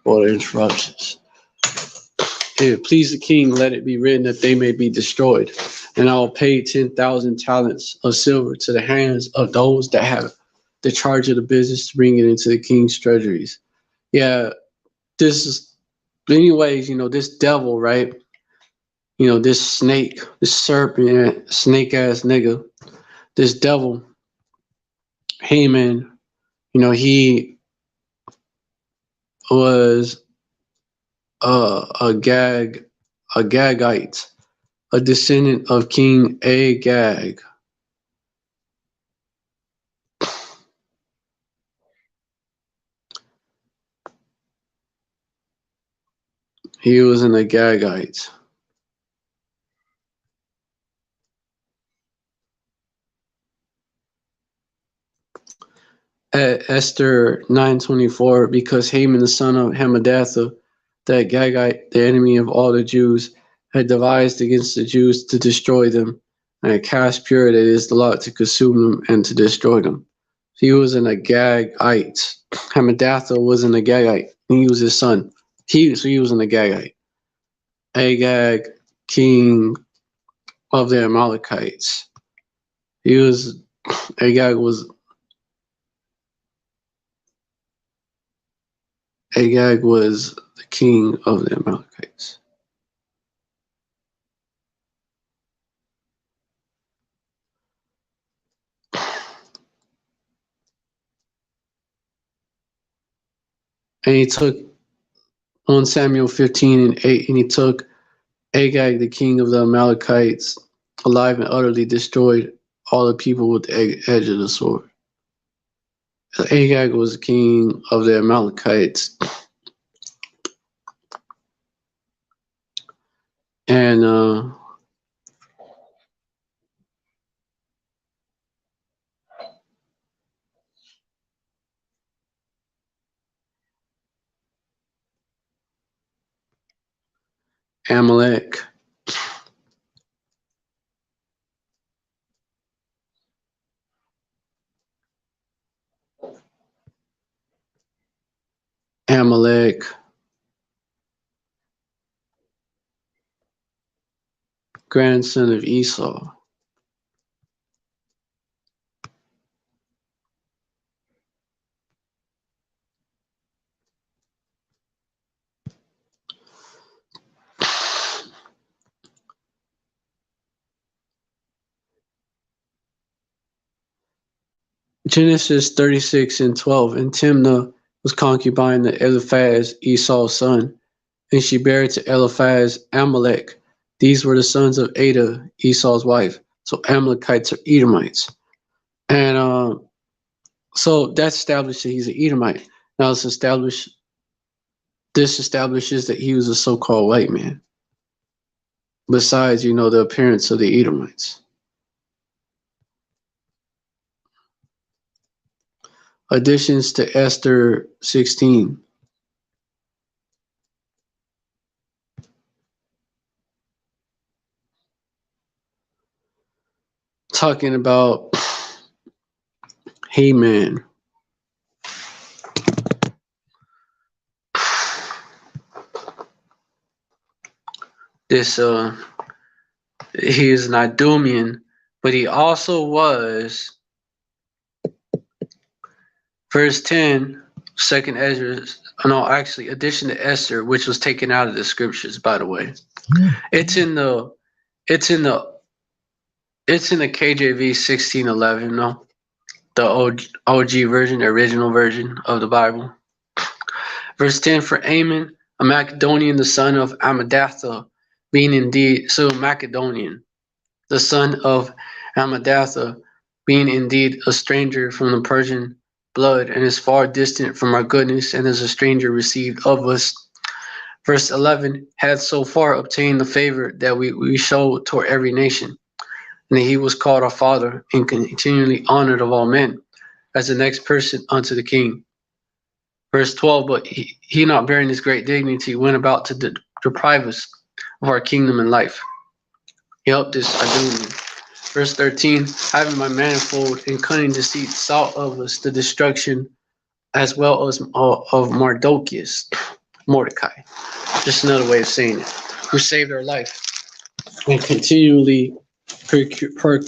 All the interruptions. If it please the king, let it be written that they may be destroyed. And I will pay 10,000 talents of silver to the hands of those that have the charge of the business to bring it into the king's treasuries. Yeah, this is, anyways, this devil, right? This snake, this serpent, snake ass nigga, this devil, Haman, he was a Gagite, a descendant of King Agag. He was an Agagite. At Esther 9:24, because Haman the son of Hammedatha, that Agagite, the enemy of all the Jews, had devised against the Jews to destroy them, and had cast pure that it is the lot to consume them and to destroy them. He was an Agagite. Hammedatha was an Agagite, and he was his son. He was an Agagite. Agag, king of the Amalekites. Agag was the king of the Amalekites. And he took 1 Samuel 15:8, and he took Agag, the king of the Amalekites, alive and utterly destroyed all the people with the edge of the sword. Agag was the king of the Amalekites. And Amalek. Amalek, grandson of Esau. Genesis 36:12. And Timnah was concubine to Eliphaz, Esau's son, and she bare to Eliphaz Amalek. These were the sons of Ada, Esau's wife. So Amalekites are Edomites. And so that's established that he's an Edomite. Now this establishes that he was a so-called white man. Besides, the appearance of the Edomites. Additions to Esther 16. Talking about Haman. This he is an Idumean, but he also was verse 10, second Ezra. No, actually, addition to Esther, which was taken out of the scriptures, by the way. It's in the KJV 1611, no, the OG version, the original version of the Bible. Verse 10, for Ammon, a Macedonian, the son of Amadatha, being indeed, so Macedonian, the son of Amadatha, being indeed a stranger from the Persian blood, and is far distant from our goodness, and as a stranger received of us. Verse 11, had so far obtained the favor that we showed toward every nation, and that he was called our father, and continually honored of all men, as the next person unto the king. Verse 12, but he not bearing this great dignity, went about to deprive us of our kingdom and life. He helped us, Idumean. Verse 13, having by manifold and cunning deceit sought of us the destruction as well as of Mordecai. Just another way of saying it. Who saved our life and continually procured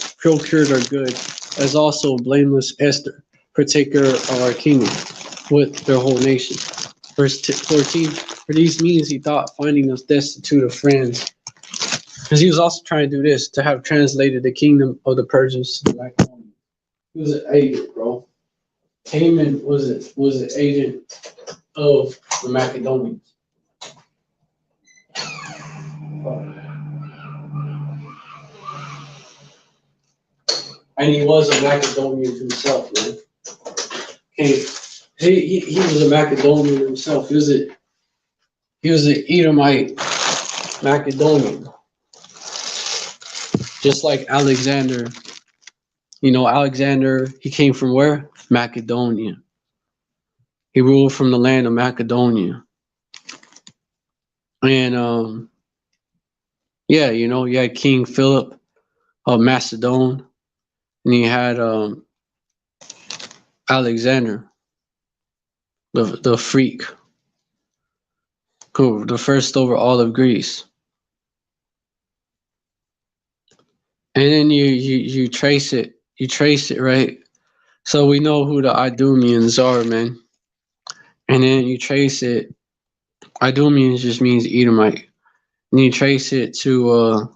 our good, as also blameless Esther, partaker of our kingdom, with their whole nation. Verse 14, for these means he thought, finding us destitute of friends. Because he was also trying to do this, to have translated the kingdom of the Persians to the Macedonians. He was an agent, bro. Haman was an agent of the Macedonians. And he was a Macedonian himself, man. He was a Macedonian himself. He was an Edomite Macedonian. Just like Alexander. Alexander, he came from where? Macedonia. He ruled from the land of Macedonia. And you had King Philip of Macedon, and you had Alexander, the freak, who the first over all of Greece. And then you trace it, right? So we know who the Idumeans are, man. And then you trace it. Idumeans just means Edomite. And you trace it to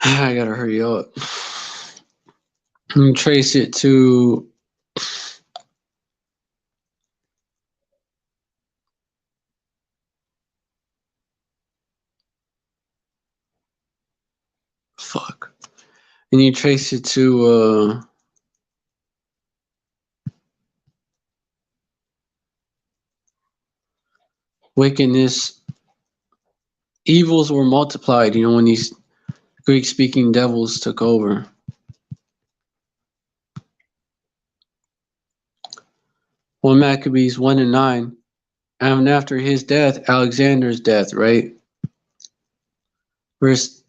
I gotta hurry up. You trace it to and you trace it to wickedness, evils were multiplied, when these Greek-speaking devils took over. 1 Maccabees 1:9. And after his death, Alexander's death, right? Verse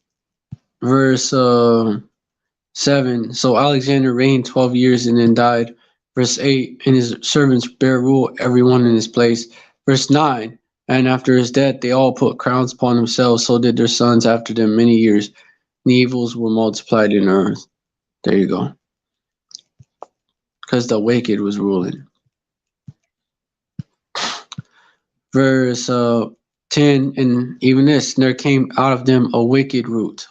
7. So Alexander reigned 12 years and then died. Verse 8. And his servants bare rule, everyone in his place. Verse 9. And after his death, they all put crowns upon themselves. So did their sons after them many years. And the evils were multiplied in the earth. There you go. Because the wicked was ruling. Verse 10. And even this, there came out of them a wicked root.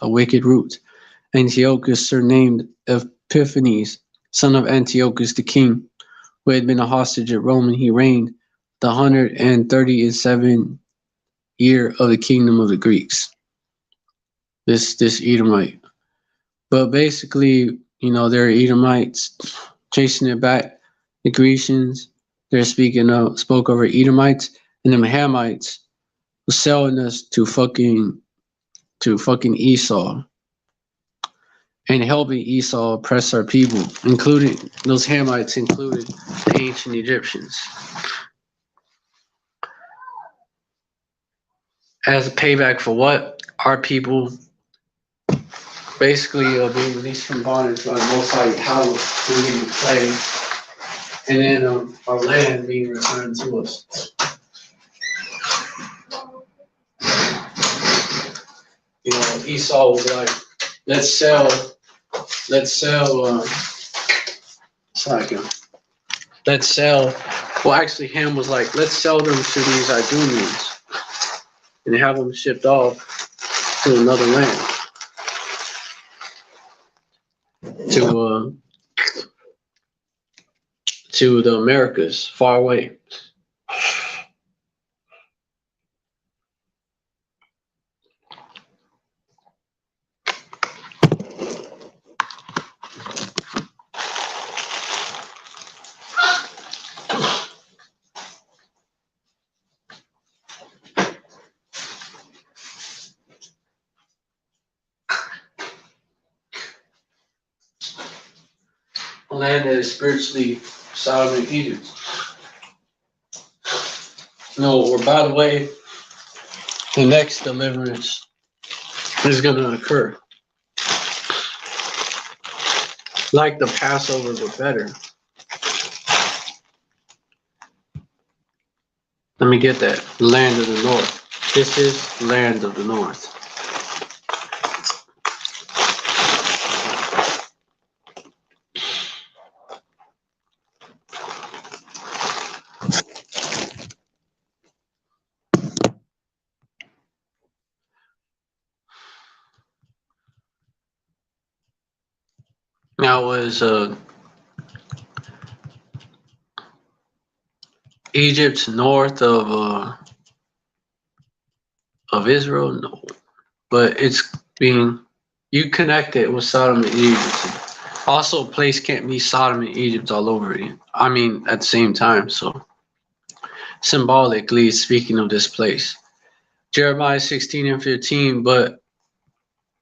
Antiochus, surnamed Epiphanes, son of Antiochus the king, who had been a hostage at Rome, and he reigned the 137th year of the kingdom of the Greeks. This Edomite. But basically, they're Edomites chasing it back. The Grecians, they're spoke over Edomites, and the Hamites was selling us to fucking Esau. And helping Esau oppress our people, including those Hamites, included the ancient Egyptians. As a payback for what? Our people basically being released from bondage by the Most High Power, being in play, and then our land being returned to us. Esau was like, let's sell, well, actually, Ham was like, let's sell them to these Idumeans and have them shipped off to another land, to the Americas, far away. A land that is spiritually Sodom and Egypt. Or by the way, the next deliverance is going to occur. Like the Passover, but better. Let me get that. Land of the North. This is land of the North. Now was Egypt north of Israel? No, but it's you connect it with Sodom and Egypt. Also, a place can't be Sodom and Egypt all over again. I mean, at the same time. So symbolically speaking of this place, Jeremiah 16:15. But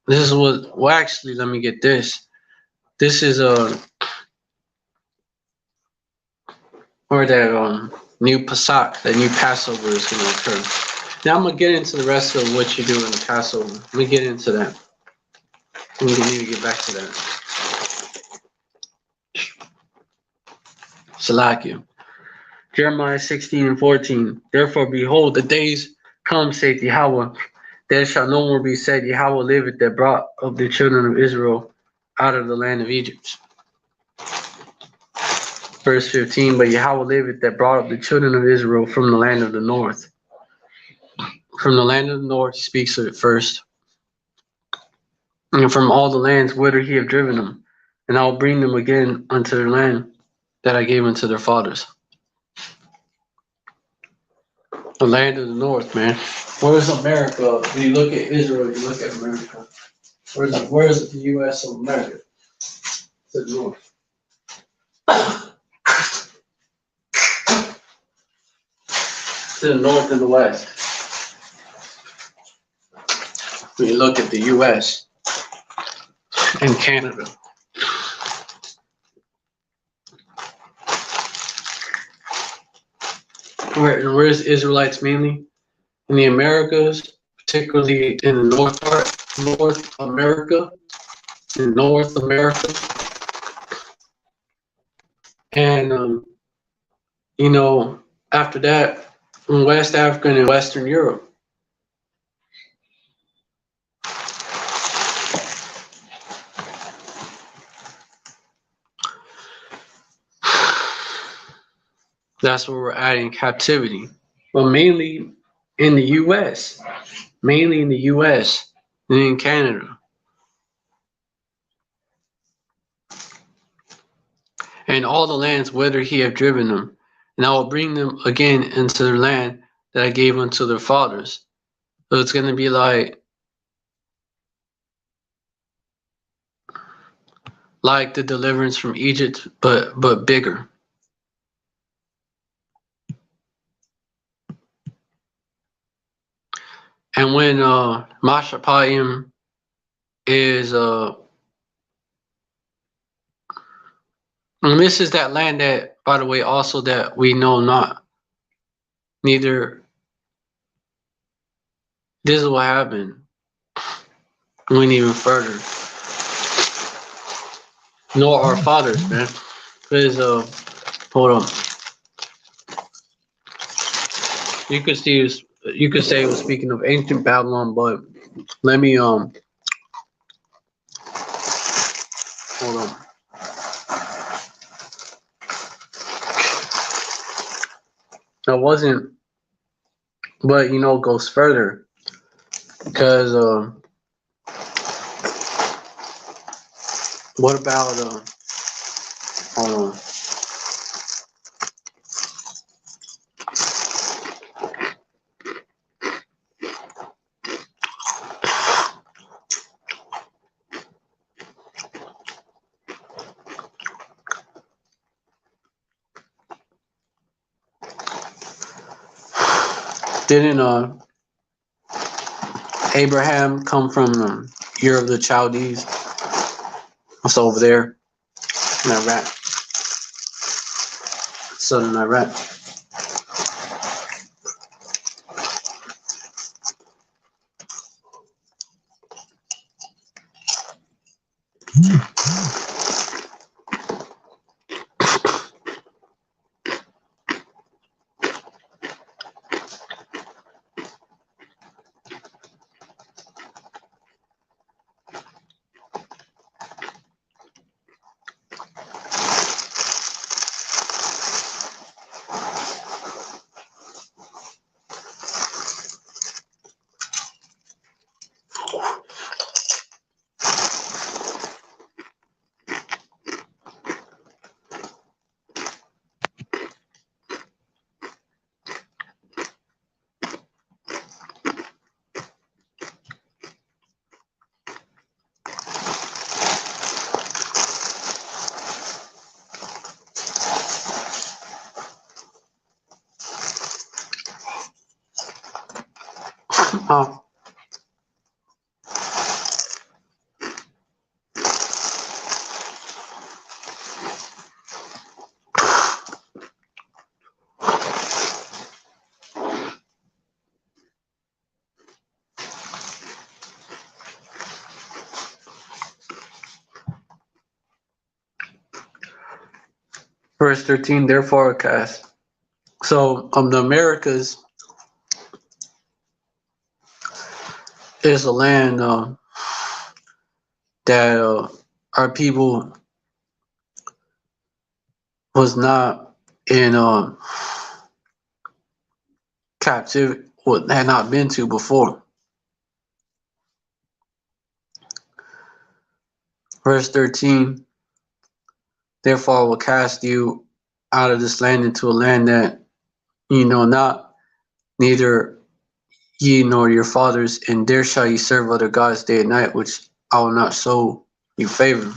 this is what. Well, actually, let me get this. This is where that new Pasach, that new Passover is going to occur. Now I'm going to get into the rest of what you do in the Passover. Let me get into that. We need to get back to that. Salakia. Jeremiah 16:14. Therefore, behold, the days come, saith Yahweh. There shall no more be said, Yahweh liveth, that brought up the children of Israel out of the land of Egypt. Verse 15. But Yahweh liveth, that brought up the children of Israel from the land of the north. From the land of the north, he speaks of it first. And from all the lands whither he have driven them. And I will bring them again unto their land that I gave unto their fathers. The land of the north, man. Where's America? When you look at Israel, you look at America. Where's the U.S. of America? To the north. to the north and the west. When you look at the U.S. and Canada. Where's Israelites mainly? In the Americas, particularly in the North America, in North America, and after that, in West Africa and in Western Europe. That's where we're at in captivity. But mainly in the U.S. Mainly in the U.S. and in Canada. And all the lands whither he hath driven them. And I will bring them again into their land that I gave unto their fathers. So it's going to be like the deliverance from Egypt, but bigger. And when Mashapayim is and this is that land that, by the way, also that we know not. Neither this is what happened. Went even further. Nor our fathers, man. Because hold on. You could say it was speaking of ancient Babylon, but let me hold on. It wasn't, but it goes further because what about hold on. Didn't Abraham come from Ur of the Chaldees? What's over there in Iraq? Southern Iraq. Verse 13, therefore cast. So the Americas is a land that our people was not in captivity, had not been to before. Verse 13, therefore I will cast you out of this land into a land that ye know not, neither ye nor your fathers, and there shall ye serve other gods day and night, which I will not show you favor.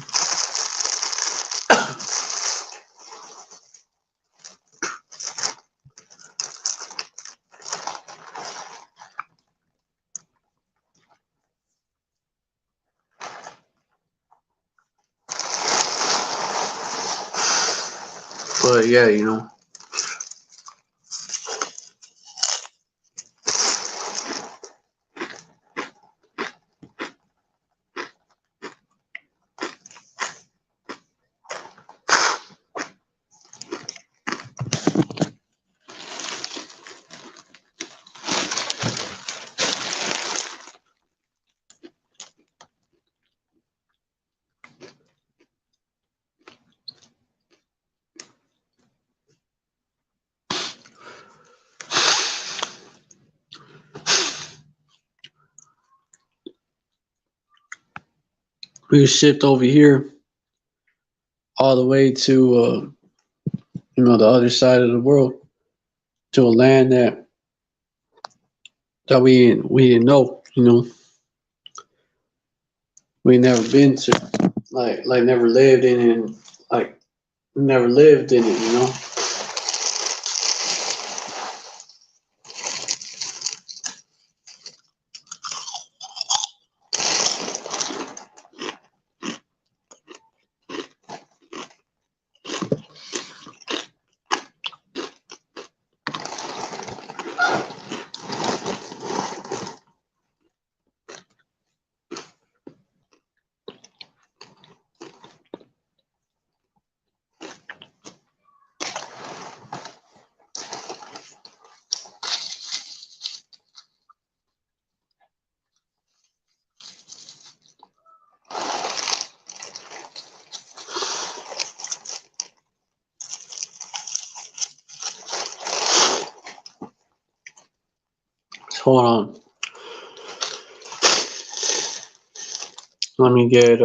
But yeah, you know. We shipped over here all the way to the other side of the world, to a land that we didn't know, we never been to, like never lived in it, and like never lived in it. Hold on, let me get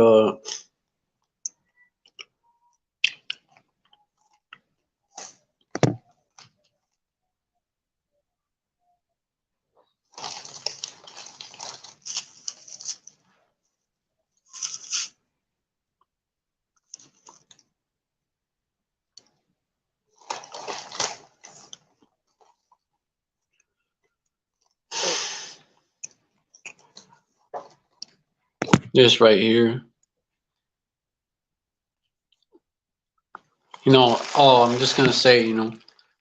this right here. I'm just gonna say,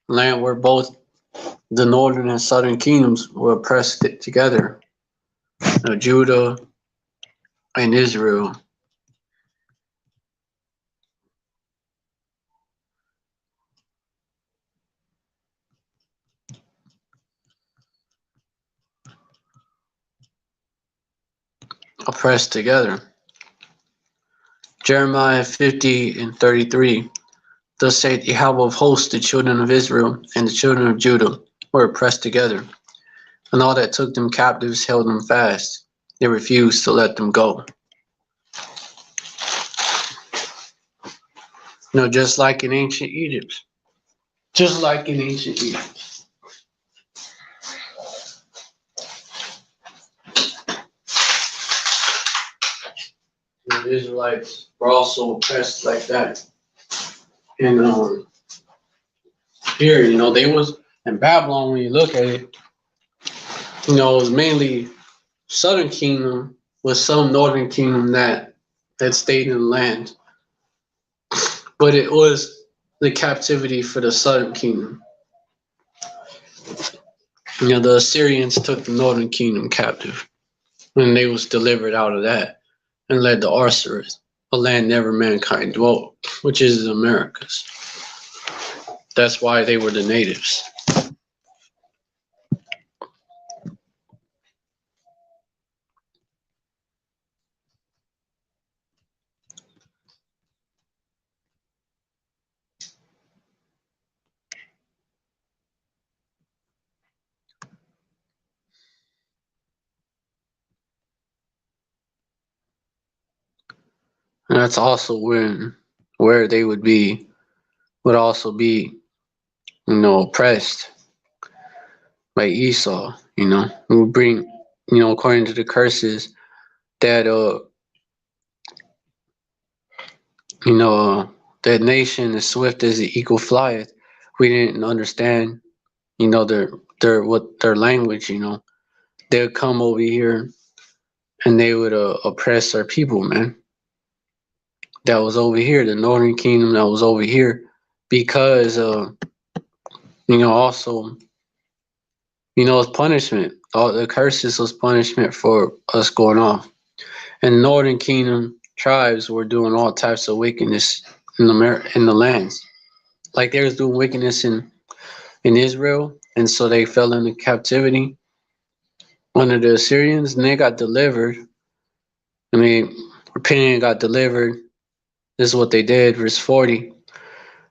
land where both the northern and southern kingdoms were pressed together. Judah and Israel. Oppressed together. Jeremiah 50:33. Thus saith Yahweh of hosts, the children of Israel and the children of Judah were oppressed together, and all that took them captives held them fast. They refused to let them go. Just like in ancient Egypt. Just like in ancient Egypt. The Israelites were also oppressed like that. And here, they was in Babylon. When you look at it, it was mainly southern kingdom with some northern kingdom that stayed in the land. But it was the captivity for the southern kingdom. The Assyrians took the northern kingdom captive, and they was delivered out of that and led to Osiris, a land never mankind dwelt, which is the Americas. That's why they were the natives. And that's also where they would also be, oppressed by Esau, who would bring, according to the curses that that nation as swift as the eagle flieth. We didn't understand, their language, they would come over here and they would oppress our people, man. That was over here, the northern kingdom that was over here. because also it's punishment. All the curses was punishment for us going off. And the northern kingdom tribes were doing all types of wickedness in the lands. Like they was doing wickedness in Israel, and so they fell into captivity under the Assyrians, and they got delivered. I mean, repented and got delivered. This is what they did. Verse 40.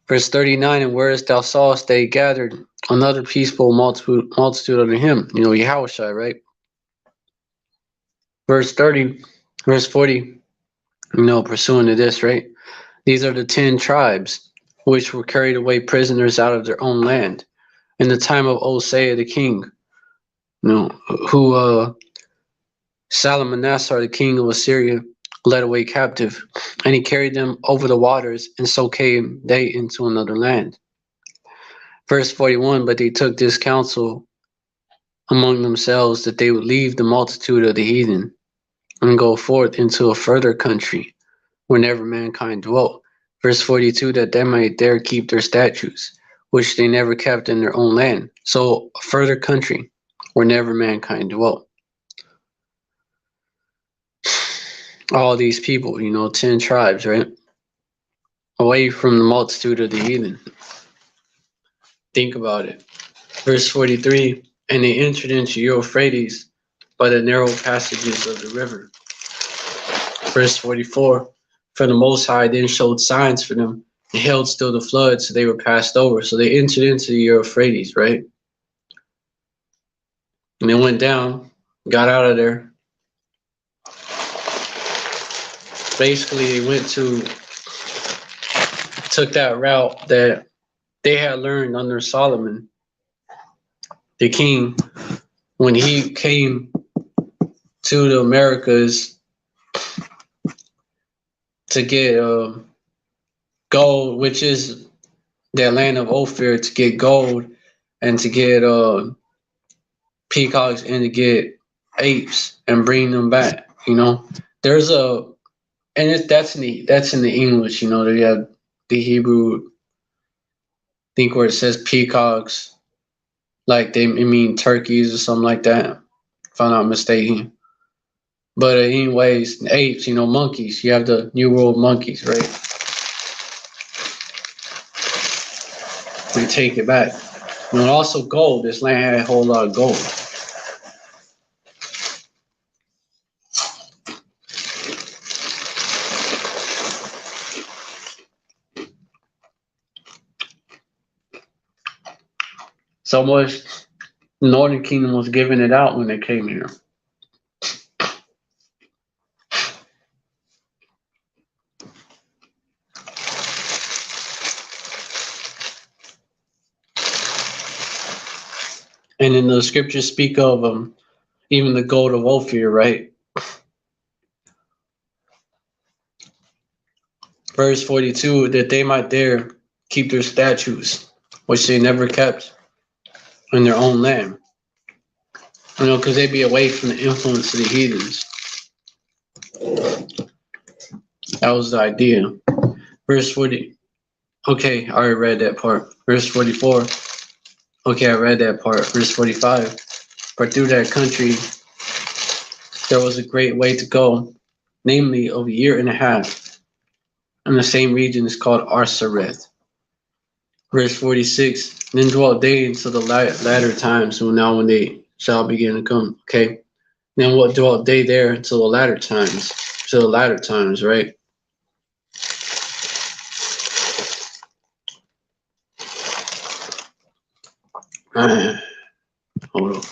Verse 39, and whereas thou sawest they gathered another peaceful multitude under him. Yahushua, right? Verse 40, pursuing to this, right? These are the 10 tribes which were carried away prisoners out of their own land in the time of Osea the king, who Salmanassar the king of Assyria led away captive, and he carried them over the waters, and so came they into another land. Verse 41, but they took this counsel among themselves that they would leave the multitude of the heathen and go forth into a further country where never mankind dwelt. Verse 42, that they might there keep their statutes, which they never kept in their own land. So a further country where never mankind dwelt. All these people, 10 tribes, right? Away from the multitude of the heathen. Think about it. Verse 43, and they entered into Euphrates by the narrow passages of the river. Verse 44, for the Most High then showed signs for them and held still the flood, so they were passed over. So they entered into the Euphrates, right? And they went down, got out of there. Basically, they took that route that they had learned under Solomon, the king, when he came to the Americas to get gold, which is that land of Ophir, to get gold and to get peacocks and to get apes and bring them back. There's that's in the English. They have the Hebrew. I think where it says peacocks, like they mean turkeys or something like that, if I'm not mistaken. But anyways, apes, monkeys. You have the New World monkeys, right? We take it back. And also gold. This land had a whole lot of gold. So much the Northern Kingdom was giving it out when they came here. And then the scriptures speak of even the gold of Ophir, right? Verse 42, that they might there keep their statutes, which they never kept in their own land. Because they'd be away from the influence of the heathens. That was the idea. Verse 40. Okay, I already read that part. Verse 44. Okay, I read that part. Verse 45. But through that country, there was a great way to go, namely of a year and a half. And the same region is called Arsareth. Verse 46. Then dwelt they until the latter times, so now when they shall begin to come. Okay. Then what dwelt they there until the latter times? Till the latter times, right? Hold on.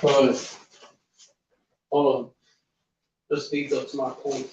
But hold on. Let's speak up to my point.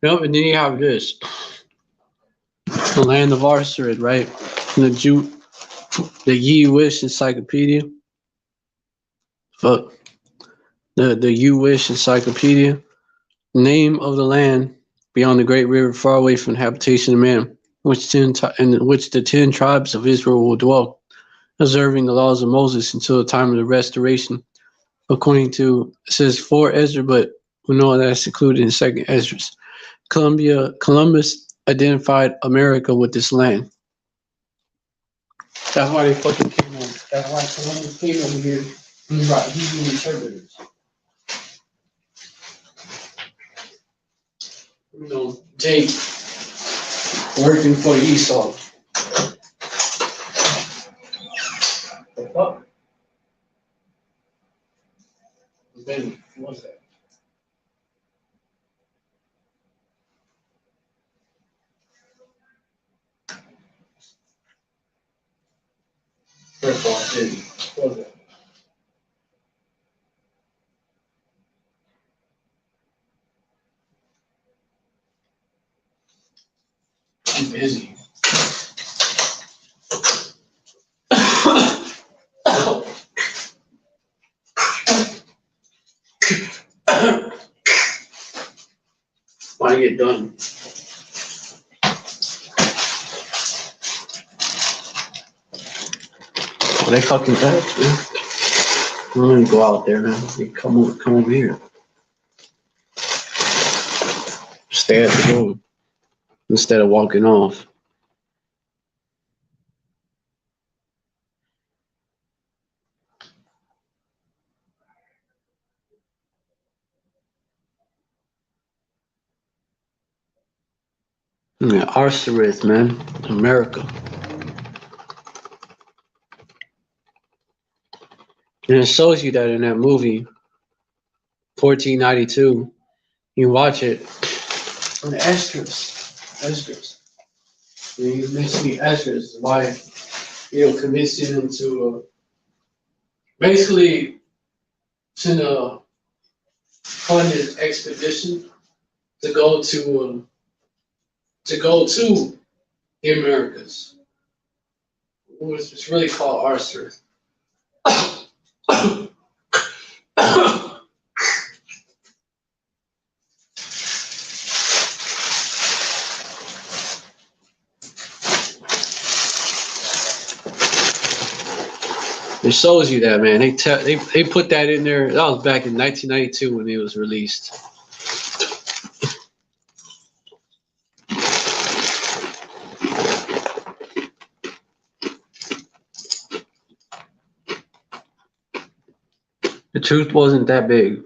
Yep, and then you have this. The Land of Arcerid, right? The Ye-Wish Encyclopedia. Fuck. The Ye-Wish Encyclopedia. Name of the land beyond the great river, far away from the habitation of man, in which the 10 tribes of Israel will dwell, observing the laws of Moses until the time of the restoration. According to, it says 4 Ezra, but we know that's included in 2nd Ezra. Columbus identified America with this land. That's why they fucking came over. That's why Columbus came over here. He brought Hebrew interpreters. You know, Jake working for Esau. The fuck? Ben, what's that? First of all, busy. Okay. I'm busy. When I get done. Oh, they fucking back, man. I'm gonna go out there, man. They come over here. Stay at the door instead of walking off. Yeah, Arcerith, man. America. And it shows you that in that movie, 1492. You watch it. And Esdras. You mentioned Esdras' wife, convincing him to basically send a funded expedition to go to the Americas. It's really called Arthur. It shows you that, man. They put that in there. That was back in 1992 when it was released. The truth wasn't that big.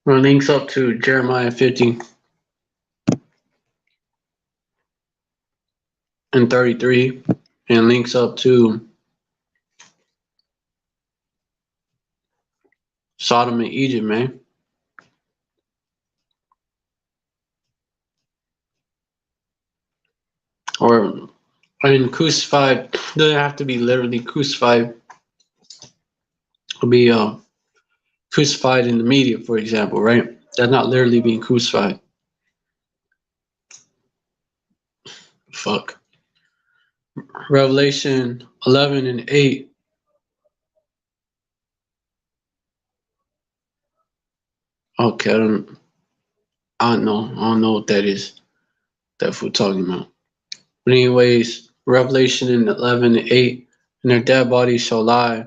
It links up to Jeremiah 50 and 33, and links up to Sodom and Egypt, man. Or, crucified doesn't have to be literally crucified. It'll be crucified in the media, for example, right? That's not literally being crucified. Fuck. Revelation 11 and 8. Okay, I don't know what that is. That we're talking about. But anyways, Revelation in 11 and 8, and their dead bodies shall lie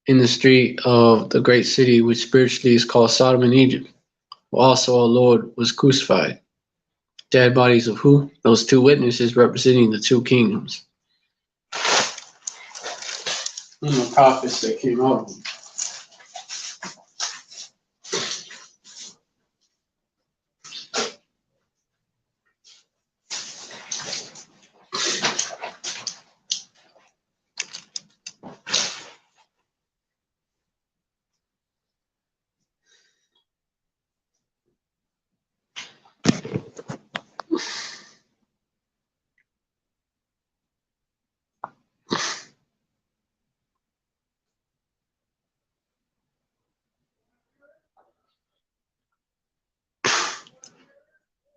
in the street of the great city, which spiritually is called Sodom and Egypt. Also, our Lord was crucified. Dead bodies of who? Those two witnesses representing the two kingdoms. And the prophets that came out of them.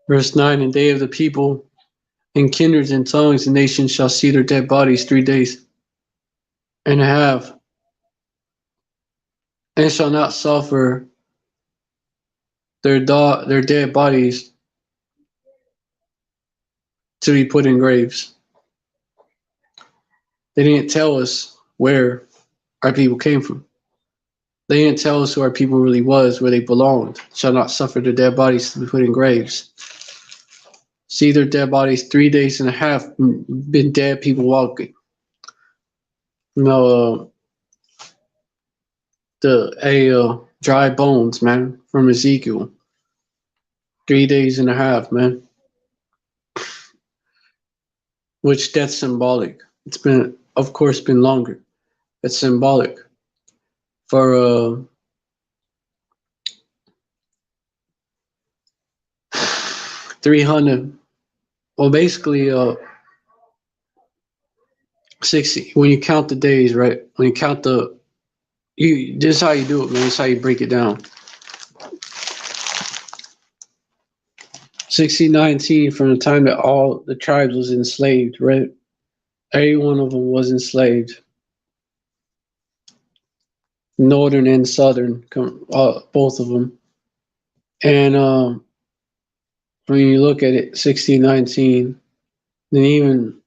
Verse 9, and they of the people and kindreds and tongues and nations shall see their dead bodies 3 days and a half, and shall not suffer their dead bodies to be put in graves. They didn't tell us where our people came from. They didn't tell us who our people really was, where they belonged. Shall not suffer their dead bodies to be put in graves. See their dead bodies 3 days and a half, been dead people walking. Dry bones, man, from Ezekiel. 3 days and a half, man. Which that's symbolic. It's been, of course, been longer. It's symbolic for 300. Well, basically, 60. When you count the days, right? When you count this is how you do it, man. This is how you break it down. 1619, from the time that all the tribes was enslaved, right? Every one of them was enslaved. Northern and southern, both of them. And when you look at it, 1619, then even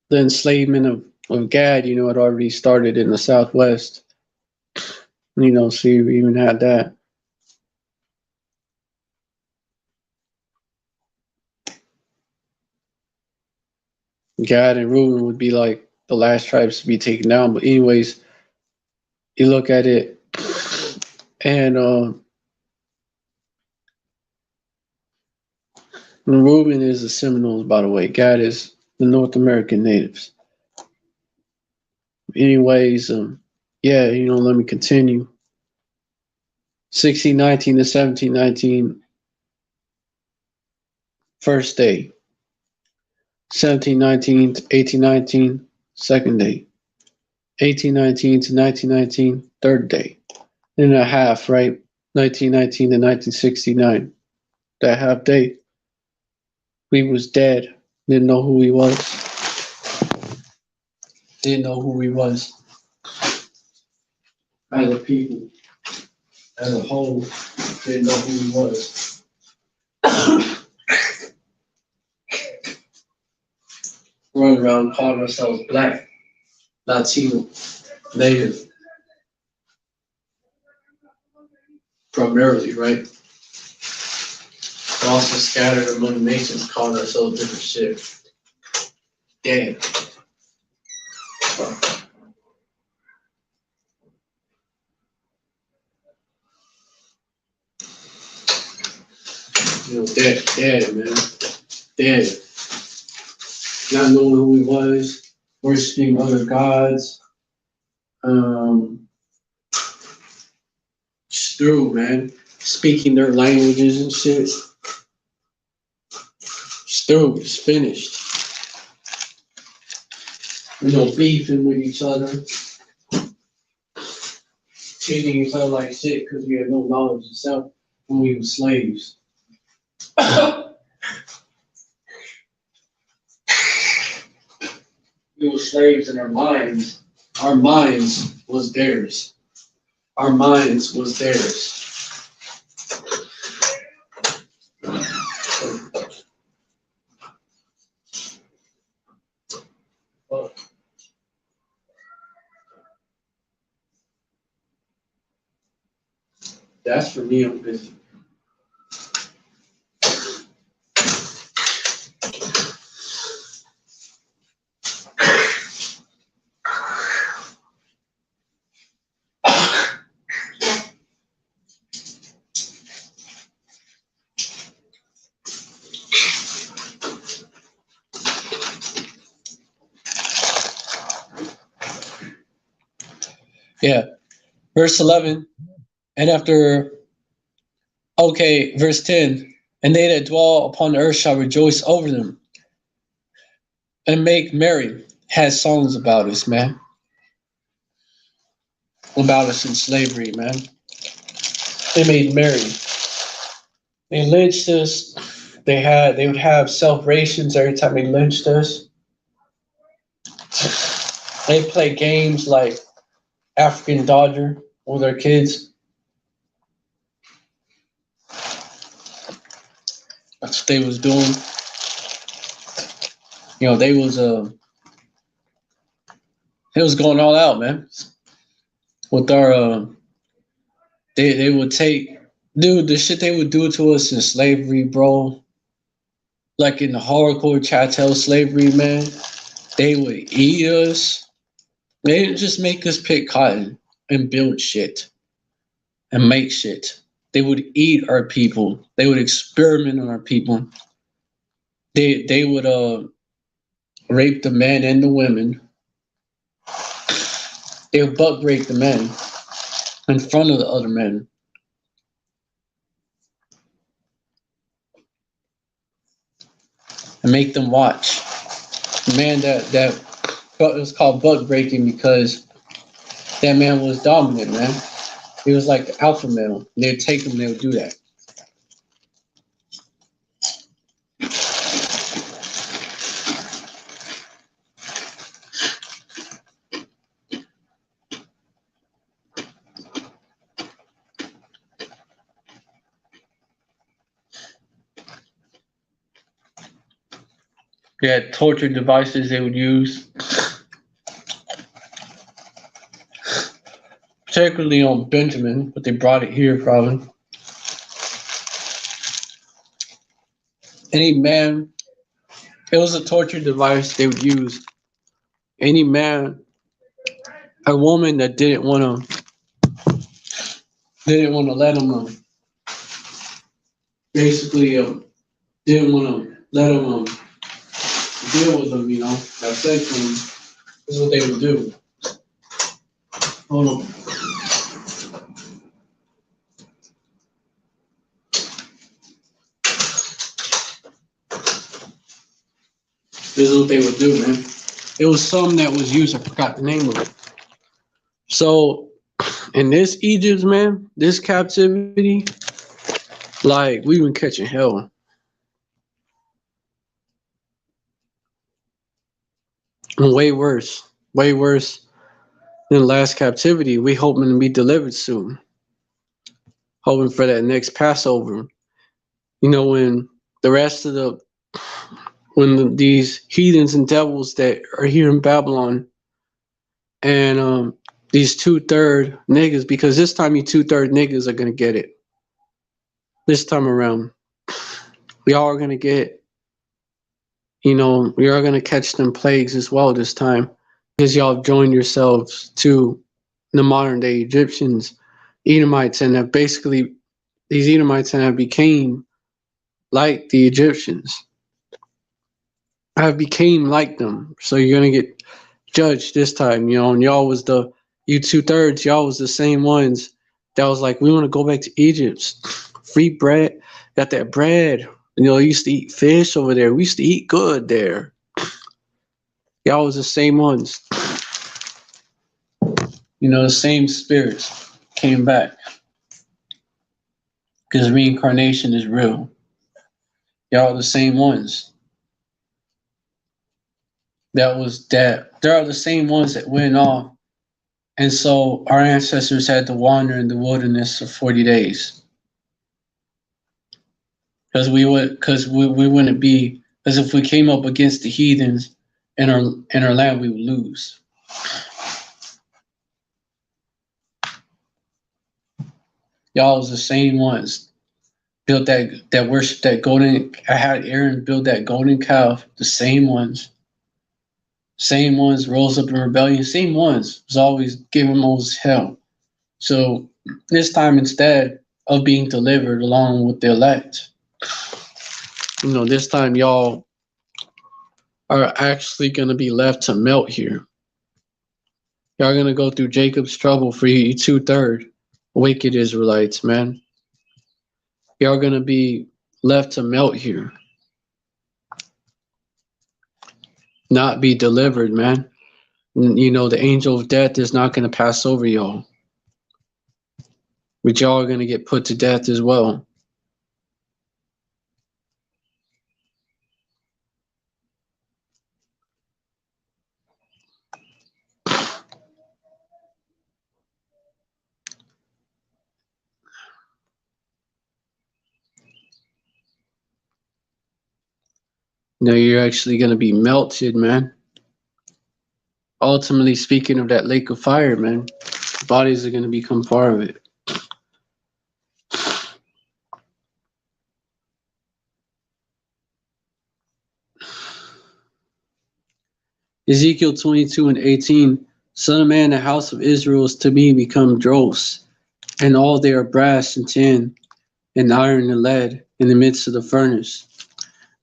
the enslavement of Gad, it already started in the Southwest. So you even had that. Gad and Reuben would be like the last tribes to be taken down. But anyways, you look at it, and Reuben is the Seminoles, by the way. Gad is the North American natives. Anyways, let me continue. 1619 to 1719, first day. 1719 to 1819, second day. 1819 to 1919, third day. And a half, right? 1919 to 1969. That half day. We was dead. Didn't know who he was. Didn't know who he was. As a people, as a whole, didn't know who he was. Running around calling ourselves black, Latino, native. Primarily, right? But also scattered among the nations, calling ourselves different shit. Damn. Dead, man. Dead. Not knowing who he was, worshiping other gods. Just through, man. Speaking their languages and shit. Just through, it's finished. Beefing with each other. Treating each other like shit because we had no knowledge of self when we were slaves. We were slaves in our minds. Our minds was theirs. Our minds was theirs. That's for me, I'm busy. Yeah. Verse 11. And verse 10. And they that dwell upon the earth shall rejoice over them and make merry. Has songs about us, man. About us in slavery, man. They made merry. They lynched us. They would have celebrations every time they lynched us. They play games like African Dodger with their kids. That's what they was doing. You know, they was it was going all out, man. With our they would take, dude, the shit they would do to us in slavery, bro. Like in the hardcore chattel slavery, man. They would eat us. They didn't just make us pick cotton and build shit and make shit. They would eat our people. They would experiment on our people. They would rape the men and the women. They would butt rape the men in front of the other men. And make them watch. The man that was called butt breaking because that man was dominant, man. He was like the alpha male. They'd take him, they would do that. They had torture devices they would use, particularly on Benjamin, but they brought it here probably. Any man, it was a torture device they would use. Any man, a woman that didn't want to let him, basically didn't want to let him deal with them, you know, have sex with them. This is what they would do. Hold on. This is what they would do, man. It was something that was used. I forgot the name of it. So, in this Egypt, man, this captivity, like, we've been catching hell. And way worse than the last captivity. We hoping to be delivered soon. Hoping for that next Passover. You know, when the rest of these heathens and devils that are here in Babylon and these 2/3 niggas, because this time you 2/3 niggas are gonna get it. This time around, y'all are gonna get, you know, we are gonna catch them plagues as well this time, because y'all have joined yourselves to the modern day Egyptians, Edomites, and have basically these Edomites and have became like the Egyptians. Have became like them. So you're gonna get judged this time, you know, and y'all was you 2/3, y'all was the same ones that was like, we want to go back to Egypt. Free bread, got that bread. You know, used to eat fish over there. We used to eat good there. Y'all was the same ones. You know, the same spirits came back. Because reincarnation is real. Y'all are the same ones. There are the same ones that went off. And so our ancestors had to wander in the wilderness for 40 days. Because we wouldn't be, because if we came up against the heathens in our land, we would lose. Y'all was the same ones. Built that worship that golden. I had Aaron build that golden calf. The same ones. Same ones rose up in rebellion. Same ones was always giving Moses hell. So this time, instead of being delivered along with the elect, you know, this time y'all are actually going to be left to melt here. Y'all going to go through Jacob's trouble for you 2/3 wicked Israelites, man. Y'all going to be left to melt here. Not be delivered, man. You know, the angel of death is not going to pass over y'all. But y'all are going to get put to death as well. No, you're actually going to be melted, man. Ultimately, speaking of that lake of fire, man, bodies are going to become part of it. Ezekiel 22:18, Son of man, the house of Israel is to me become dross, and all they are brass and tin, and iron and lead in the midst of the furnace.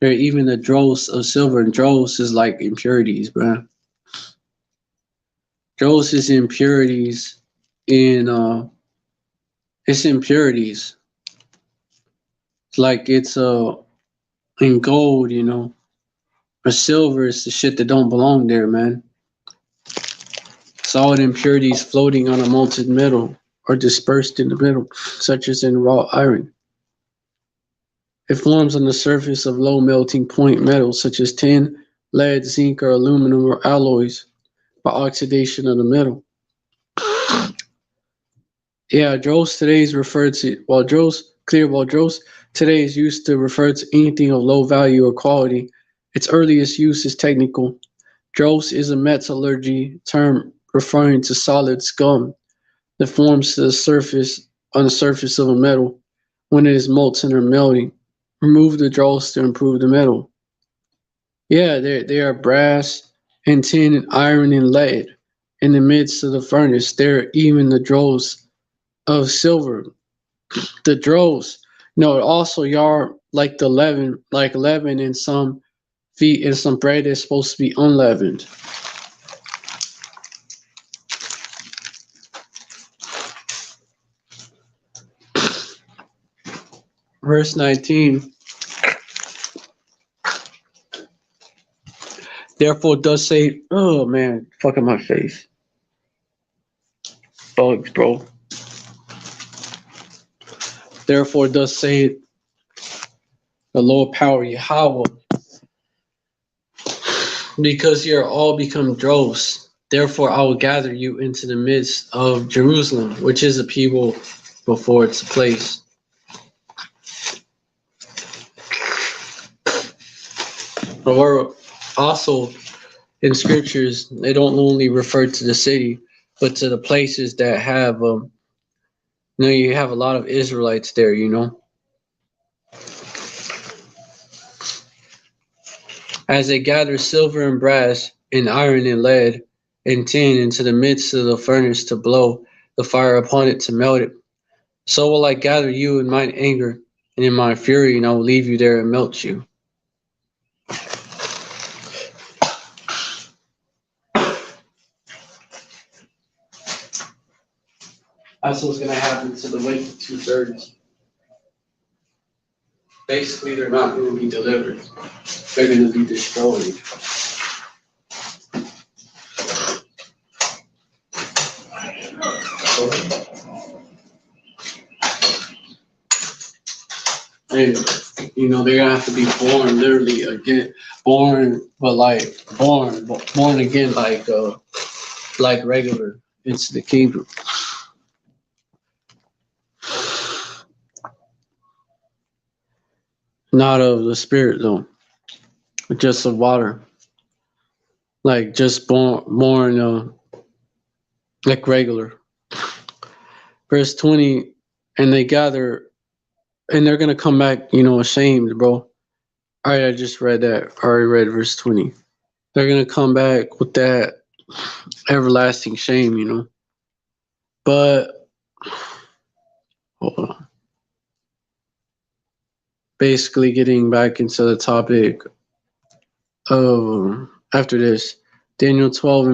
There are even the dross of silver, and dross is like impurities, bro. Dross is impurities it's impurities. It's like it's in gold, you know. Or silver is the shit that don't belong there, man. Solid impurities floating on a molten metal or dispersed in the middle, such as in raw iron. It forms on the surface of low melting point metals such as tin, lead, zinc, or aluminum or alloys by oxidation of the metal. Yeah, dross today is referred to, while dross today is used to refer to anything of low value or quality. Its earliest use is technical. Dross is a metallurgy term referring to solid scum that forms to the surface on the surface of a metal when it is molten or melting. Remove the dross to improve the metal. Yeah, they are brass and tin and iron and lead. In the midst of the furnace, there are even the dross of silver. The dross. No, also y'all like the leaven, like leaven in some feet and some bread is supposed to be unleavened. Verse 19. Therefore does say, oh man, fucking my face. Bugs, bro. Therefore does say the Lord power Yahweh, because ye are all become dross. Therefore I will gather you into the midst of Jerusalem, which is a people before its place. Or also in scriptures, they don't only refer to the city, but to the places that have, you have a lot of Israelites there, you know. As they gather silver and brass and iron and lead and tin into the midst of the furnace to blow the fire upon it to melt it, so will I gather you in mine anger and in my fury, and I will leave you there and melt you. That's what's going to happen to the wicked 2/3. Basically, they're not going to be delivered. They're going to be destroyed. And, they're going to have to be born literally again. Born again like regular into the kingdom. Not of the spirit though, just of water. Like just born like regular. Verse 20, and they gather, and they're gonna come back, ashamed, bro. Alright, I just read that. I already read verse 20. They're gonna come back with that everlasting shame, But hold on. Basically getting back into the topic of after this. Daniel 12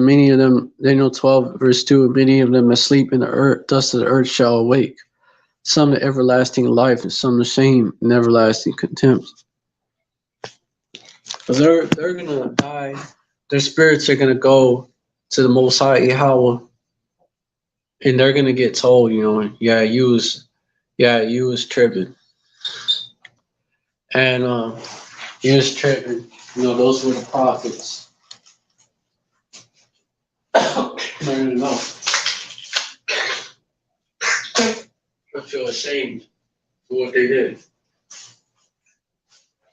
verse 2, and many of them asleep in the earth, dust of the earth shall awake. Some to everlasting life and some to shame and everlasting contempt. But they're gonna die. Their spirits are gonna go to the Most High Yahweh, and they're gonna get told, yeah, you was tripping. And you was tripping. Those were the prophets. They're gonna know. I feel ashamed for what they did.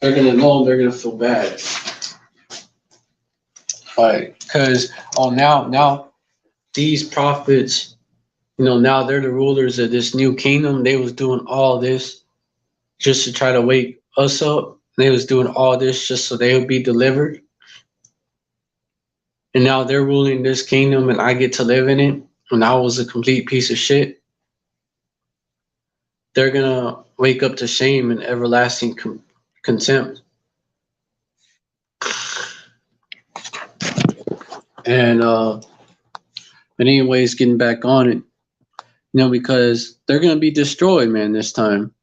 They're gonna know, they're gonna feel bad. Because now these prophets, now they're the rulers of this new kingdom. They was doing all this just to try to wake us up. They was doing all this just so they would be delivered. And now they're ruling this kingdom and I get to live in it. And I was a complete piece of shit. They're going to wake up to shame and everlasting contempt. And, but anyways, getting back on it, because they're going to be destroyed, man, this time.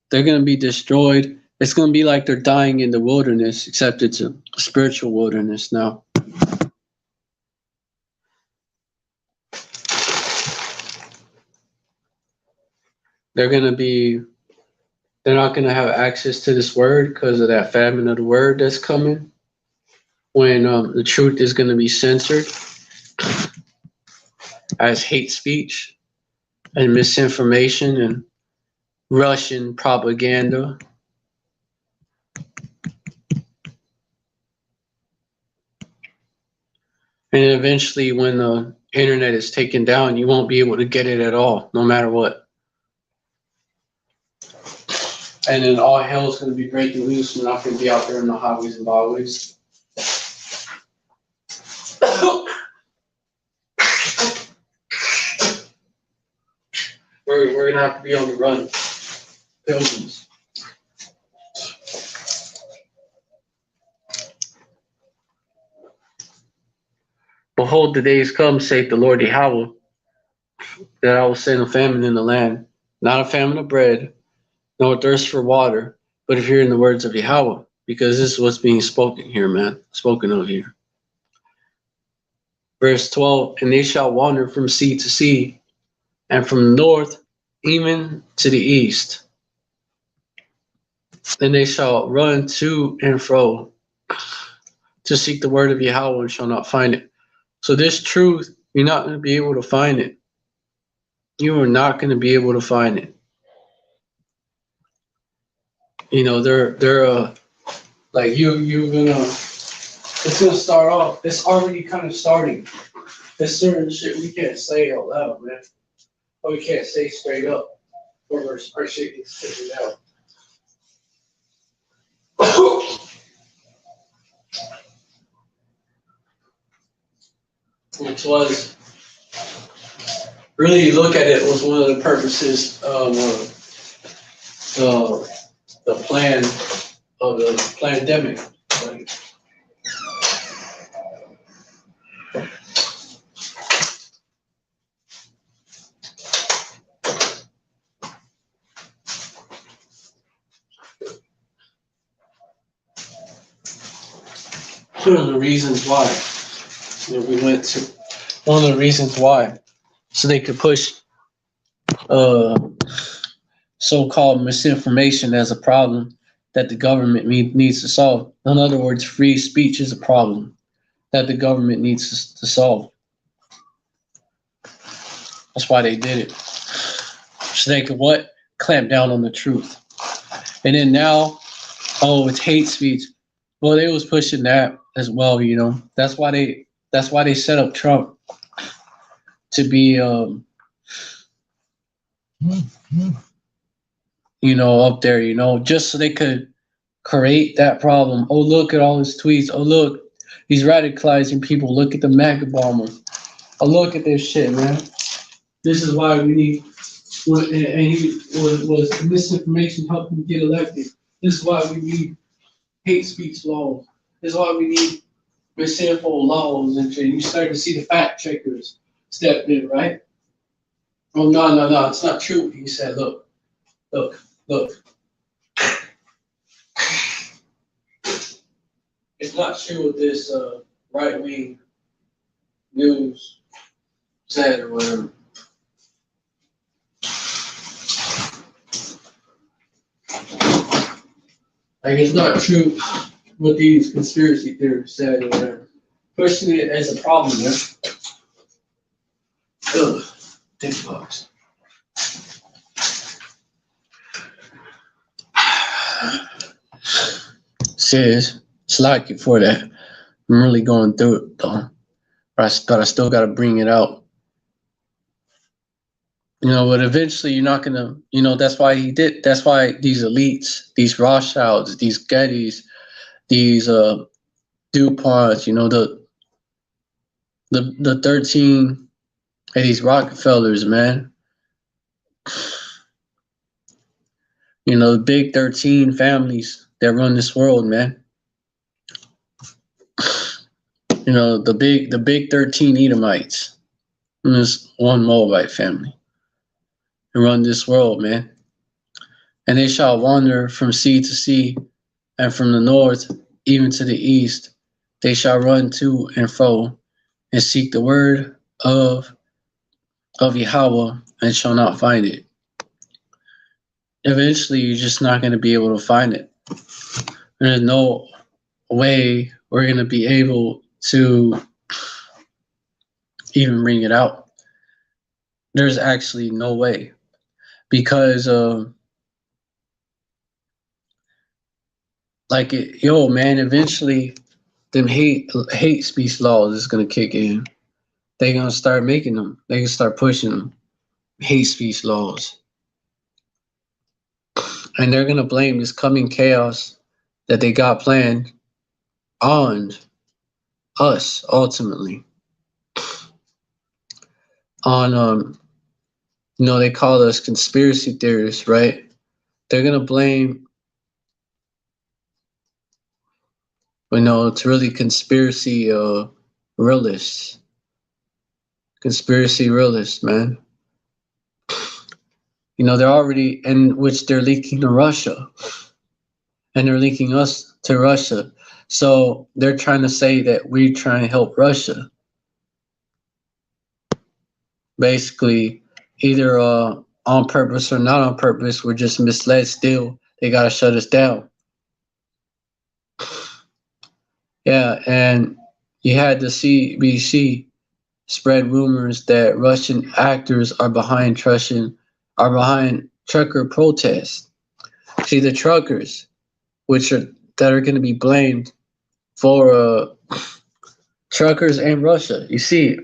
They're going to be destroyed. It's going to be like they're dying in the wilderness, except it's a spiritual wilderness now. They're not going to have access to this word because of that famine of the word that's coming, when the truth is going to be censored as hate speech and misinformation and Russian propaganda. And eventually, when the internet is taken down, you won't be able to get it at all, no matter what. And then all hell is going to be breaking loose. We're not going to be out there in the highways and byways. We're going to have to be on the run. Pilgrims. Behold, the days come, saith the Lord Yahweh, that I will send a famine in the land, not a famine of bread, nor a thirst for water, but of hearing the words of Yahweh, because this is what's being spoken here, man, spoken of here. Verse 12, and they shall wander from sea to sea, and from north even to the east. Then they shall run to and fro to seek the word of Yahweh and shall not find it. So this truth, you're not going to be able to find it. You are not going to be able to find it. They're like you're gonna. It's gonna start off. It's already kind of starting. There's certain shit we can't say out loud, man. Or we can't say straight up, or our shit gets taken out. Which was really, you look at it, was one of the purposes of the plan of the pandemic. Like, one of the reasons why we went to one of the reasons why, so they could push so-called misinformation as a problem that the government needs to solve. In other words, free speech is a problem that the government needs to solve. That's why they did it. So they could what? Clamp down on the truth. And then now, it's hate speech. Well, they was pushing that as well, That's why they set up Trump to be up there, just so they could create that problem. Oh, look at all his tweets. Oh, look, he's radicalizing people. Look at the MAGA bomber. Oh, look at this shit, man. This is why we need, and he was misinformation helping him get elected. This is why we need hate speech laws. This is why we need misinfo laws and shit. You start to see the fact checkers step in, right? Oh, no, it's not true. He said, look. It's not true what this right-wing news said or whatever. Like, it's not true what these conspiracy theorists said or whatever. Pushing it as a problem, man. Ugh, dick bugs. Says, it's like it for that I'm really going through it though, but I still got to bring it out. But eventually you're not gonna. That's why he did. That's why these elites, these Rothschilds, these Gettys, these DuPonts, the 13 of these Rockefellers, man. The big 13 families that run this world, man. The big 13 Edomites. And there's one Moabite family who run this world, man. And they shall wander from sea to sea, and from the north even to the east. They shall run to and fro, and seek the word of Yahweh, and shall not find it. Eventually, you're just not going to be able to find it. There's no way we're going to be able to even bring it out. There's actually no way, because eventually them hate speech laws is going to kick in. They're going to start making them. They can start pushing them. Hate speech laws. And they're going to blame this coming chaos that they got planned on us, ultimately. On, they call us conspiracy theorists, right? They're going to blame, it's really conspiracy realists. Conspiracy realists, man. They're already, in which they're linking to Russia. And they're linking us to Russia. So they're trying to say that we're trying to help Russia. Basically, either on purpose or not on purpose, we're just misled still. They got to shut us down. Yeah, and you had the CBC spread rumors that Russian actors are behind trucker protests. See, the truckers, that are going to be blamed for truckers and Russia. You see,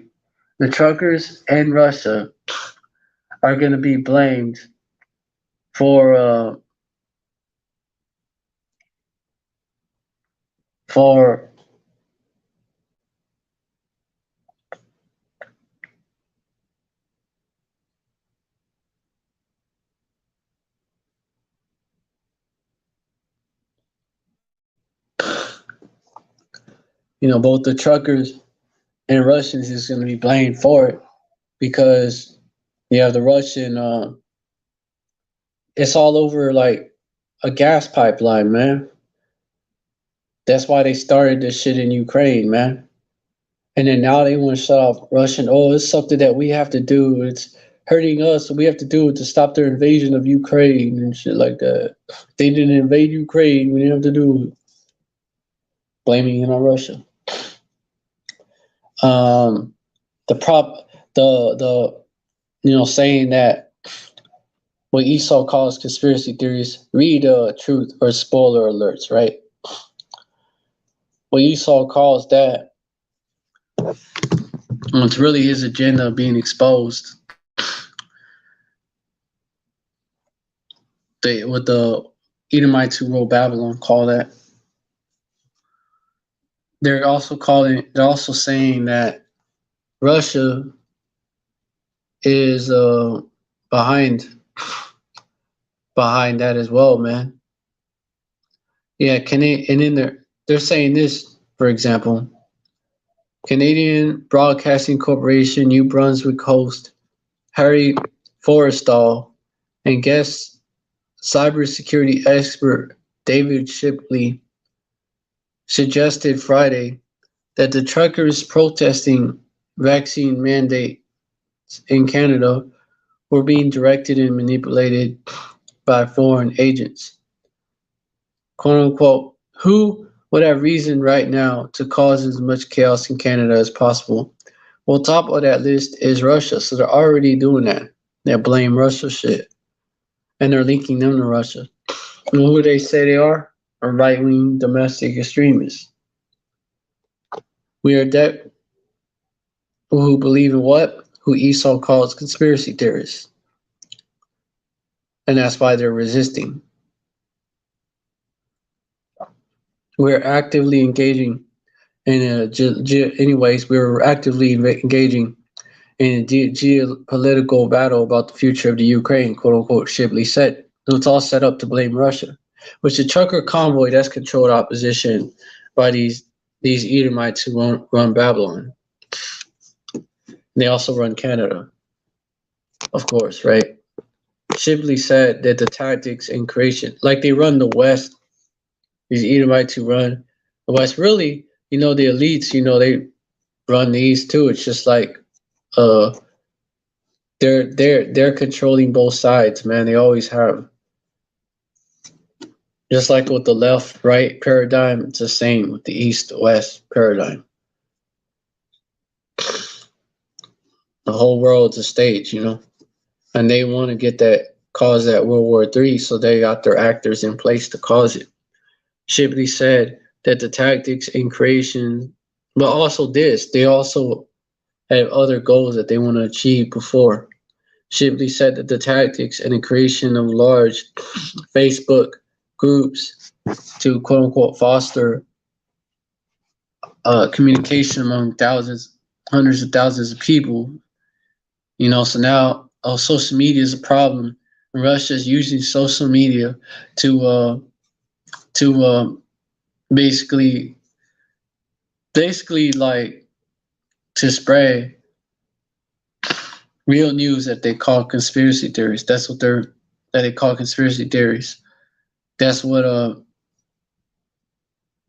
the truckers and Russia are going to be blamed for both the truckers and Russians is going to be blamed for it, because you have the Russian, it's all over like a gas pipeline, man. That's why they started this shit in Ukraine, man. And then now they want to shut off Russian oil. It's something that we have to do. It's hurting us, so we have to do it to stop their invasion of Ukraine and shit like that. They didn't invade Ukraine, we didn't have to do it. Blaming it on Russia. Saying that what Esau calls conspiracy theories, read truth or spoiler alerts, right? What Esau calls that, it's really his agenda being exposed. What the Edomites who ruled Babylon call that. They're also saying that Russia is behind that as well, man. Yeah, and then they're saying this, for example, Canadian Broadcasting Corporation, New Brunswick host Harry Forrestal and guest cybersecurity expert David Shipley suggested Friday that the truckers protesting vaccine mandates in Canada were being directed and manipulated by foreign agents, quote unquote, who would have reason right now to cause as much chaos in Canada as possible. Well, top of that list is Russia, so they're already doing that. They blame Russia shit, and they're linking them to Russia. And who they say they are? A right-wing domestic extremists. We are that who believe in what? Who Esau calls conspiracy theorists. And that's why they're resisting. We're actively engaging in we're actively engaging in a geopolitical battle about the future of the Ukraine, quote unquote, Shibley said. It's all set up to blame Russia, which the trucker convoy that's controlled opposition by these Edomites who run Babylon. They also run Canada, of course, right? Shibley said that the tactics and creation, like they run the West, these Edomites who run the West, really, the elites, they run the East too. It's just like they're controlling both sides, man. They always have. Just like with the left-right paradigm, it's the same with the East-West paradigm. The whole world's a stage, and they want to cause that World War III, so they got their actors in place to cause it. Shibley said that the tactics and creation, but also they also have other goals that they want to achieve before. Shibley said that the tactics and the creation of large Facebook groups to quote unquote foster communication among hundreds of thousands of people. So now social media is a problem. And Russia is using social media to basically like to spread real news that they call conspiracy theories. That's what they call conspiracy theories. That's what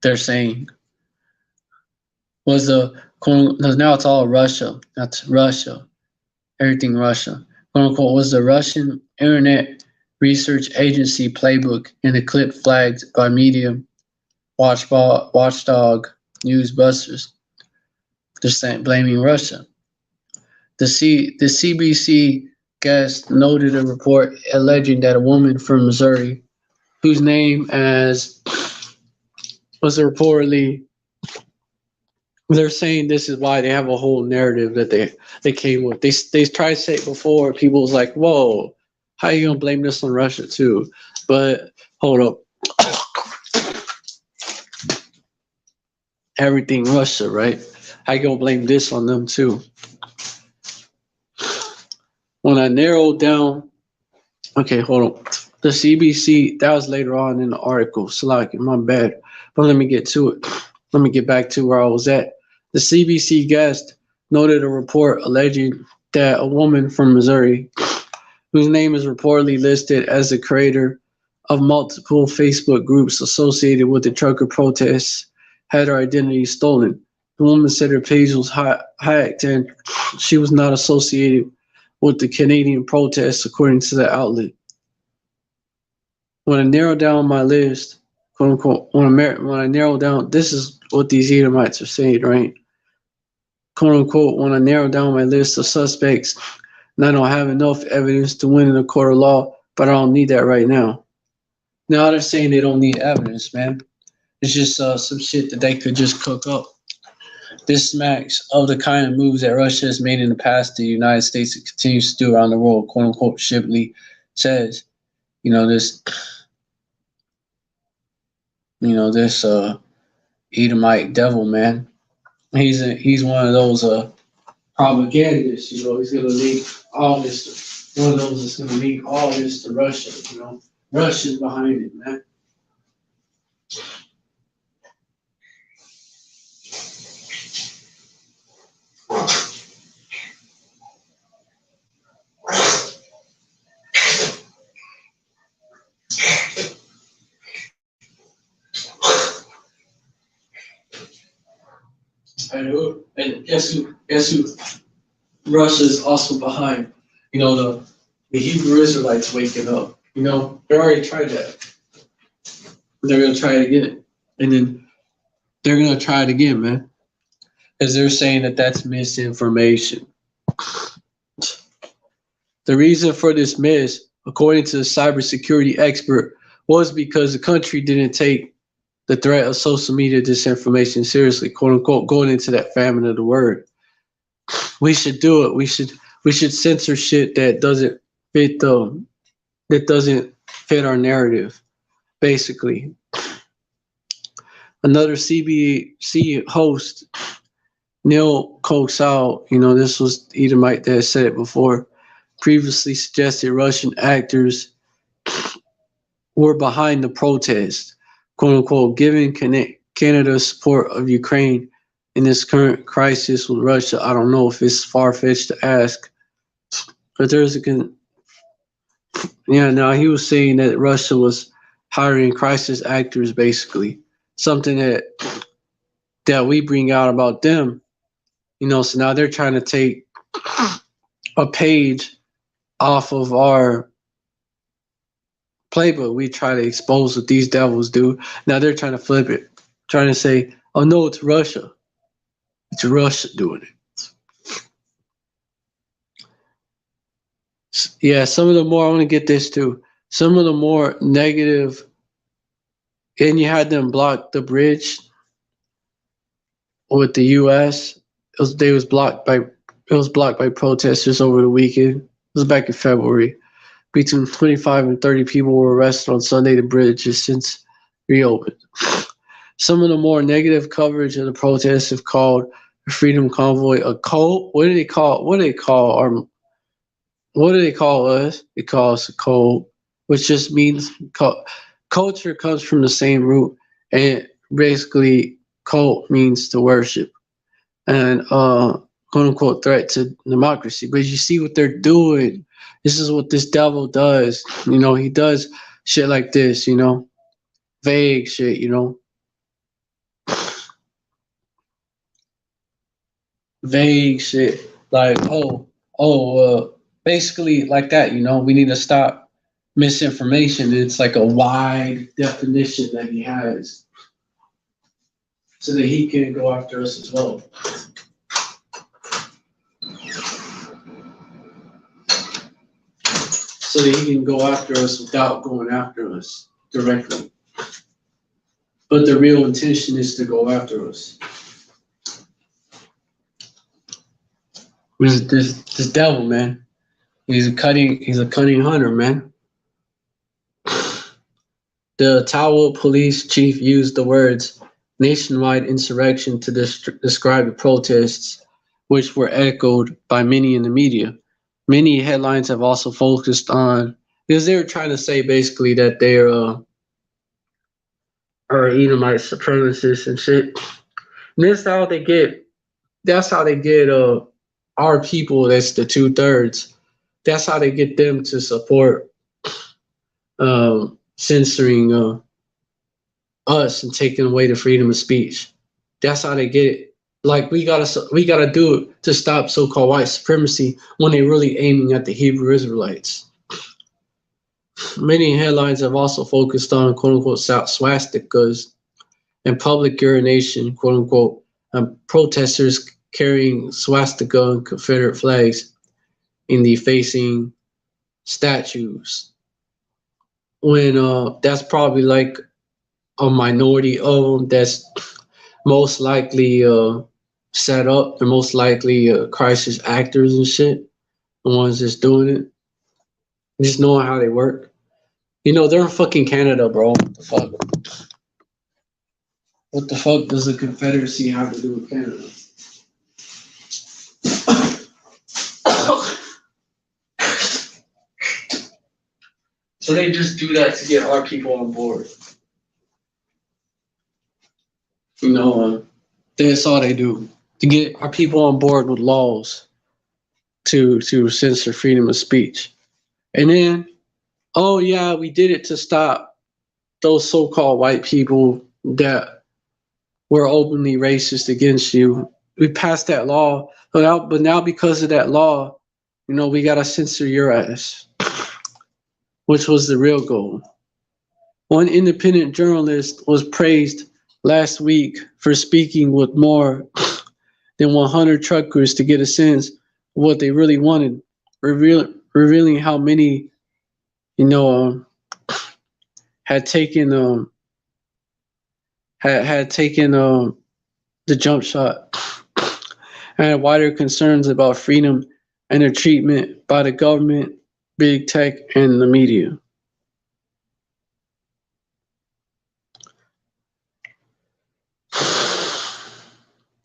they're saying. Now it's all Russia. That's Russia. Everything Russia. Quote unquote was the Russian Internet Research Agency playbook in the clip flagged by media watchdog newsbusters. They're saying blaming Russia. The CBC guest noted a report alleging that a woman from Missouri, whose name was reportedly, they're saying this is why they have a whole narrative that they came with. They tried to say it before. People was like, whoa, how are you gonna blame this on Russia too? But hold up. Everything Russia, right? How you gonna blame this on them too? When I narrowed down, okay, hold on. The CBC, that was later on in the article. So like, my bad. But let me get to it. Let me get back to where I was at. The CBC guest noted a report alleging that a woman from Missouri, whose name is reportedly listed as the creator of multiple Facebook groups associated with the trucker protests, had her identity stolen. The woman said her page was hacked and she was not associated with the Canadian protests, according to the outlet. When I narrowed down my list, quote unquote, when I narrowed down, this is what these Edomites are saying, right? Quote unquote, when I narrowed down my list of suspects, and I don't have enough evidence to win in a court of law, but I don't need that right now. Now they're saying they don't need evidence, man. It's just some shit that they could just cook up. This smacks of the kind of moves that Russia has made in the past to the United States and continues to do around the world, quote unquote, Shibley says. This Edomite devil, man. He's one of those propagandists, he's gonna link all this one of those that's gonna link all this to Russia, Russia's behind it, man. And guess who Russia's also behind? The Hebrew Israelites waking up. They already tried that. They're gonna try it again. And then they're gonna try it again, man. Because they're saying that that's misinformation. The reason for this according to the cybersecurity expert, was because the country didn't take the threat of social media disinformation seriously, quote unquote, going into that famine of the word. We should do it. We should censor shit that doesn't fit our narrative. Basically, another CBC host, Neil Koksal, this was Edomite that said it before, previously suggested Russian actors were behind the protest, quote unquote, giving Canada's support of Ukraine in this current crisis with Russia. I don't know if it's far-fetched to ask, but there's now he was saying that Russia was hiring crisis actors, basically something that we bring out about them, so now they're trying to take a page off of our playbook. We try to expose what these devils do. Now they're trying to flip it, trying to say, oh no, it's Russia. It's Russia doing it. Yeah, some of the more, I want to get this too, some of the more negative, and you had them block the bridge with the U.S. It was blocked by protesters over the weekend. It was back in February. Between 25 and 30 people were arrested on Sunday. The bridge has since reopened. Some of the more negative coverage of the protests have called the Freedom Convoy a cult. What do they call us? They call us a cult, which just means culture comes from the same root, and basically cult means to worship and quote unquote threat to democracy. But you see what they're doing. This is what this devil does. He does shit like this, vague shit, vague shit like, basically like that, we need to stop misinformation. It's like a wide definition that he has so that he can go after us as well. So that he can go after us without going after us directly. But the real intention is to go after us. This devil, man. He's a cunning hunter, man. The Ottawa police chief used the words nationwide insurrection to describe the protests, which were echoed by many in the media. Many headlines have also focused on, because they were trying to say basically that they're are Edomite supremacists and shit. And that's how they get our people, that's the 2/3. That's how they get them to support censoring us and taking away the freedom of speech. That's how they get it. Like we gotta do it to stop so-called white supremacy when they're really aiming at the Hebrew Israelites. Many headlines have also focused on quote unquote swastikas and public urination, quote unquote, protesters carrying swastika and Confederate flags in the facing statues. When that's probably like a minority of them that's most likely set up. They're most likely crisis actors and shit. The ones that's doing it. Just knowing how they work. They're in fucking Canada, bro. What the fuck? What the fuck does the Confederacy have to do with Canada? So they just do that to get our people on board. That's all they do. To get our people on board with laws to censor freedom of speech. And then, oh yeah, we did it to stop those so-called white people that were openly racist against you. We passed that law, but now because of that law, we gotta censor your ass, which was the real goal. One independent journalist was praised last week for speaking with more than 100 truckers to get a sense of what they really wanted, revealing how many, had taken had taken the jump shot and had wider concerns about freedom and their treatment by the government, big tech, and the media.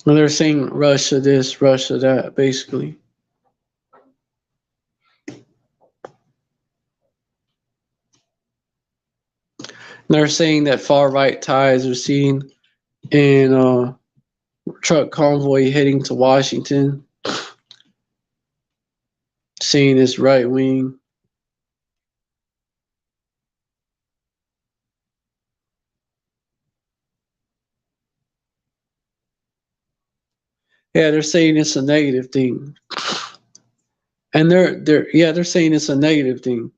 And they're saying Russia this, Russia that, basically. They're saying that far right ties are seen in truck convoy heading to Washington, seeing this right wing. Yeah, they're saying it's a negative thing. And they're saying it's a negative thing.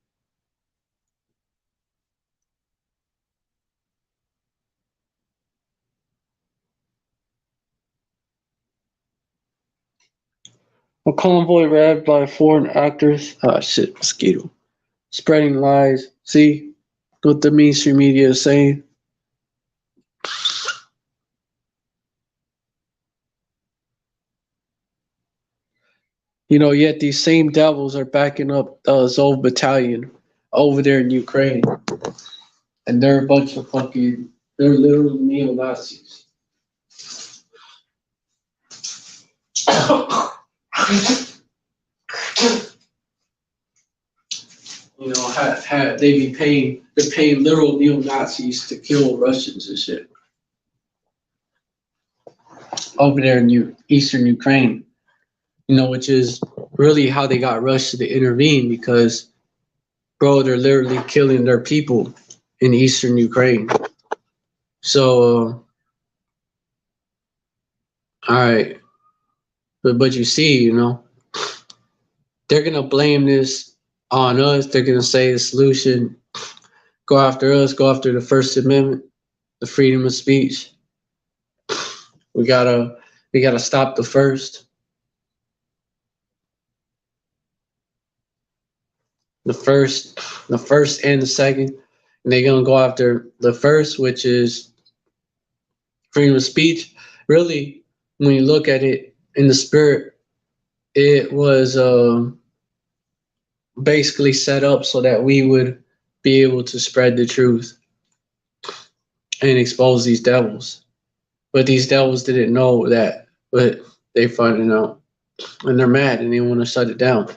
A convoy led by foreign actors. Ah, shit, mosquito. Spreading lies. See what the mainstream media is saying? Yet these same devils are backing up Zov Battalion over there in Ukraine. And they're a bunch of they're literally neo-Nazis. They're paying literal neo-Nazis to kill Russians and shit over there in eastern Ukraine. Which is really how they got Russia to intervene because, bro, they're literally killing their people in eastern Ukraine. So, all right, but you see, they're gonna blame this on us. They're gonna say the solution: go after us, go after the First Amendment, the freedom of speech. We gotta stop the first. The first and the second, and they're gonna go after the first, which is freedom of speech. Really, when you look at it in the spirit, it was basically set up so that we would be able to spread the truth and expose these devils. But these devils didn't know that, but they finding out, and they're mad and they want to shut it down.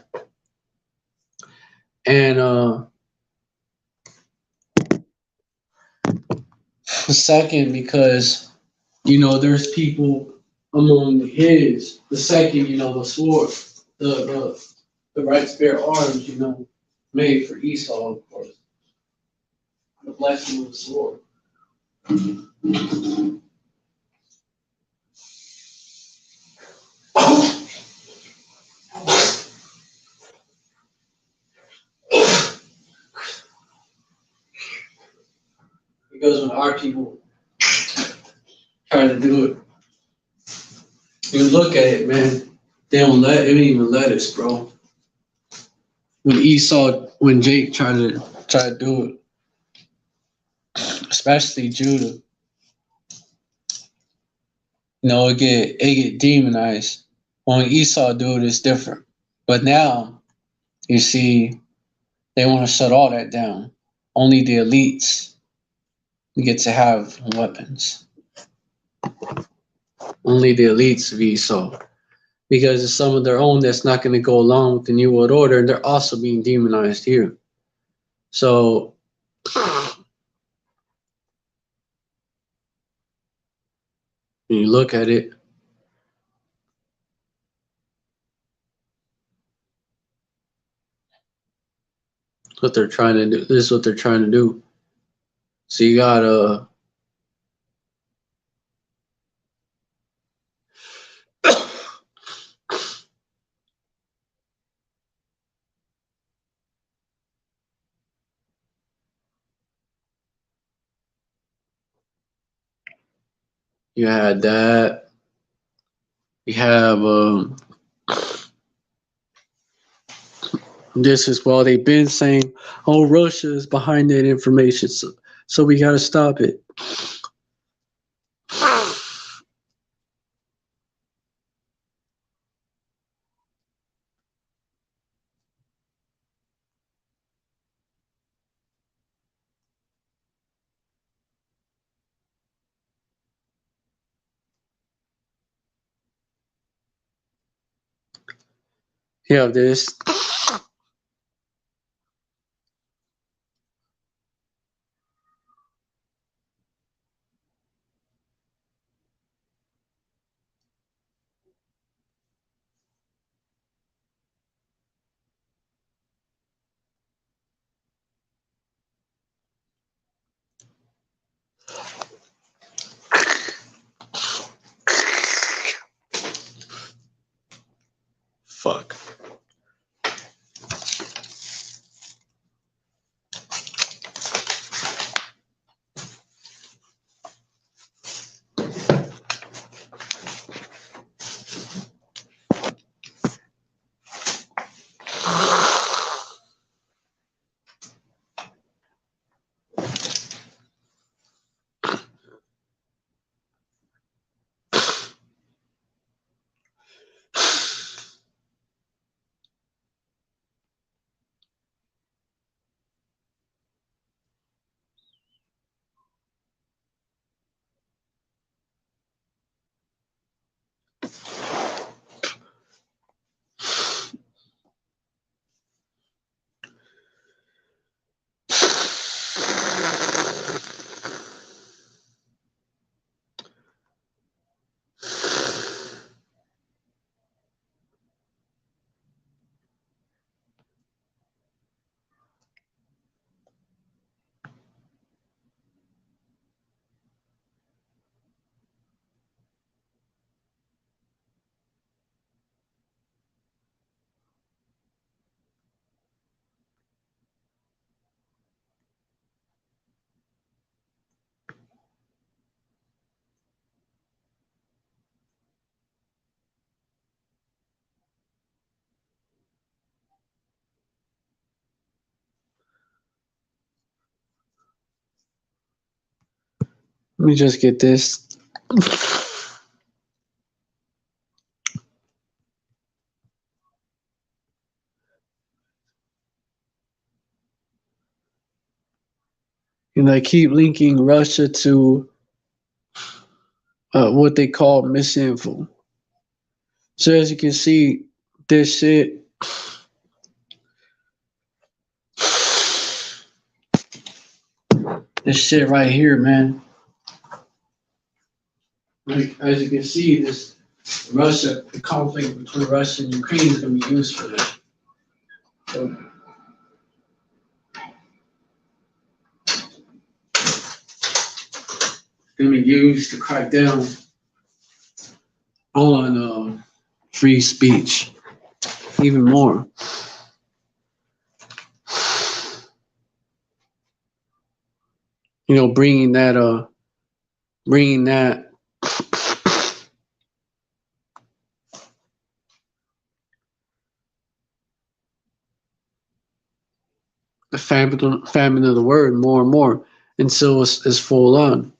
And the second, because there's people among the second, the sword, the right spirit arms, made for Esau, of course. The blessing of the sword. Because when our people try to do it, you look at it, man, they don't even let us, bro. When Jake tried to do it, especially Judah, it get demonized. When Esau do it, it's different. But now, you see, they want to shut all that down. Only the elites get to have weapons. Only the elites of Esau. Because it's some of their own that's not going to go along with the New World Order, and they're also being demonized here. So, when you look at it, what they're trying to do. This is what they're trying to do. So you got you had that. You have this is while they've been saying, "Oh, Russia is behind that information, so we got to stop it." You have this. Fuck. Let me just get this. And I keep linking Russia to what they call misinfo. So as you can see, this shit, right here, man. Like, as you can see, this the conflict between Russia and Ukraine is going to be used for this. So, going to be used to crack down on free speech even more. You know, bringing that the famine of the word more and more until it's full on.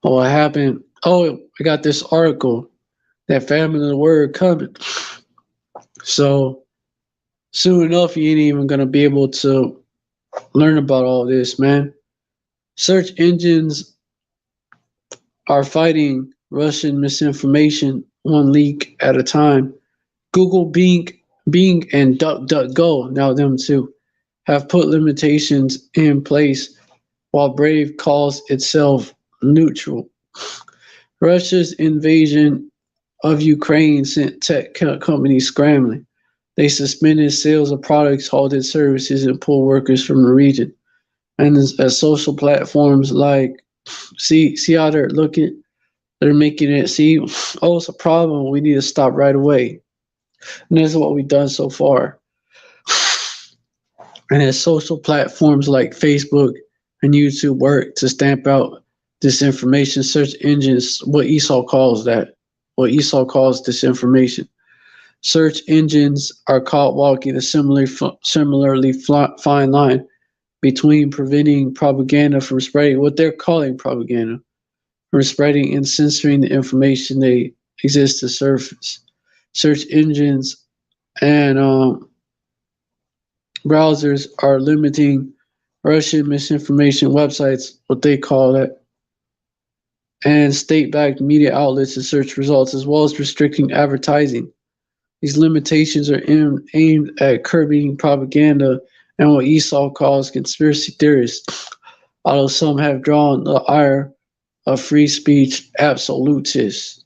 Oh, what happened? Oh, I got this article. That famine of the word coming. So soon enough, you ain't even gonna be able to learn about all this, man. Search engines are fighting Russian misinformation one leak at a time. Google, Bing, and DuckDuckGo, now them too, have put limitations in place while Brave calls itself neutral. Russia's invasion of Ukraine sent tech companies scrambling. They suspended sales of products, halted services, and pulled workers from the region. And as social platforms like, see how they're looking, they're making it see, oh, it's a problem. We need to stop right away. And that's what we've done so far. And as social platforms like Facebook and YouTube work to stamp out disinformation, search engines, what Esau calls disinformation. Search engines are caught walking a similarly fine line between preventing propaganda from spreading, what they're calling propaganda, from spreading and censoring the information they exist to surface. search engines and browsers are limiting Russian misinformation websites, what they call it, and state-backed media outlets to search results, as well as restricting advertising. These limitations are aimed at curbing propaganda and what Esau calls conspiracy theorists, although some have drawn the ire of free speech absolutists.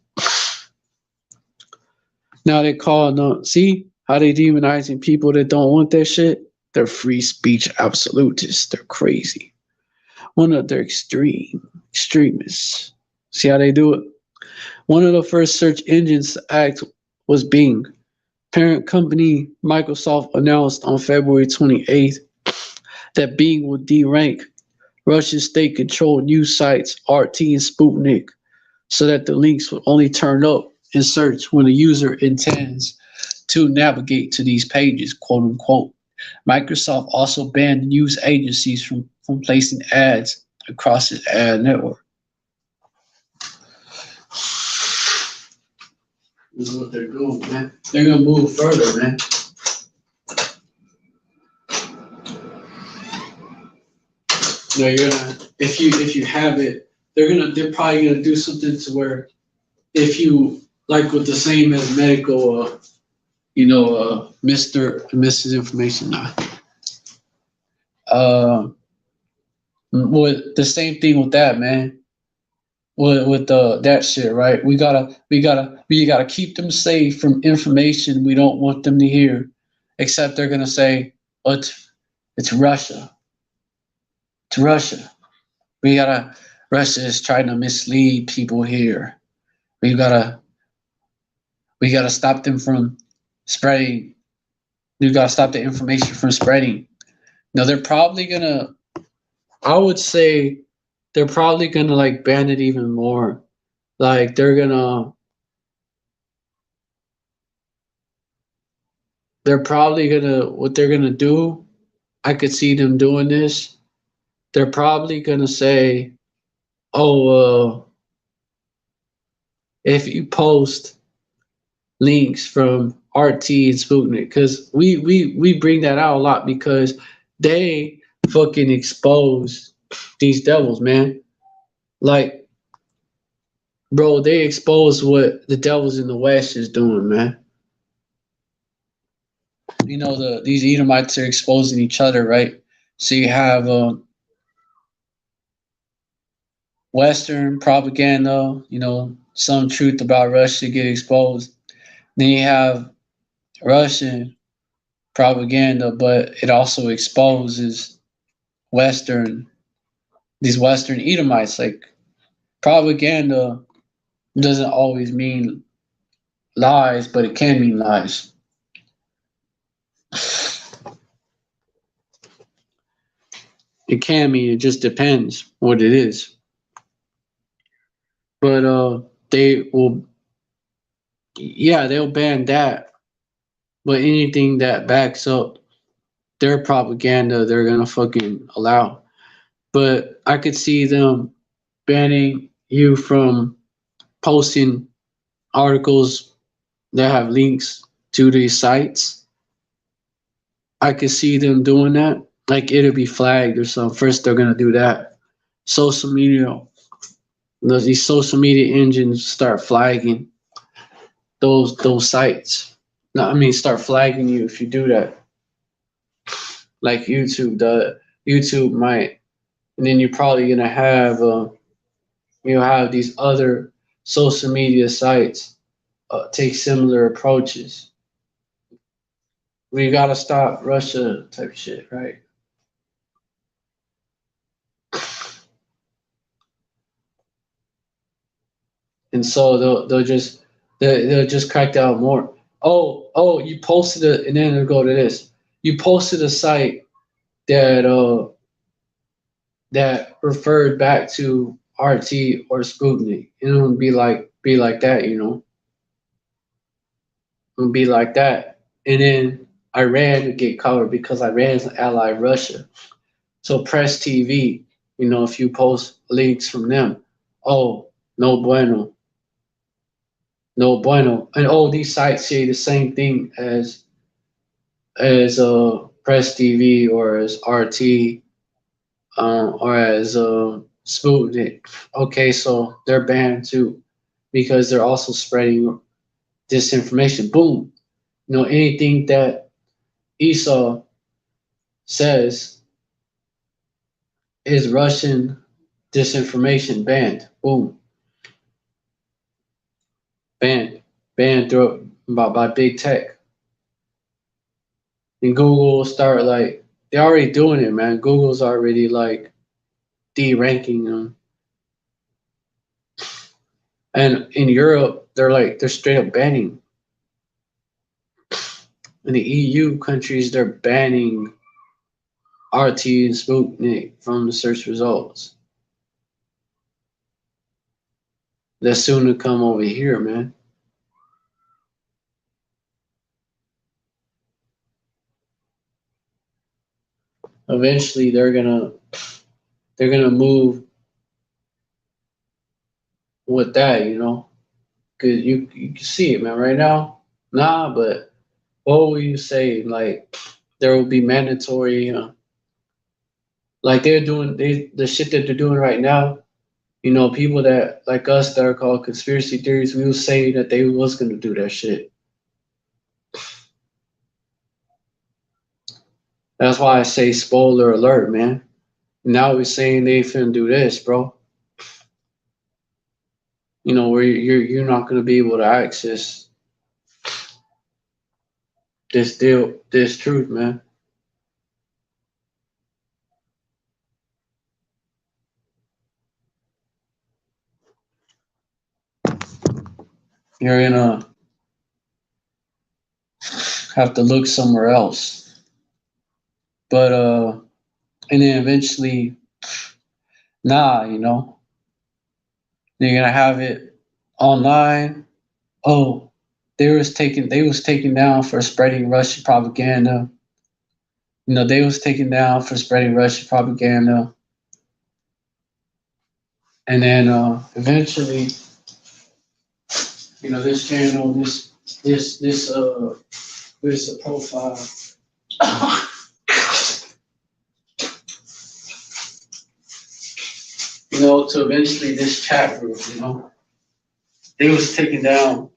Now they call them, see how they demonizing people that don't want that shit? They're free speech absolutists. They're crazy. One of their extremists. See how they do it? One of the first search engines to act was Bing. Parent company Microsoft announced on February 28th that Bing would derank Russian state-controlled news sites RT and Sputnik so that the links would only turn up in search when the user intends to navigate to these pages, quote unquote. Microsoft also banned news agencies from placing ads across its ad network. This is what they're doing, man. They're gonna move further, man. No, you're gonna if you have it, they're probably gonna do something to where if you like with the same as medical, Mr. and Mrs. Information now. With the same thing with that, man. With that shit, right? We gotta keep them safe from information we don't want them to hear. Except they're gonna say, oh, it's Russia. It's Russia. Russia is trying to mislead people here. We gotta stop them from spreading. We gotta stop the information from spreading. No, they're probably gonna. I would say they're probably gonna like ban it even more. Like they're probably gonna what they're gonna do. I could see them doing this. They're probably gonna say, "Oh, if you post links from RT and Sputnik," because we bring that out a lot because they fucking expose these devils, man. Like, bro, they expose what the devils in the West is doing, man. These Edomites are exposing each other, right? So you have Western propaganda, some truth about Russia get exposed. Then you have Russian propaganda, but it also exposes these Western Edomites. Like propaganda doesn't always mean lies, but it can mean lies. It can mean, it just depends what it is. But they'll ban that. But anything that backs up their propaganda, they're gonna fucking allow. But I could see them banning you from posting articles that have links to these sites. I could see them doing that. Like it'll be flagged or something. First, they're gonna do that. Social media, these social media engines start flagging those sites. No, I mean start flagging you if you do that. Like YouTube does. YouTube might, and then you're probably gonna have have these other social media sites take similar approaches. We gotta stop Russia type shit, right? And so they'll just crack down more. Oh, you posted it, and then they'll go to this. You posted a site that that referred back to RT or Sputnik. It would be like that, It would be like that. And then Iran would get covered because Iran's an ally of Russia. So Press TV, if you post links from them, oh, no bueno. No bueno. And these sites say the same thing as Press TV or as RT or as Sputnik. Okay, so they're banned too because they're also spreading disinformation. Boom. Anything that Esau says is Russian disinformation. Banned. Boom. Banned. Banned through by big tech. And Google will start like they're already doing it, man. Google's already like de-ranking them. And in Europe, they're straight up banning. In the EU countries, they're banning RT and Sputnik from the search results. That's soon to come over here, man. Eventually, they're gonna move with that, because you can see it, man. Right now, nah. But what will you say? Like there will be mandatory, like they're doing the shit that they're doing right now. People that like us that are called conspiracy theories, we will say that they was gonna do that shit. That's why I say spoiler alert, man. Now we're saying they finna do this, bro. Where you're not gonna be able to access this truth, man. You're gonna have to look somewhere else. But and then eventually, you're gonna have it online. Oh, they was taken down for spreading Russian propaganda. They was taken down for spreading Russian propaganda. And then eventually, this channel, this profile. To eventually this chat group, they was taken down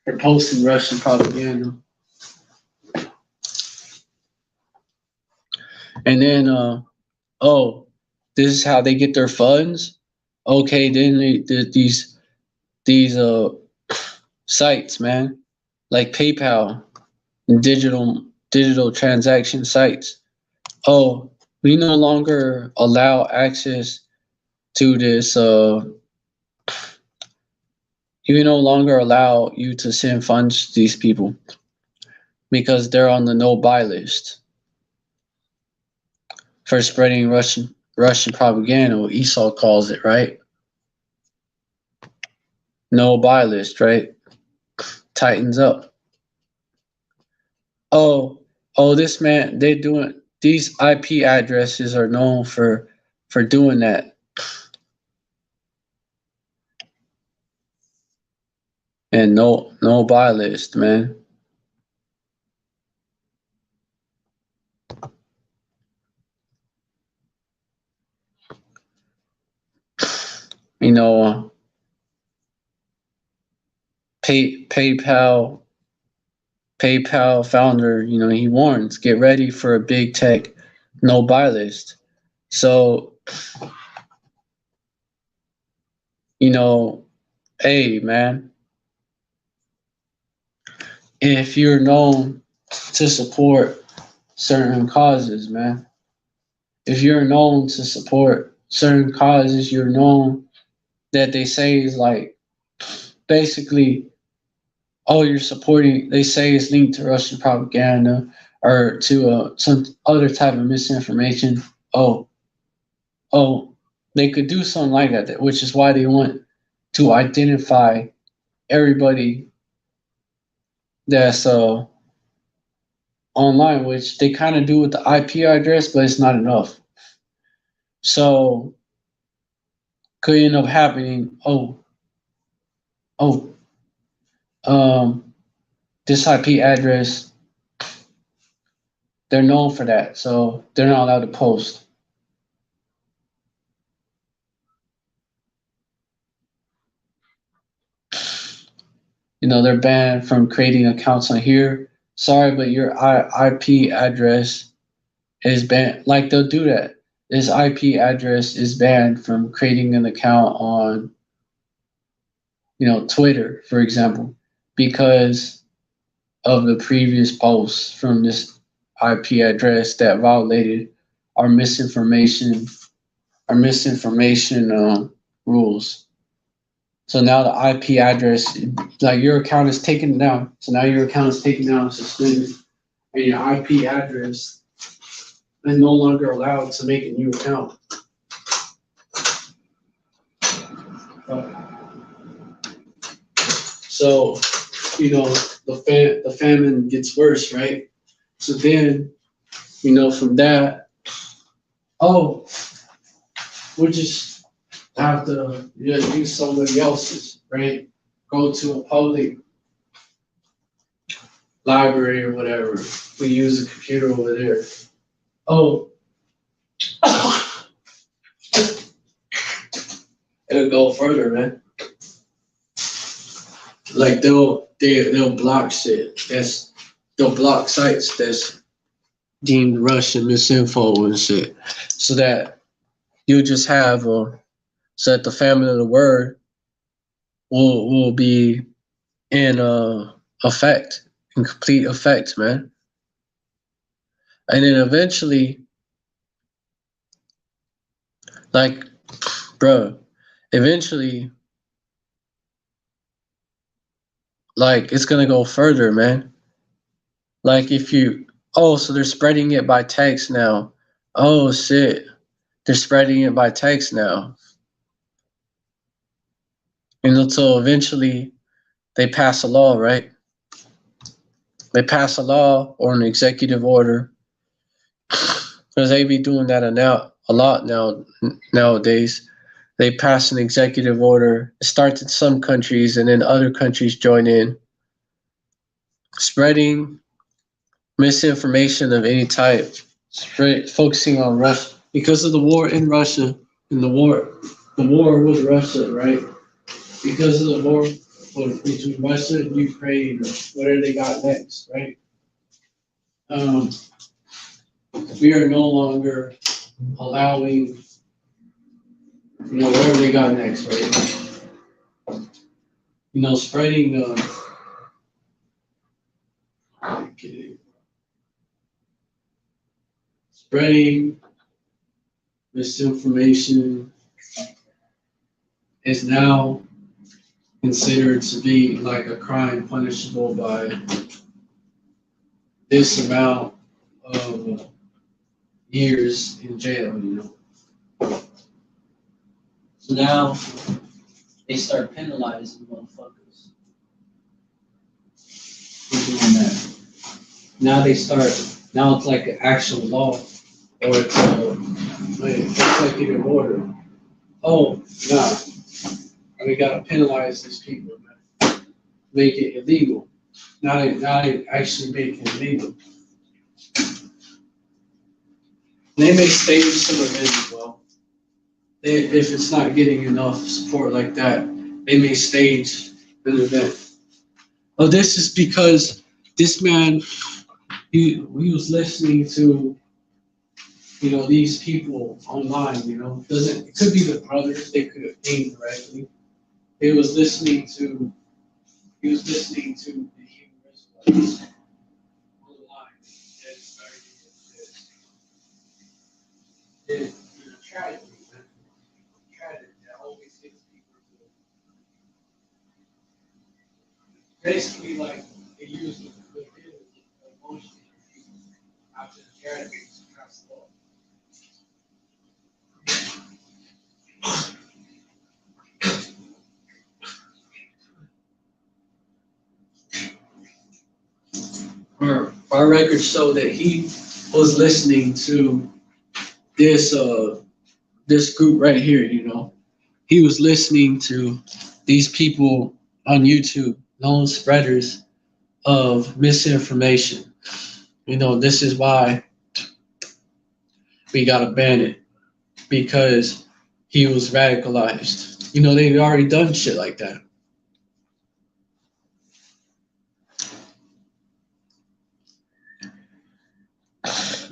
for posting Russian propaganda. And then, this is how they get their funds. Okay, then these sites, man, like PayPal, and digital transaction sites. Oh, we no longer allow access to this. We no longer allow you to send funds to these people because they're on the no-buy list for spreading Russian propaganda, what Esau calls it, right? No-buy list, right? Tightens up. Oh, this man, they doing these IP addresses are known for doing that. And no buy list, man. PayPal founder, he warns, get ready for a big tech no buy list. So, hey, man, if you're known to support certain causes, man, if you're known to support certain causes, you're known that they say is like basically, you're supporting, they say it's linked to Russian propaganda or to some other type of misinformation. Oh, they could do something like that, which is why they want to identify everybody that's online, which they kind of do with the IP address, but it's not enough. So could end up happening. this IP address, they're known for that, so they're not allowed to post. They're banned from creating accounts on here. Sorry, but your IP address is banned. Like, they'll do that. This IP address is banned from creating an account on, Twitter, for example, because of the previous posts from this IP address that violated our misinformation rules. So now the IP address, like, your account is taken down. So now your account is taken down, suspended, and your IP address is no longer allowed to make a new account. So, the famine gets worse, right? So then, from that, we'll just have to use somebody else's, right? Go to a public library or whatever. We use a computer over there. It'll go further, man. Like, they'll block shit. They'll block sites that's deemed Russian misinfo and shit, so that you just have so that the famine of the word will be in complete effect, man. And then eventually, like, bro, like, it's gonna go further, man. Like, so they're spreading it by text now. Oh shit, they're spreading it by text now. And until eventually they pass a law, right? They pass a law or an executive order, because they be doing that a lot nowadays. They pass an executive order. It starts in some countries, and then other countries join in, spreading misinformation of any type, focusing on Russia because of the war in Russia and the war with Russia, right? Because of the war between Russia and Ukraine, or whatever they got next, right? We are no longer allowing, whatever they got next, right? Spreading spreading misinformation is now considered to be like a crime punishable by this amount of years in jail, So now they start penalizing motherfuckers for doing that. Now it's like an actual law, or it's an executive order. We gotta penalize these people, man. Make it illegal. Now they actually make it illegal. They may stage some event as well. If it's not getting enough support like that, they may stage an event. This is because this man, he was listening to, these people online, it could be the brothers, they could have named directly. He was listening to the Hebrew Israelites online, and started this. Tragedy, man. Tragedy that always hits people. Basically, like, they use the emotion after the tragedy to pass the law. Our records show that he was listening to this group right here. He was listening to these people on YouTube known spreaders of misinformation. This is why we got to ban it, because he was radicalized. They've already done shit like that.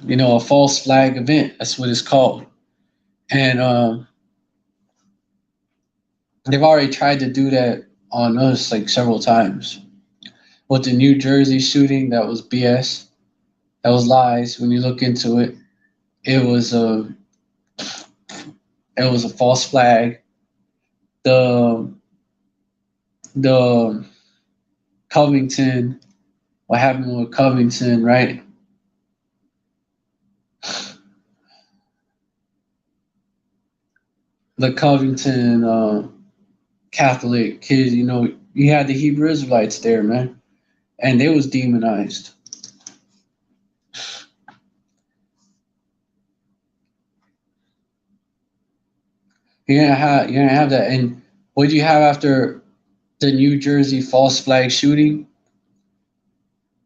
A false flag event, that's what it's called. And they've already tried to do that on us like several times. With the New Jersey shooting, that was BS. That was lies. When you look into it, it was a false flag. The Covington, what happened with Covington, right? The Covington Catholic kids, you had the Hebrew Israelites there, man, and they was demonized. You're gonna have that. And what do you have after the New Jersey false flag shooting?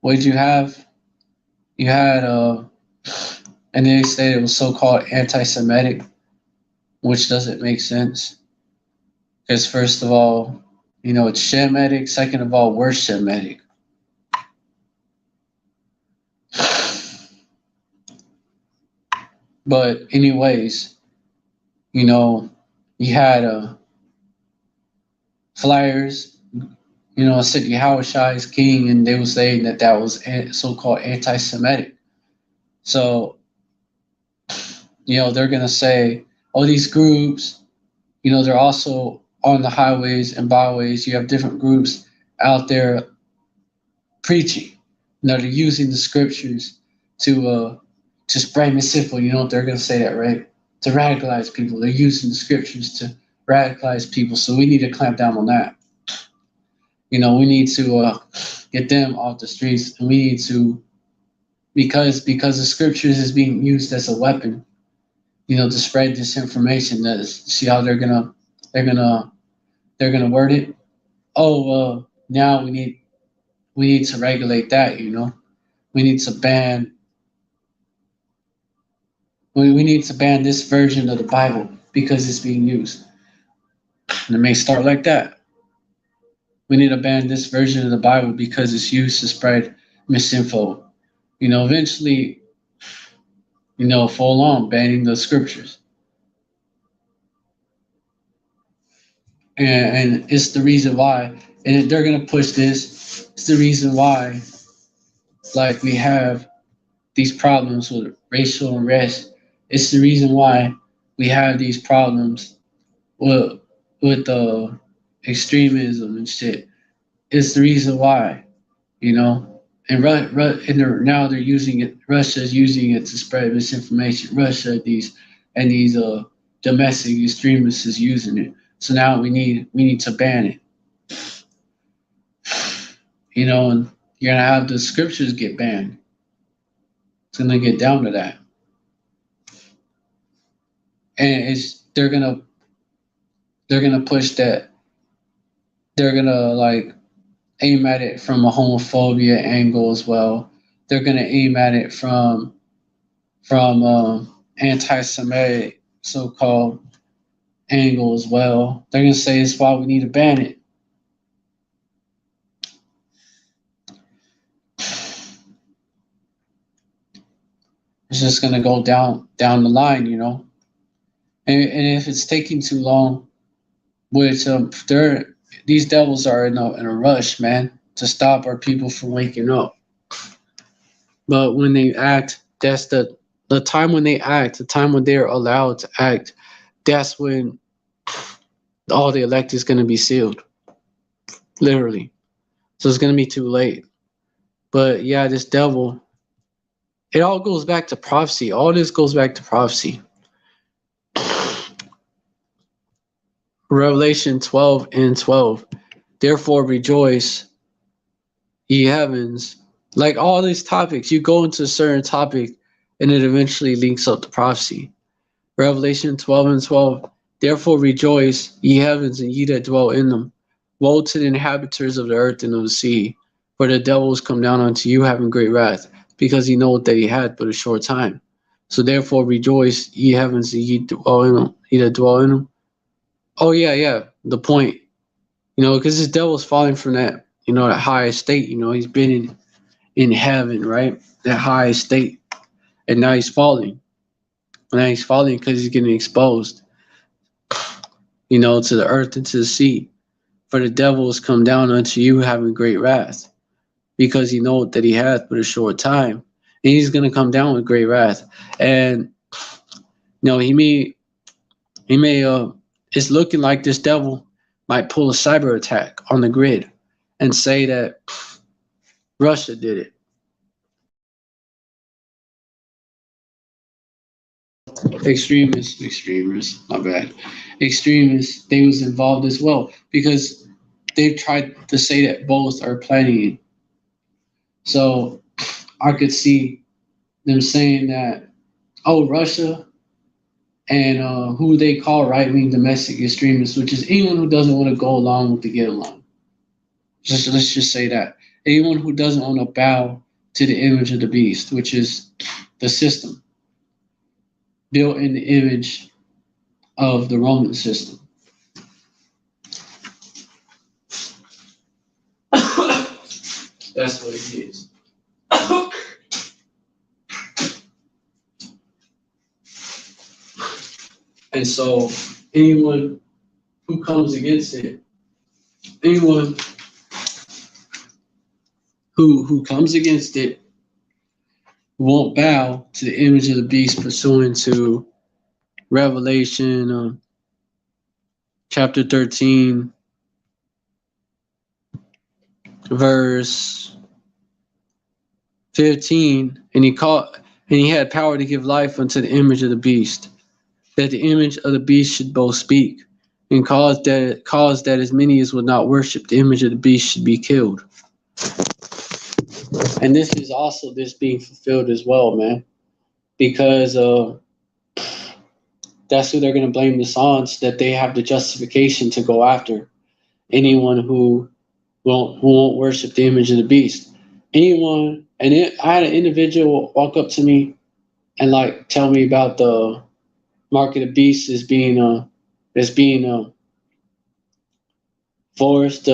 What did you have? You had and they said it was so-called anti-Semitic, which doesn't make sense. Because first of all, it's Shemitic. Second of all, we're Shemitic. But anyways, you had flyers, said Yahushua is king, and they were saying that was so-called anti-Semitic. So, they're going to say, oh, these groups, they're also on the highways and byways. You have different groups out there preaching. They're using the scriptures to spread misinformation. They're going to say that, right? To radicalize people. They're using the scriptures to radicalize people. So we need to clamp down on that. We need to get them off the streets, and we need to, because the scriptures is being used as a weapon, to spread disinformation. See how they're gonna word it. Oh, now we need to regulate that. We need to ban. We need to ban this version of the Bible because it's being used. And it may start like that. We need to ban this version of the Bible because it's used to spread misinfo. Eventually, full on banning the scriptures. And it's the reason why, and they're going to push this. It's the reason why, like, we have these problems with racial unrest. It's the reason why we have these problems with extremism and shit. It's the reason why, and now they're using it. Russia's using it to spread misinformation. Russia, these domestic extremists is using it. So now we need to ban it. And you're gonna have the scriptures get banned. It's gonna get down to that. And they're gonna push that. They're gonna like aim at it from a homophobia angle as well. They're gonna aim at it from anti-Semitic so-called angle as well. They're gonna say it's why we need to ban it. It's just gonna go down the line, And if it's taking too long, which these devils are in a rush, man, to stop our people from waking up. But when they act, that's the time when they act, the time when they're allowed to act. That's when all the elect is going to be sealed, literally. So it's going to be too late. But yeah, this devil, it all goes back to prophecy. All this goes back to prophecy. Revelation 12:12. Therefore rejoice, ye heavens. Like all these topics, you go into a certain topic and it eventually links up to prophecy. Revelation 12:12. Therefore rejoice, ye heavens, and ye that dwell in them. Woe to the inhabitants of the earth and of the sea, for the devils come down unto you having great wrath, because he knoweth that he hath but a short time. So therefore rejoice, ye heavens, and ye dwell in them, ye that dwell in them. Oh yeah, the point, because this devil's falling from that, that high estate. He's been in heaven, right? That high estate, and now he's falling. And now he's falling because he's getting exposed, to the earth and to the sea. For the devil is come down unto you having great wrath, because he knoweth that he hath but a short time. And he's going to come down with great wrath. And, he may, it's looking like this devil might pull a cyber attack on the grid and say that Russia did it. Extremists, my bad. Extremists, they was involved as well, because they've tried to say that both are planning it. So I could see them saying that, oh, Russia and who they call right-wing domestic extremists, which is anyone who doesn't want to go along with the get along. Let's just say that. Anyone who doesn't want to bow to the image of the beast, which is the system built in the image of the Roman system. That's what it is. And so anyone who comes against it, anyone who comes against it won't bow to the image of the beast pursuant to Revelation chapter 13, verse 15, and he had power to give life unto the image of the beast, that the image of the beast should both speak, and cause that as many as would not worship the image of the beast should be killed. And this is also this being fulfilled as well, man, because that's who they're going to blame this on, so that they have the justification to go after anyone who won't worship the image of the beast. I had an individual walk up to me and tell me about the mark of the beast as being forced,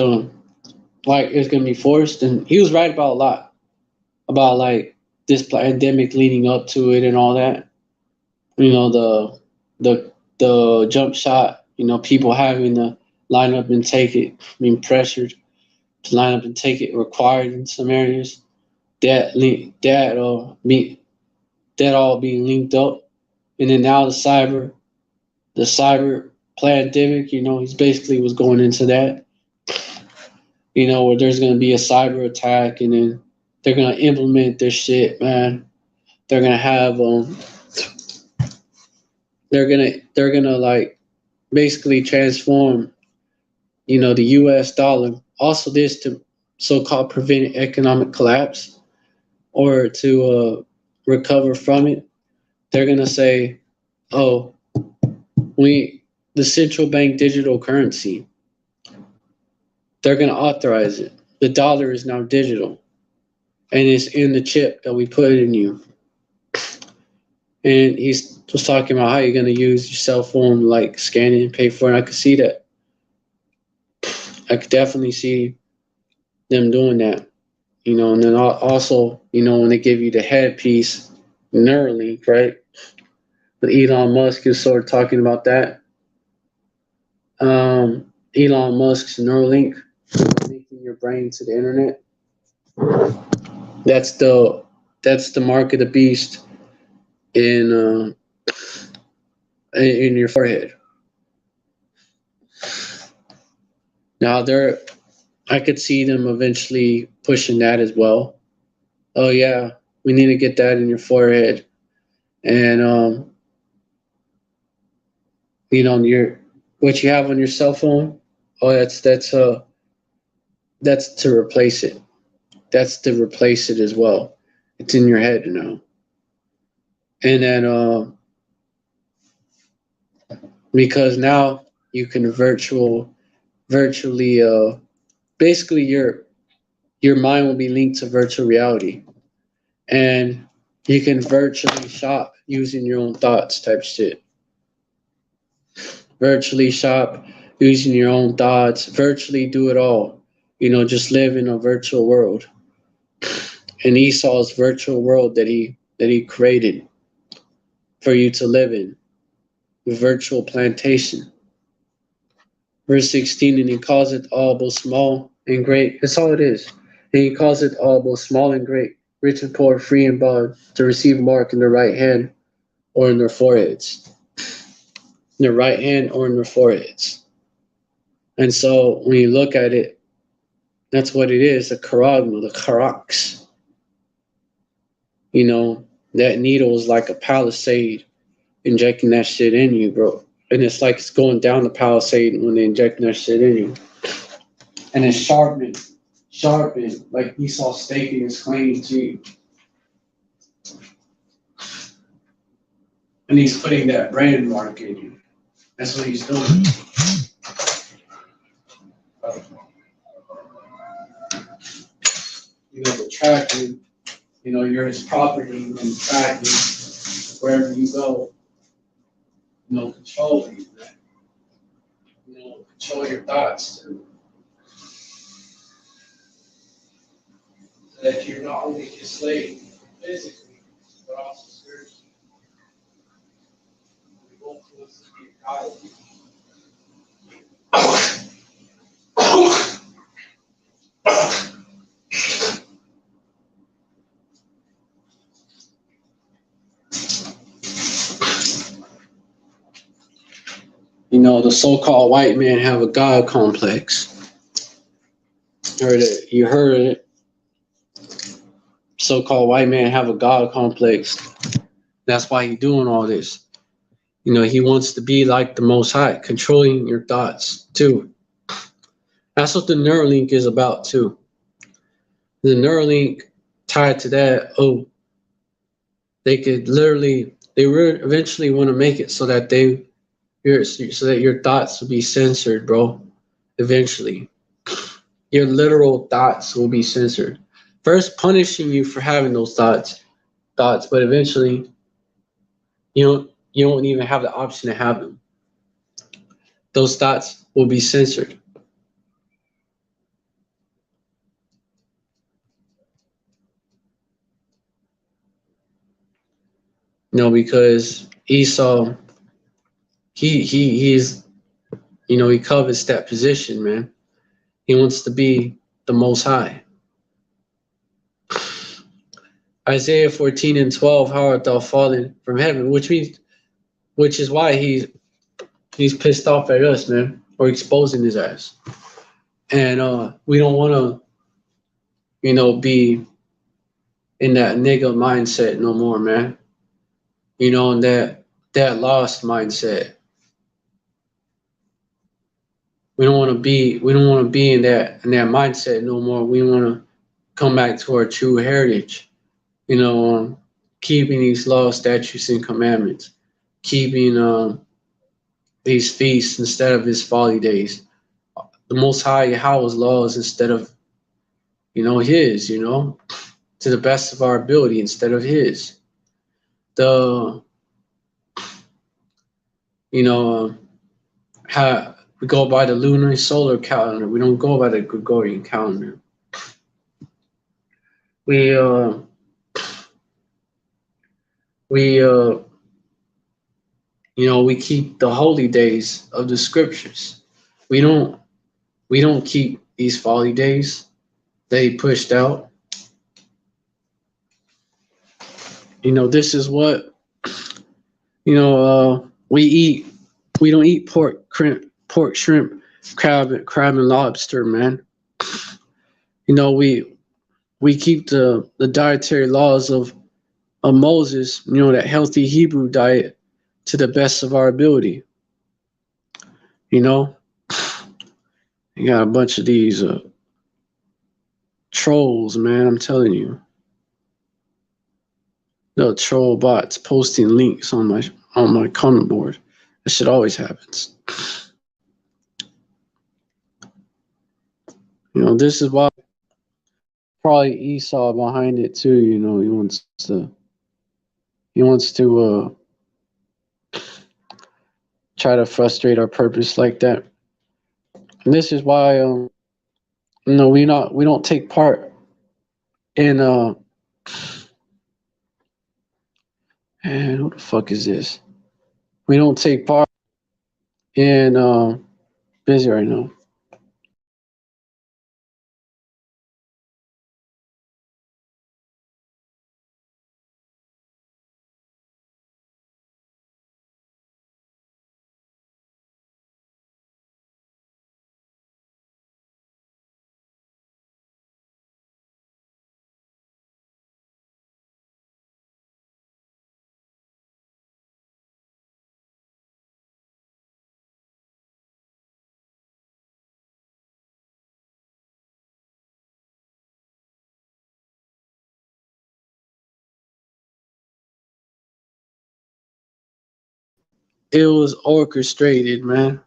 it's going to be forced, and he was right about a lot, about this pandemic leading up to it and all that. The jump shot, people having to line up and take it, being pressured to line up and take it, required in some areas. That all being linked up, and then now the cyber pandemic. He's basically was going into that. Where there's going to be a cyber attack, and then they're going to implement this shit, man. They're going to have they're gonna basically transform, the U.S. dollar. Also, this to so-called prevent economic collapse or to recover from it. They're gonna say, "Oh, the central bank digital currency. They're gonna authorize it. The dollar is now digital, and it's in the chip that we put in you." And he was talking about how you're going to use your cell phone, scan it and pay for it. And I could see that. I could definitely see them doing that. And then also, when they give you the headpiece, Neuralink, right? But Elon Musk is sort of talking about that. Elon Musk's Neuralink, linking your brain to the internet. That's the mark of the beast in your forehead. Now I could see them eventually pushing that as well. Oh yeah, we need to get that in your forehead, and what you have on your cell phone. Oh, that's to replace it. That's to replace it as well. It's in your head now. And then because now you can virtual virtually basically your mind will be linked to virtual reality, and you can virtually shop using your own thoughts type shit. Virtually shop using your own thoughts, virtually do it all. Just live in a virtual world. And Esau's virtual world that he created for you to live in, the virtual plantation. Verse 16, and he calls it all both small and great. That's all it is. And he calls it all both small and great, rich and poor, free and bond, to receive mark in their right hand or in their foreheads. In their right hand or in their foreheads. And so when you look at it, that's what it is, the charagma, the karax. That needle is like a palisade injecting that shit in you, bro. And it's like it's going down the palisade when they injecting that shit in you. And it's sharpened, like Esau staking his claim to you. And he's putting that brand mark in you. That's what he's doing. The tracking, you're his property and tracking wherever you go. Control you, man. Control your thoughts too. So that you're not only his slave physically, but also spiritually. We both want to be a God. The so-called white man have a God complex. Heard it? You heard it? So-called white man have a God complex. That's why he's doing all this. He wants to be like the Most High, controlling your thoughts too. That's what the Neuralink is about too. The Neuralink tied to that. They could literally, they would eventually want to make it so that your thoughts will be censored, bro. Eventually, your literal thoughts will be censored. First, punishing you for having those thoughts, but eventually, you won't even have the option to have them. Those thoughts will be censored. Because Esau, he's, he covets that position, man. He wants to be the Most High. Isaiah 14:12, how art thou fallen from heaven? Which is why he's pissed off at us, man, or exposing his ass. And we don't want to, be in that nigga mindset no more, man. And that lost mindset. We don't want to be in that mindset no more. We want to come back to our true heritage. Keeping these laws, statutes, and commandments, keeping these feasts instead of his folly days, the Most High Yahweh's laws instead of his, to the best of our ability instead of his. How we go by the lunar and solar calendar. We don't go by the Gregorian calendar. We keep the holy days of the scriptures. We don't keep these folly days they pushed out. This is what we eat. We don't eat pork, shrimp, crab, and lobster, man. We keep the dietary laws of Moses, that healthy Hebrew diet, to the best of our ability. You got a bunch of these trolls, man, I'm telling you. The troll bots posting links on my comment board. That shit always happens. This is why probably Esau behind it too. He wants to try to frustrate our purpose like that. And this is why we don't take part in man, who the fuck is this? We don't take part in busy right now. It was orchestrated, man.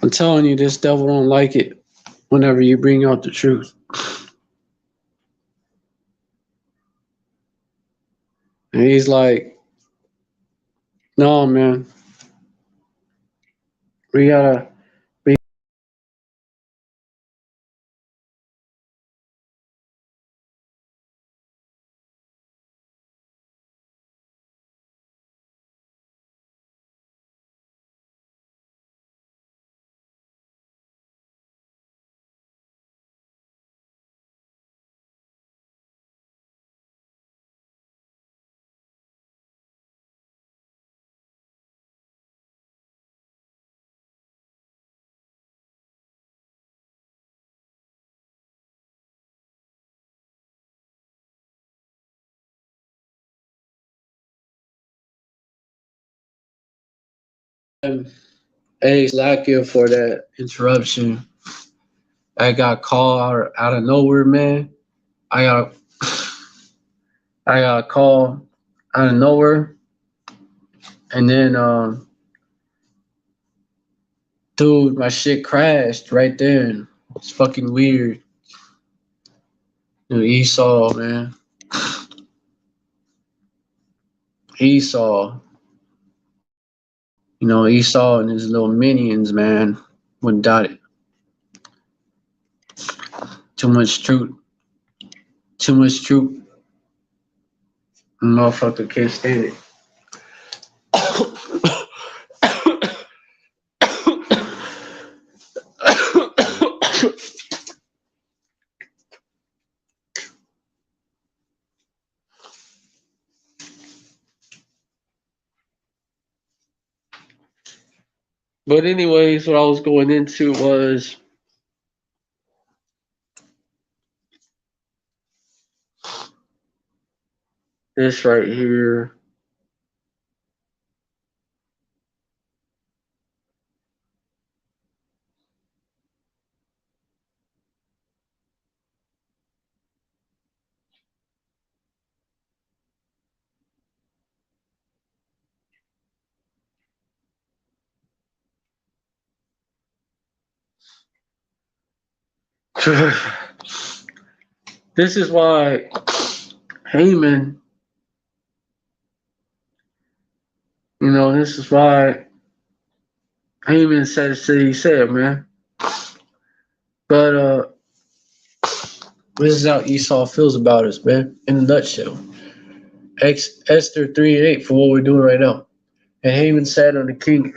I'm telling you, this devil don't like it whenever you bring out the truth. And he's like, no, man, we gotta. Hey, Slakia for that interruption. I got called out of nowhere, man. I got I got a call out of nowhere, and then dude, my shit crashed right there. It's fucking weird. Esau, man. Esau. Esau and his little minions, man. Wouldn't doubt it. Too much truth. Too much truth. Motherfucker can't stand it. But anyways, what I was going into was this right here. This is why Haman, this is why Haman said he said, man. But this is how Esau feels about us, man, in a nutshell. Esther 3:8 for what we're doing right now. And Haman said unto King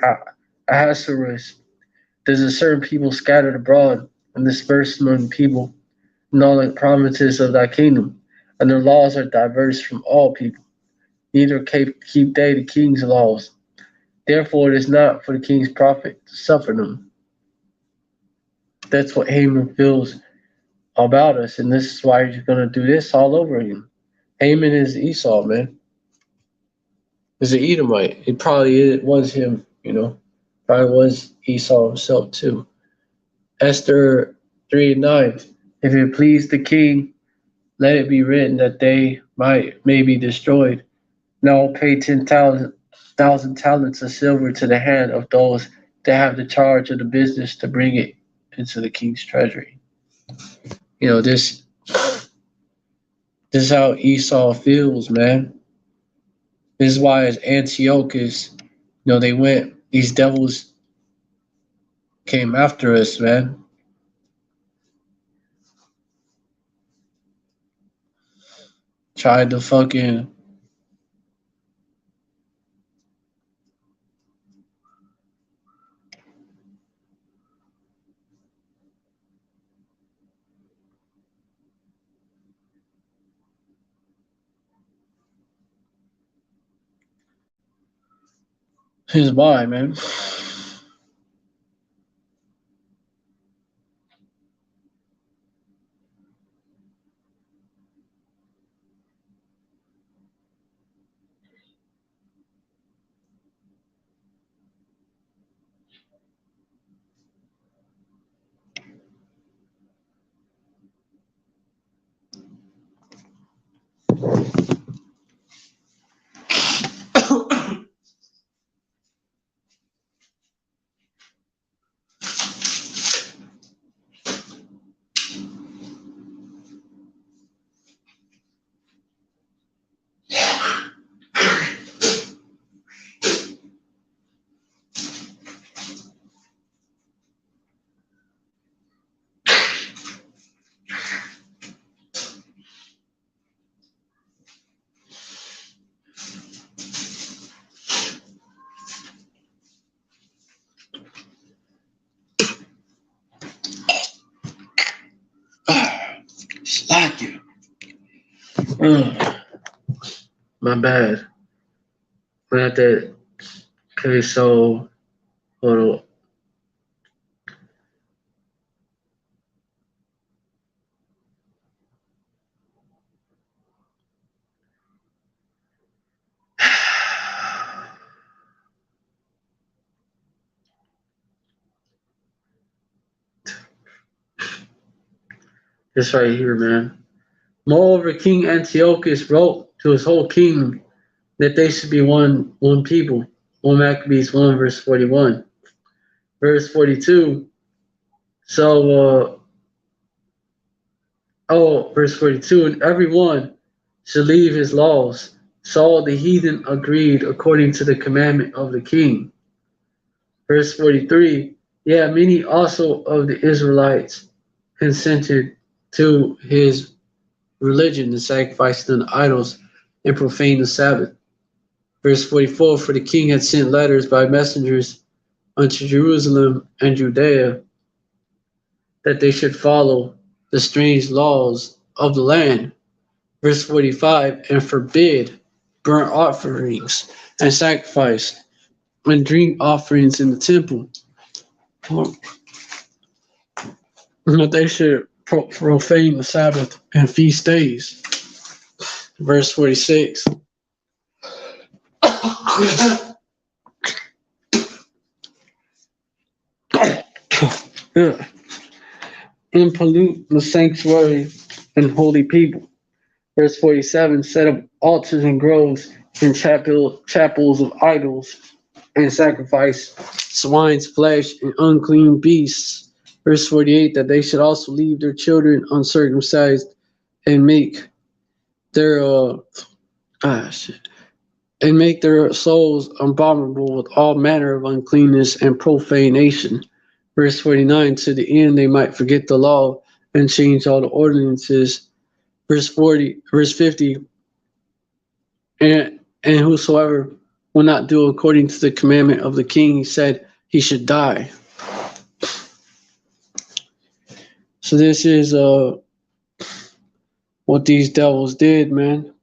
Ahasuerus, there's a certain people scattered abroad and dispersed among the people in all the provinces of thy kingdom, and their laws are diverse from all people. Neither keep they the king's laws. Therefore, it is not for the king's profit to suffer them. That's what Haman feels about us, and this is why he's going to do this all over again. Haman is Esau, man. He's an Edomite. It was him, Probably was Esau himself, too. Esther 3:9. If it please the king, let it be written that they may be destroyed. Now pay 10,000 talents of silver to the hand of those that have the charge of the business to bring it into the king's treasury. You know, this is how Esau feels, man. This is why as Antiochus, they went, these devils came after us, man. Tried to fucking his why, man. Slack you. My bad. We had that. Okay, so hold on. This right here, man. Moreover, King Antiochus wrote to his whole kingdom that they should be one people. 1 Maccabees 1 verse 41. Verse 42. So verse 42, and every one should leave his laws. So all the heathen agreed according to the commandment of the king. Verse 43, yeah, many also of the Israelites consented to his religion and sacrificed unto idols and profaned the Sabbath. Verse 44, for the king had sent letters by messengers unto Jerusalem and Judea that they should follow the strange laws of the land. Verse 45, and forbid burnt offerings and sacrifice and drink offerings in the temple. That they should profane the Sabbath and feast days. Verse 46. And pollute the sanctuary and holy people. Verse 47, set up altars and groves and chapels of idols and sacrifice swine's flesh and unclean beasts. Verse 48, that they should also leave their children uncircumcised and make their and make their souls abominable with all manner of uncleanness and profanation. Verse 49, to the end they might forget the law and change all the ordinances. Verse 50, and whosoever will not do according to the commandment of the king, he said he should die. So this is what these devils did, man.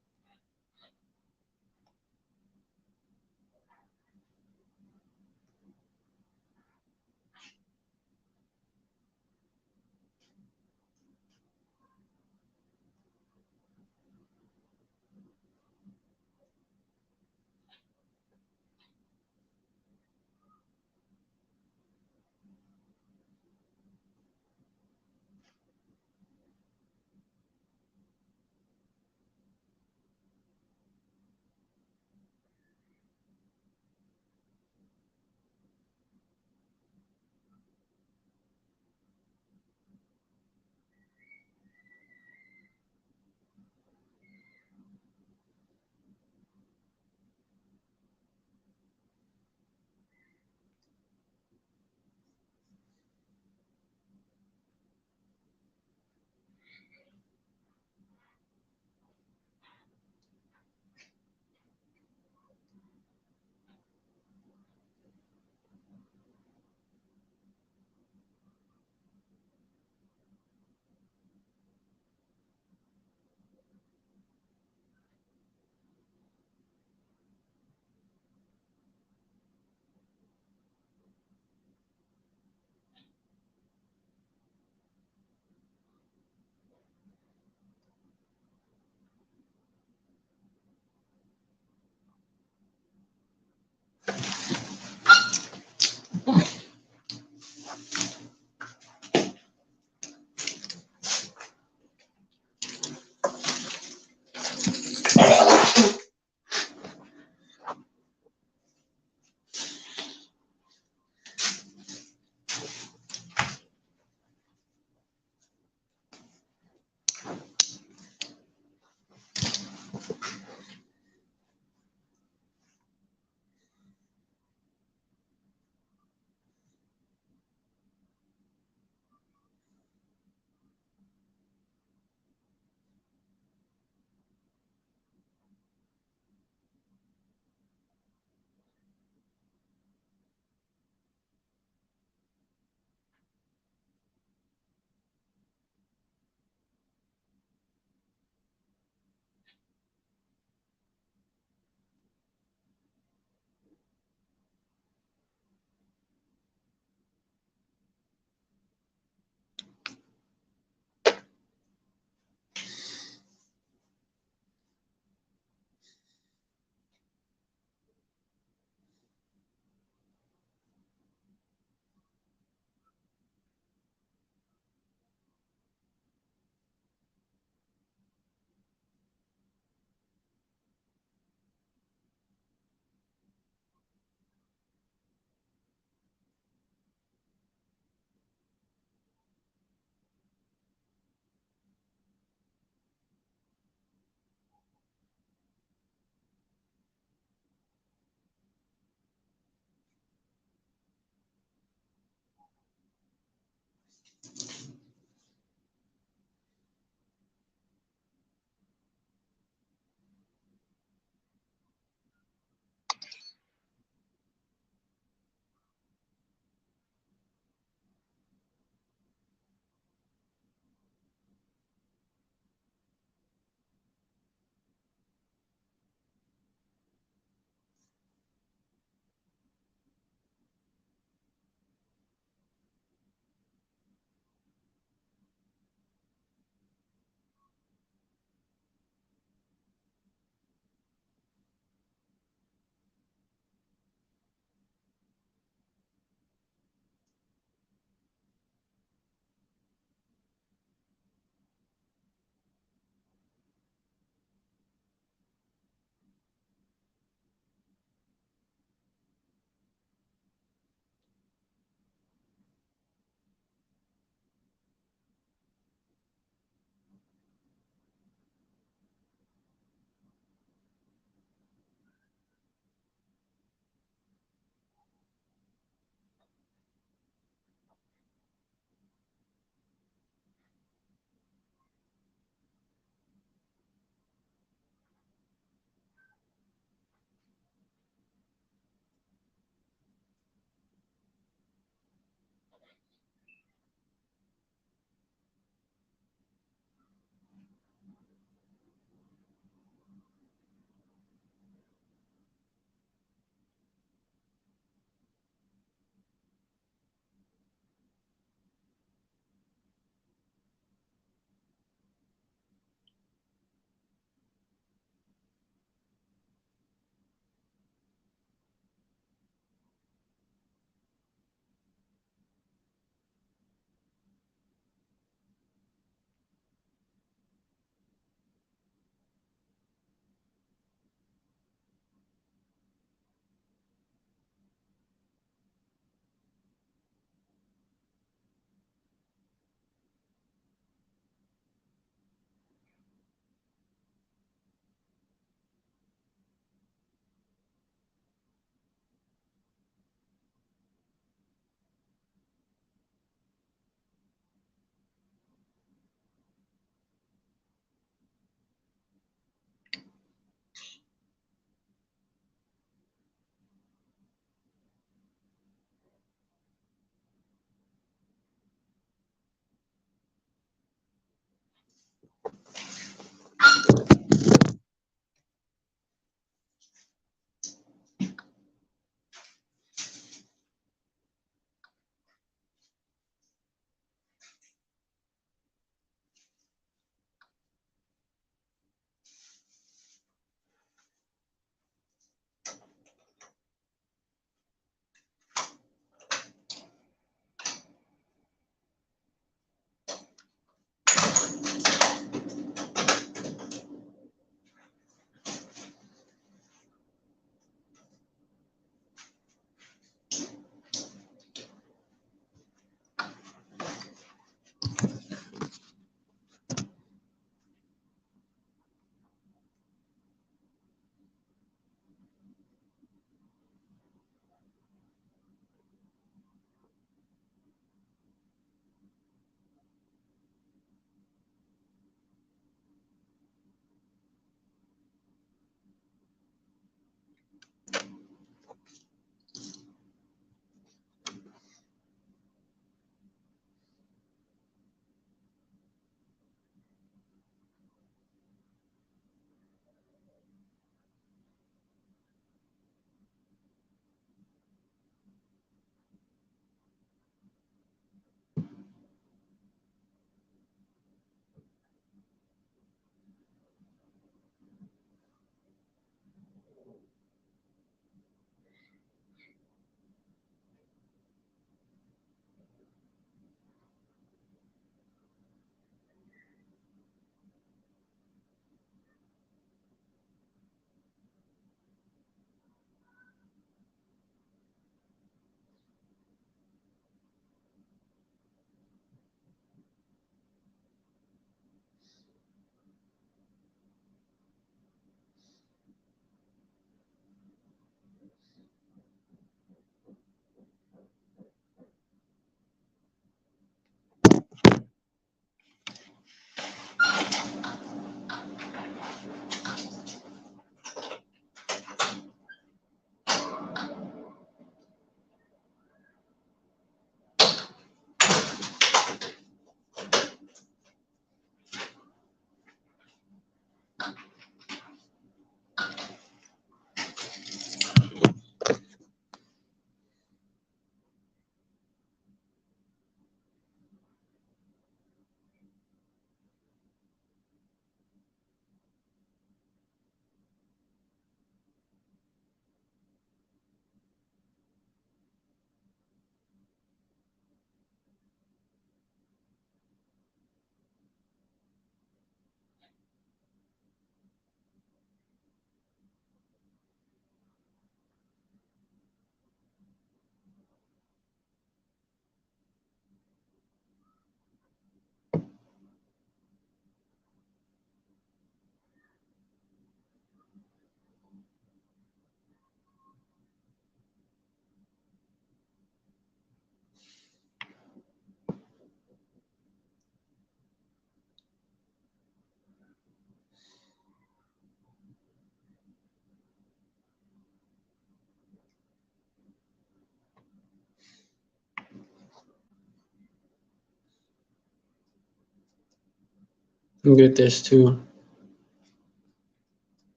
You get this too.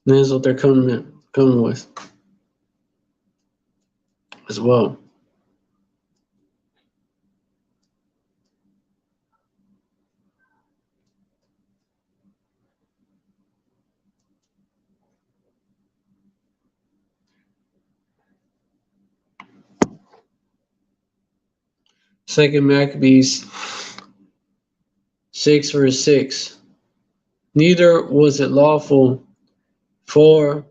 And that's what they're coming with as well. Second Maccabees 6 verse 6. Neither was it lawful for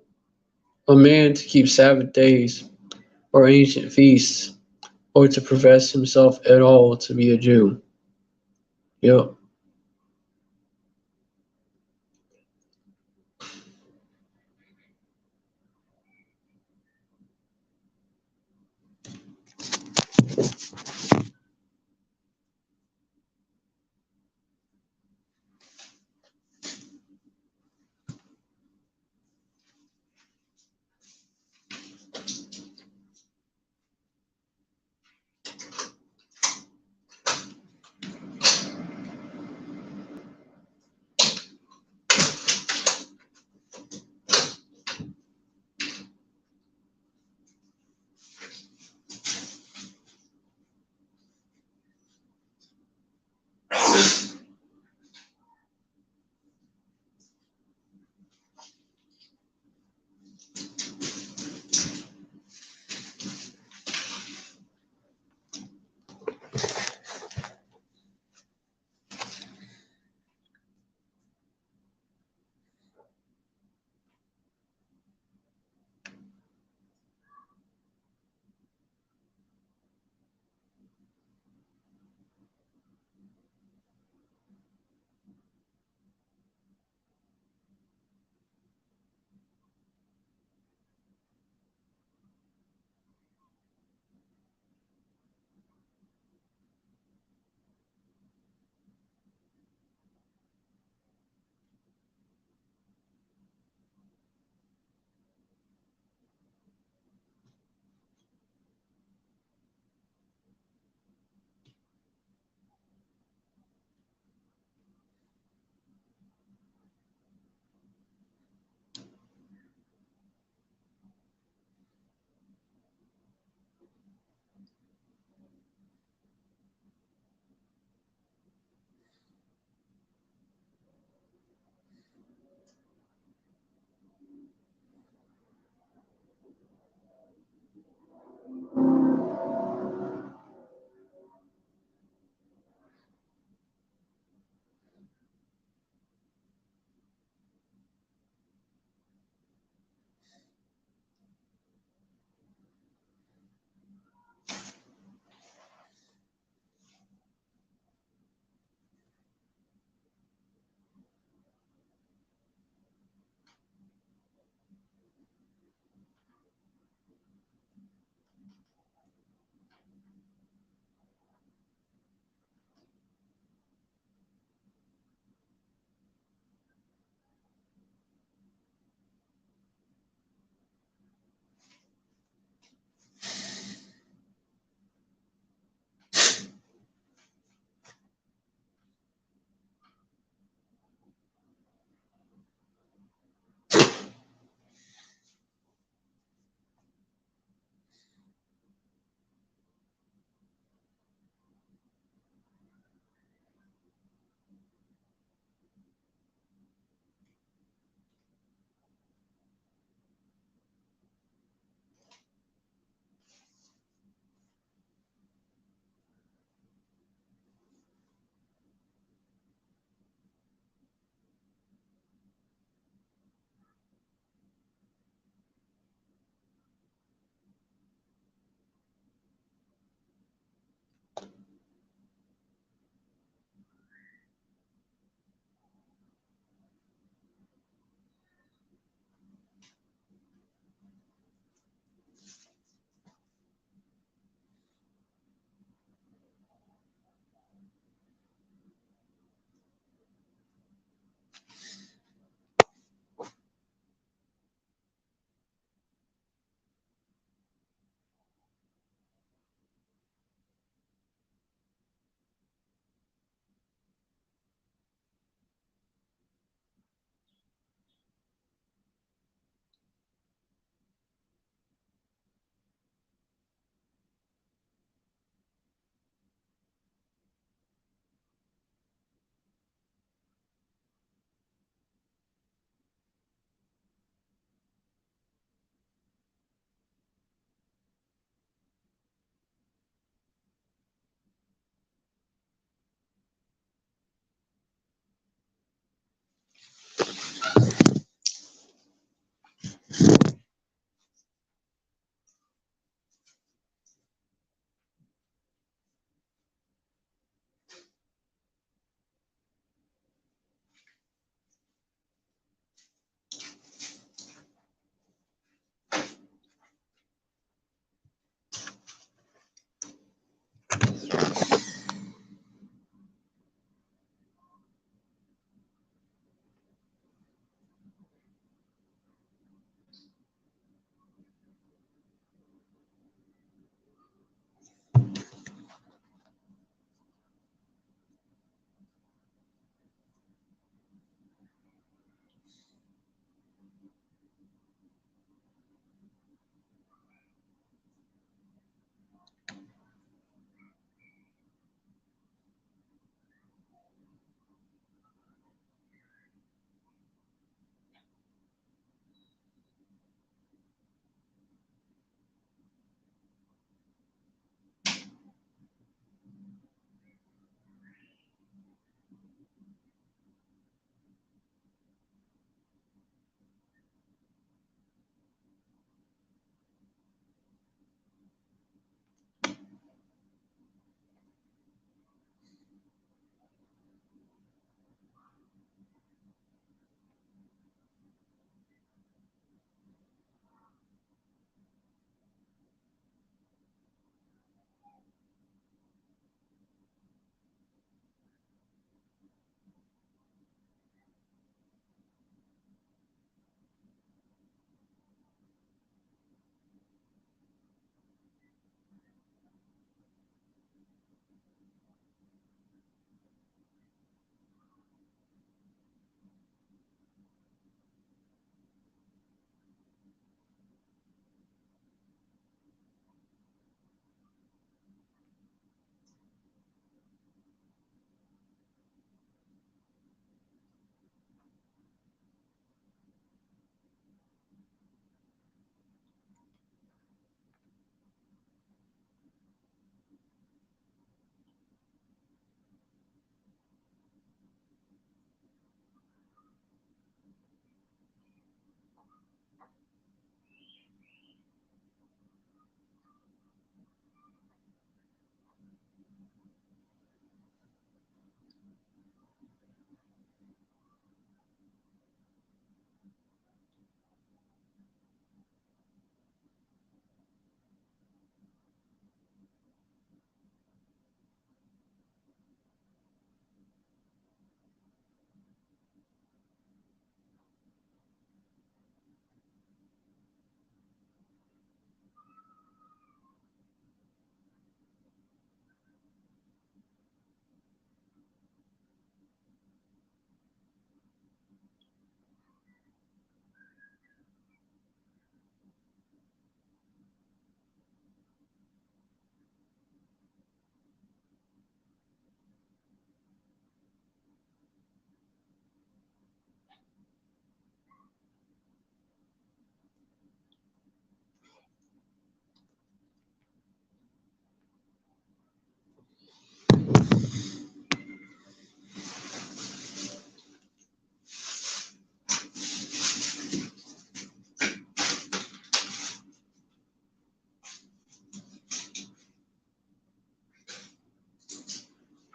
a man to keep Sabbath days or ancient feasts, or to profess himself at all to be a Jew. Yep.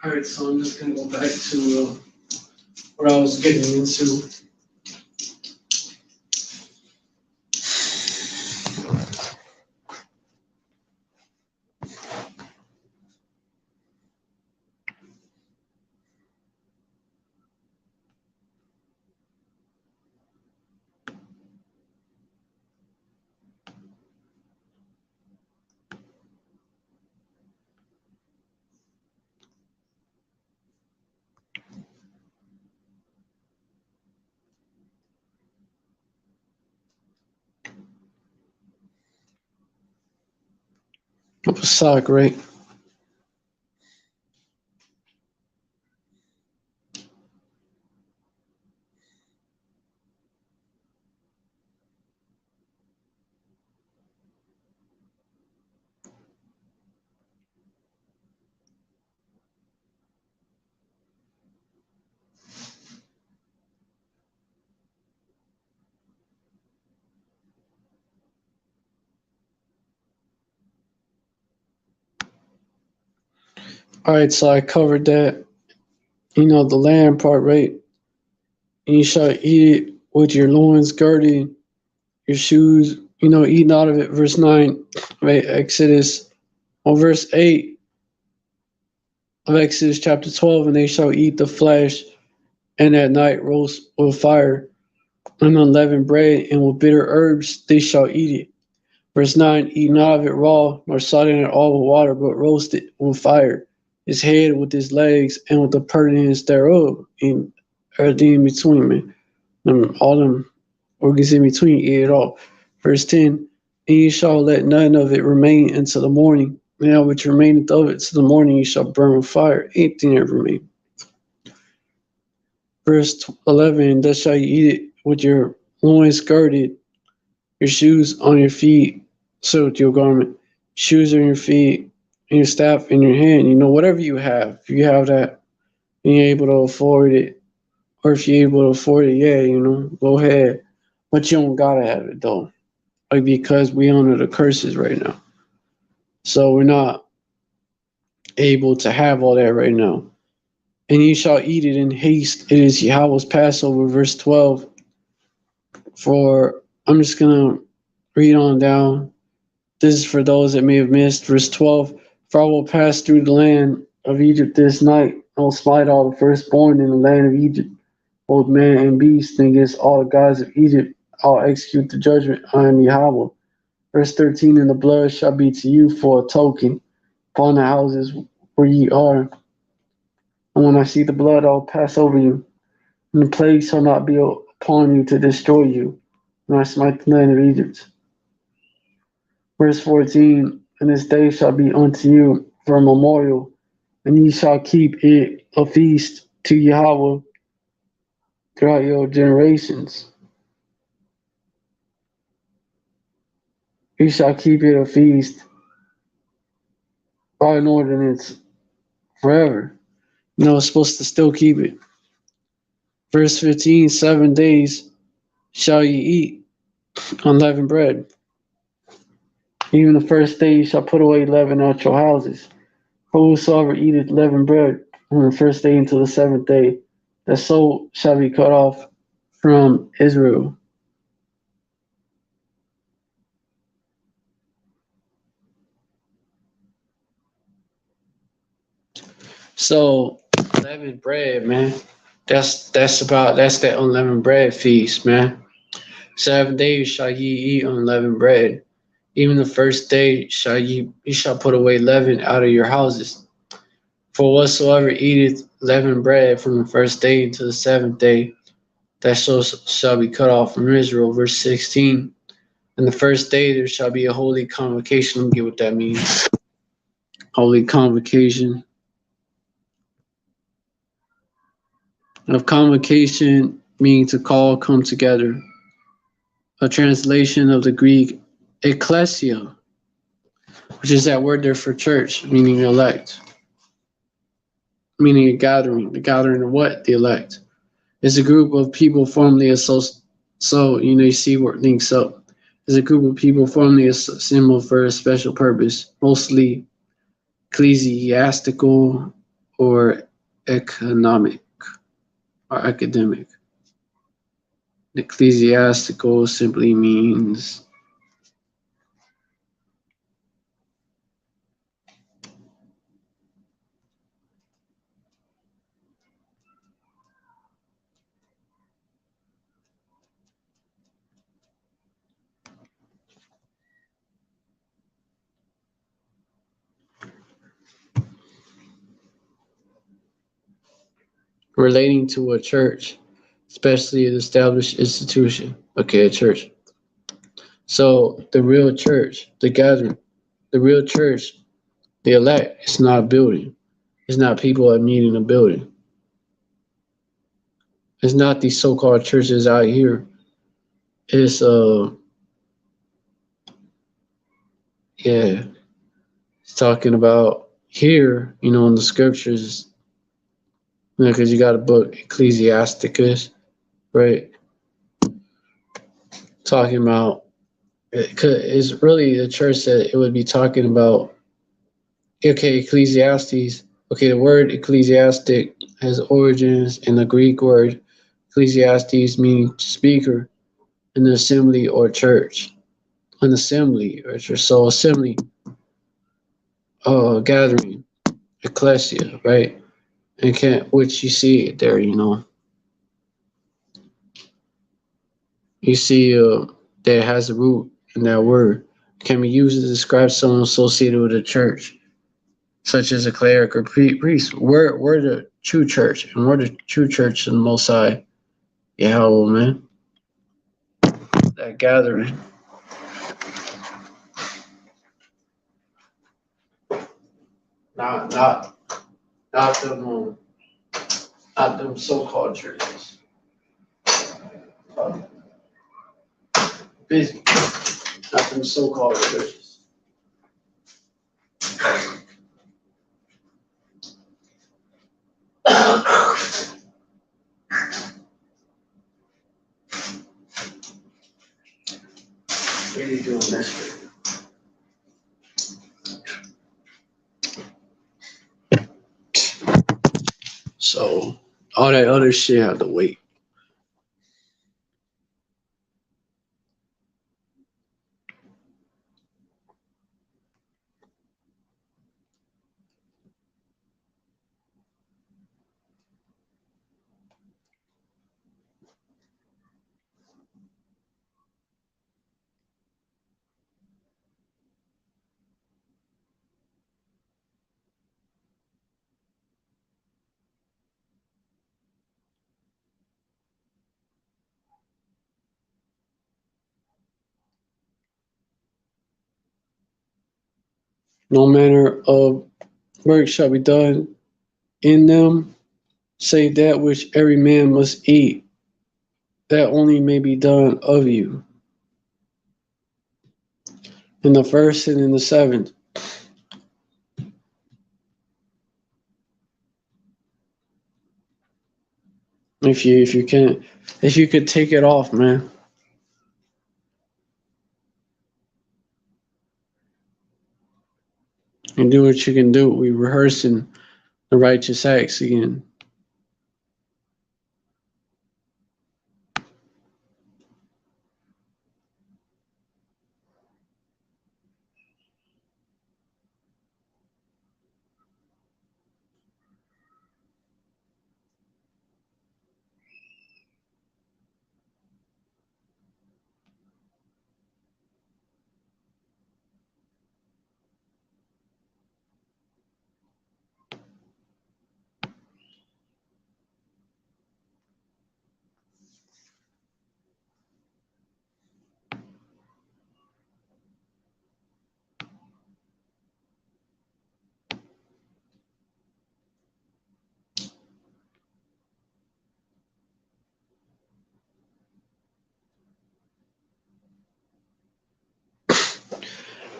All right, so I'm just gonna go back to what I was getting into. Pasach, right? All right, so I covered that. The land part, right? And you shall eat it with your loins girded, your shoes, eating out of it. Verse 9, right? Exodus, on verse 8 of Exodus chapter 12, and they shall eat the flesh, and at night roast with fire and unleavened bread, and with bitter herbs they shall eat it. Verse 9, eat not of it raw, nor sodden it all with water, but roast it with fire, his head with his legs, and with the purtenance thereof, and everything in between, man. All them organs in between, eat it all. Verse 10, and you shall let none of it remain until the morning. Now which remaineth of it till the morning you shall burn with fire. Anything that remain. Verse 11, thus shall you eat it with your loins girded, your shoes on your feet, so with your garment, shoes on your feet, and your staff in your hand. Whatever you have, if you have that, and you're able to afford it, or if you're able to afford it, yeah, go ahead. But you don't gotta have it though, like because we under the curses right now, so we're not able to have all that right now. And you shall eat it in haste. It is Yahweh's Passover, verse 12. For I'm just gonna read on down. This is for those that may have missed. Verse 12, for I will pass through the land of Egypt this night. I will smite all the firstborn in the land of Egypt, both man and beast, and against all the gods of Egypt. I'll execute the judgment. I am Yahweh. Verse 13, and the blood shall be to you for a token upon the houses where ye are. And when I see the blood, I'll pass over you, and the plague shall not be upon you to destroy you, when I smite the land of Egypt. Verse 14, and this day shall be unto you for a memorial, and ye shall keep it a feast to Yahweh throughout your generations. You shall keep it a feast by an ordinance forever. It's supposed to still keep it. Verse 15, 7 days shall ye eat unleavened bread. Even the first day you shall put away leaven out your houses. For whosoever eateth leavened bread from the first day until the seventh day, the soul shall be cut off from Israel. So unleavened bread, man. That's that unleavened bread feast, man. 7 days shall ye eat unleavened bread. Even the first day you shall put away leaven out of your houses. For whatsoever eateth leavened bread from the first day until the seventh day, that soul shall be cut off from Israel. Verse 16. And the first day there shall be a holy convocation. Let me get what that means. Holy convocation. Of convocation meaning to call, come together. A translation of the Greek ecclesia, which is that word there for church, meaning elect. Meaning a gathering. The gathering of what? The elect. It's a group of people formerly associated. So, you see where it links up. It's a group of people formerly assembled for a special purpose, mostly ecclesiastical or economic or academic. Ecclesiastical simply means relating to a church, especially an established institution. Okay, a church. So the real church, the gathering, the real church, the elect, it's not a building. It's not people that meet in a building. It's not these so-called churches out here. It's yeah, it's talking about here, in the scriptures, because you got a book Ecclesiasticus, right? Talking about it's really the church that it would be talking about. Okay, Ecclesiastes. Okay, the word ecclesiastic has origins in the Greek word Ecclesiastes, meaning speaker in the assembly or church. An assembly or church. So assembly, gathering, ecclesia, right? And which you see it there, You see that has a root in that word. Can be used to describe someone associated with a church, such as a cleric or priest. We're the true church, and we're the true church in the Most High. Yahweh, man. That gathering. Not not not them not them so-called churches. Uh, busy. Not them so-called churches. What are you doing this? So all that other shit had to wait. No manner of work shall be done in them, save that which every man must eat, that only may be done of you. In the first and in the seventh. If you could take it off, man. And do what you can do. We rehearsing the righteous acts again.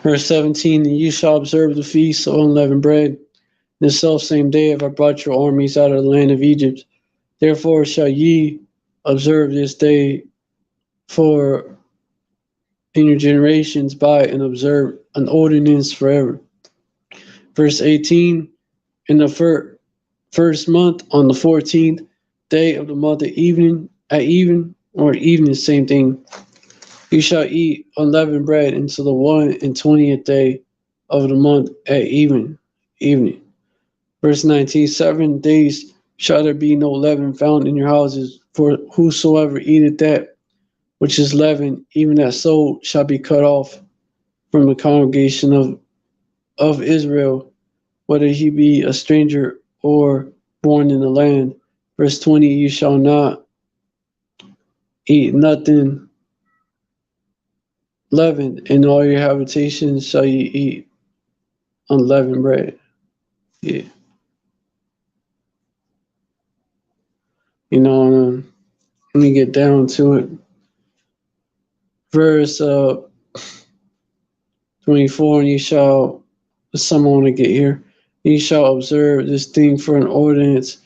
Verse 17, and you shall observe the feast of unleavened bread. In the selfsame day have I brought your armies out of the land of Egypt. Therefore shall ye observe this day for in your generations by and observe an ordinance forever. Verse 18, in the first month on the 14th day of the month at evening, same thing. You shall eat unleavened bread until the 1 and 20th day of the month at evening. Verse 19, 7 days shall there be no leaven found in your houses, for whosoever eateth that which is leavened, even that soul shall be cut off from the congregation of Israel, whether he be a stranger or born in the land. Verse 20, you shall not eat nothing leavened, in all your habitations shall you eat unleavened bread. Yeah. Let me get down to it. Verse 24, and you shall, someone want to get here, you shall observe this thing for an ordinance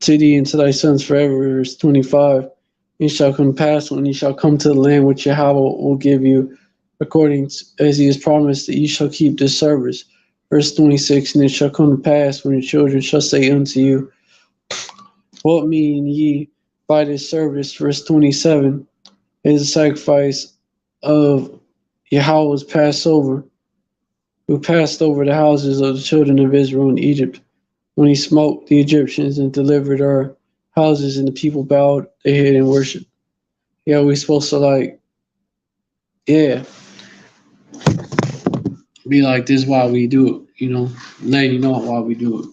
to thee and to thy sons forever. Verse 25, it shall come to pass when you shall come to the land which Yahweh will give you, according as he has promised, that you shall keep this service. Verse 26, and it shall come to pass when your children shall say unto you, what mean ye by this service? Verse 27, it is a sacrifice of Yahweh's Passover, who passed over the houses of the children of Israel in Egypt, when he smote the Egyptians and delivered our houses, and the people bowed their head and worshiped. Yeah, we supposed to be like this while we do it, letting you know why we do it.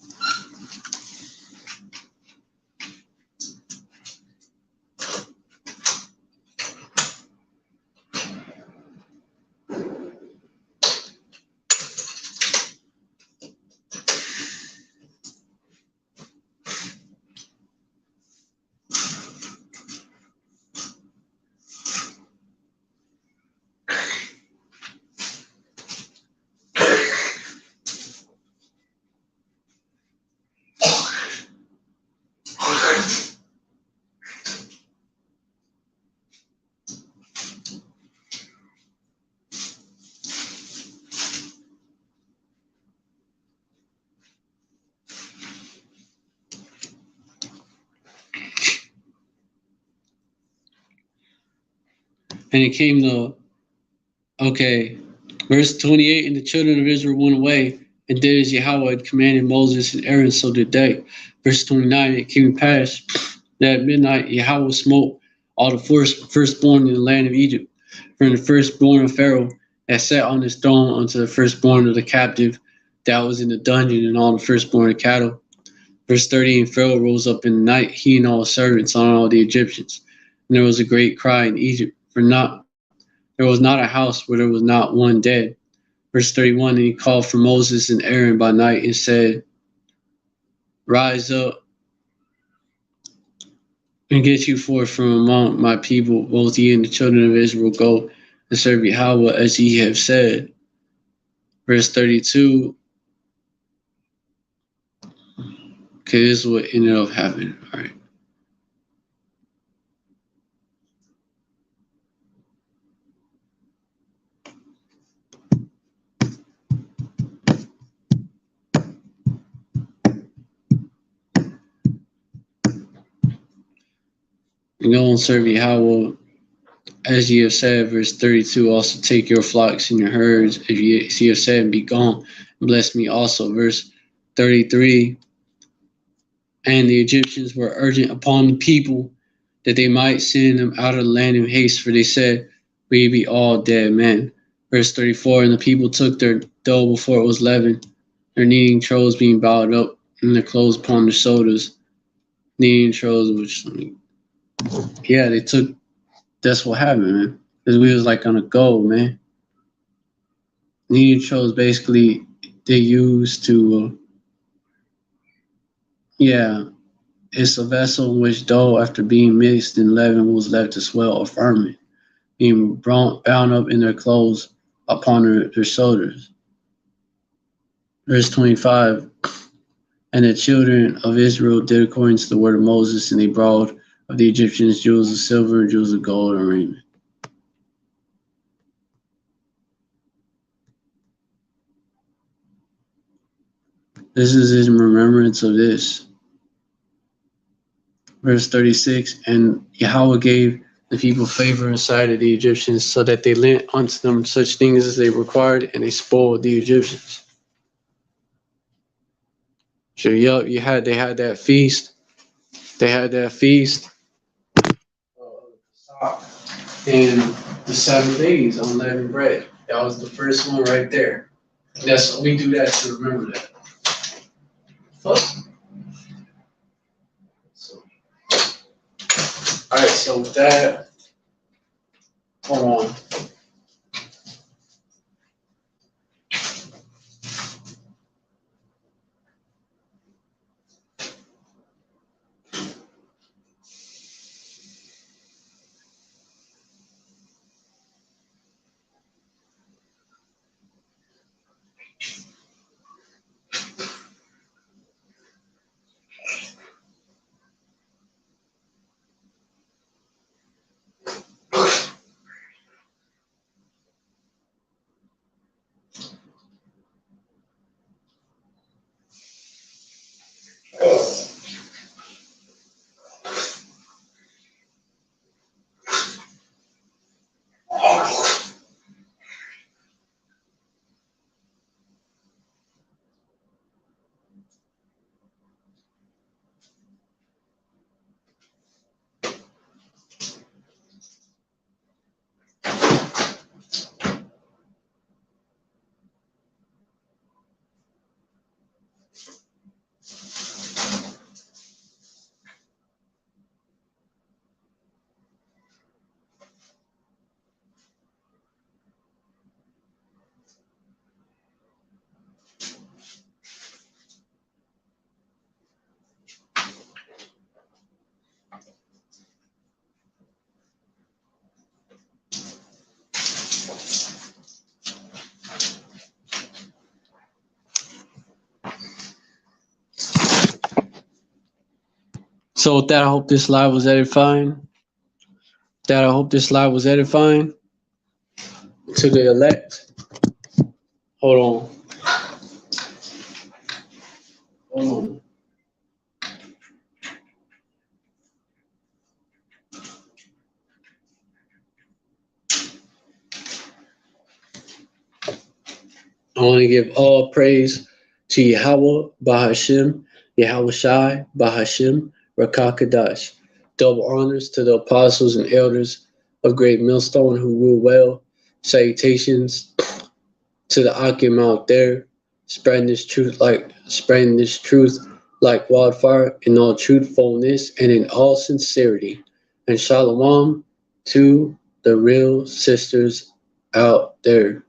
And it came to, verse 28, and the children of Israel went away, and did as Yahweh had commanded Moses and Aaron, so did they. Verse 29, it came to pass that at midnight Yahweh smote all the firstborn in the land of Egypt, from the firstborn of Pharaoh that sat on his throne unto the firstborn of the captive that was in the dungeon, and all the firstborn of cattle. Verse 30, and Pharaoh rose up in the night, he and all his servants, and all the Egyptians. And there was a great cry in Egypt, for there was not a house where there was not one dead. Verse 31, and he called for Moses and Aaron by night and said, rise up and get you forth from among my people, both ye and the children of Israel, go and serve Yahweh as ye have said. Verse 32, this is what ended up happening. All right. And go and serve Yahweh as ye have said. Verse 32, also take your flocks and your herds, as ye have said, and be gone, and bless me also. Verse 33, and the Egyptians were urgent upon the people that they might send them out of the land in haste, for they said, we be all dead men. Verse 34, and the people took their dough before it was leavened, their kneading troughs being bowed up, and their clothes upon their shoulders. Kneading troughs, they took, that's what happened, man. Because we was like on a go, man. Kneading troughs basically they used to, it's a vessel in which dough, after being mixed and leavened, was left to swell or ferment, being bound up in their clothes upon their shoulders. Verse 25, and the children of Israel did according to the word of Moses, and they brought of the Egyptians jewels of silver and jewels of gold and raiment. This is in remembrance of this. Verse 36, and Yahweh gave the people favor in sight of the Egyptians, so that they lent unto them such things as they required, and they spoiled the Egyptians. So yup, they had that feast. They had that feast. And the 7 days on unleavened bread. That was the first one right there. That's we do that to remember that. Fuck. So, all right. So with that, hold on. So with that, I hope this live was edifying. That I hope this live was edifying to the elect. Hold on. Hold on. I want to give all praise to Yahweh Bahashim, Yahweh Shai Bahashim, Rakakadash. Double honors to the apostles and elders of Great Millstone who rule well. Salutations to the Akim out there, spreading this truth like wildfire in all truthfulness and in all sincerity. And shalom to the real sisters out there.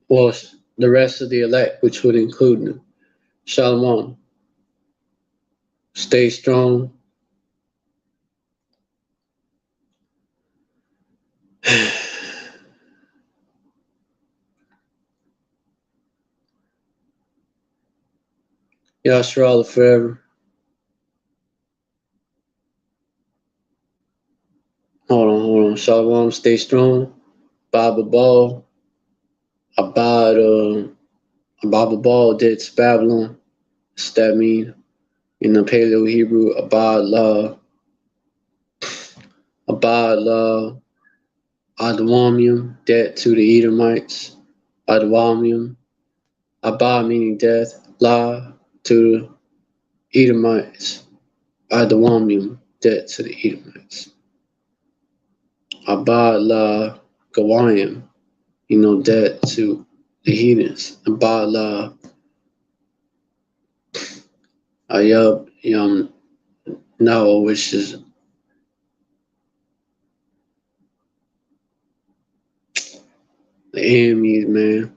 Well, the rest of the elect, which would include them. Shalom. Stay strong. Yasharallah forever. Hold on. Shalom, stay strong. Baba Ball. Baba Ball dead to Babylon. What's that mean? In the Paleo Hebrew, Abad La, Adwamium, dead to the Edomites. Adwamium, Abad meaning death, La to the Edomites. Adwamium, dead to the Edomites. Abad La Gawayim, dead to the heathens. Abad La Ayub Yam Now, which is the enemies, man.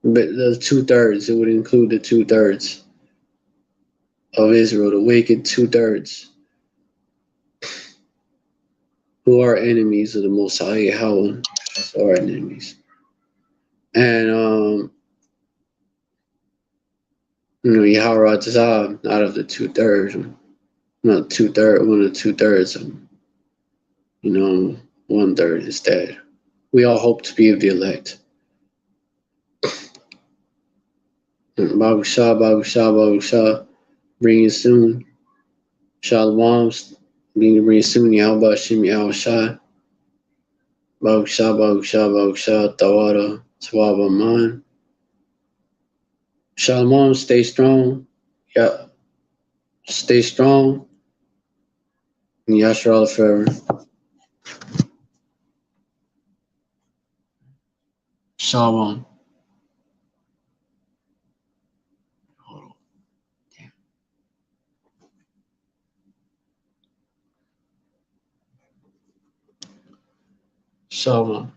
But the 2/3, it would include the 2/3 of Israel, the wicked 2/3, who are enemies of the Most High Yahweh. That's our enemies. And Yahweh Zah, out of the 2/3, not 2/3, one of the 2/3, 1/3 is dead. We all hope to be of the elect. Bagusha, Bagusha, Bagusha. Bring it soon. Shalom. Bring it soon. Yahweh Shim Yahushai. Bagusha, Bagusha, Bagusha. Tawada. Swaba Man. Shalom. Stay strong. Yeah. Stay strong. And Yashar forever. Shalom. Shalom.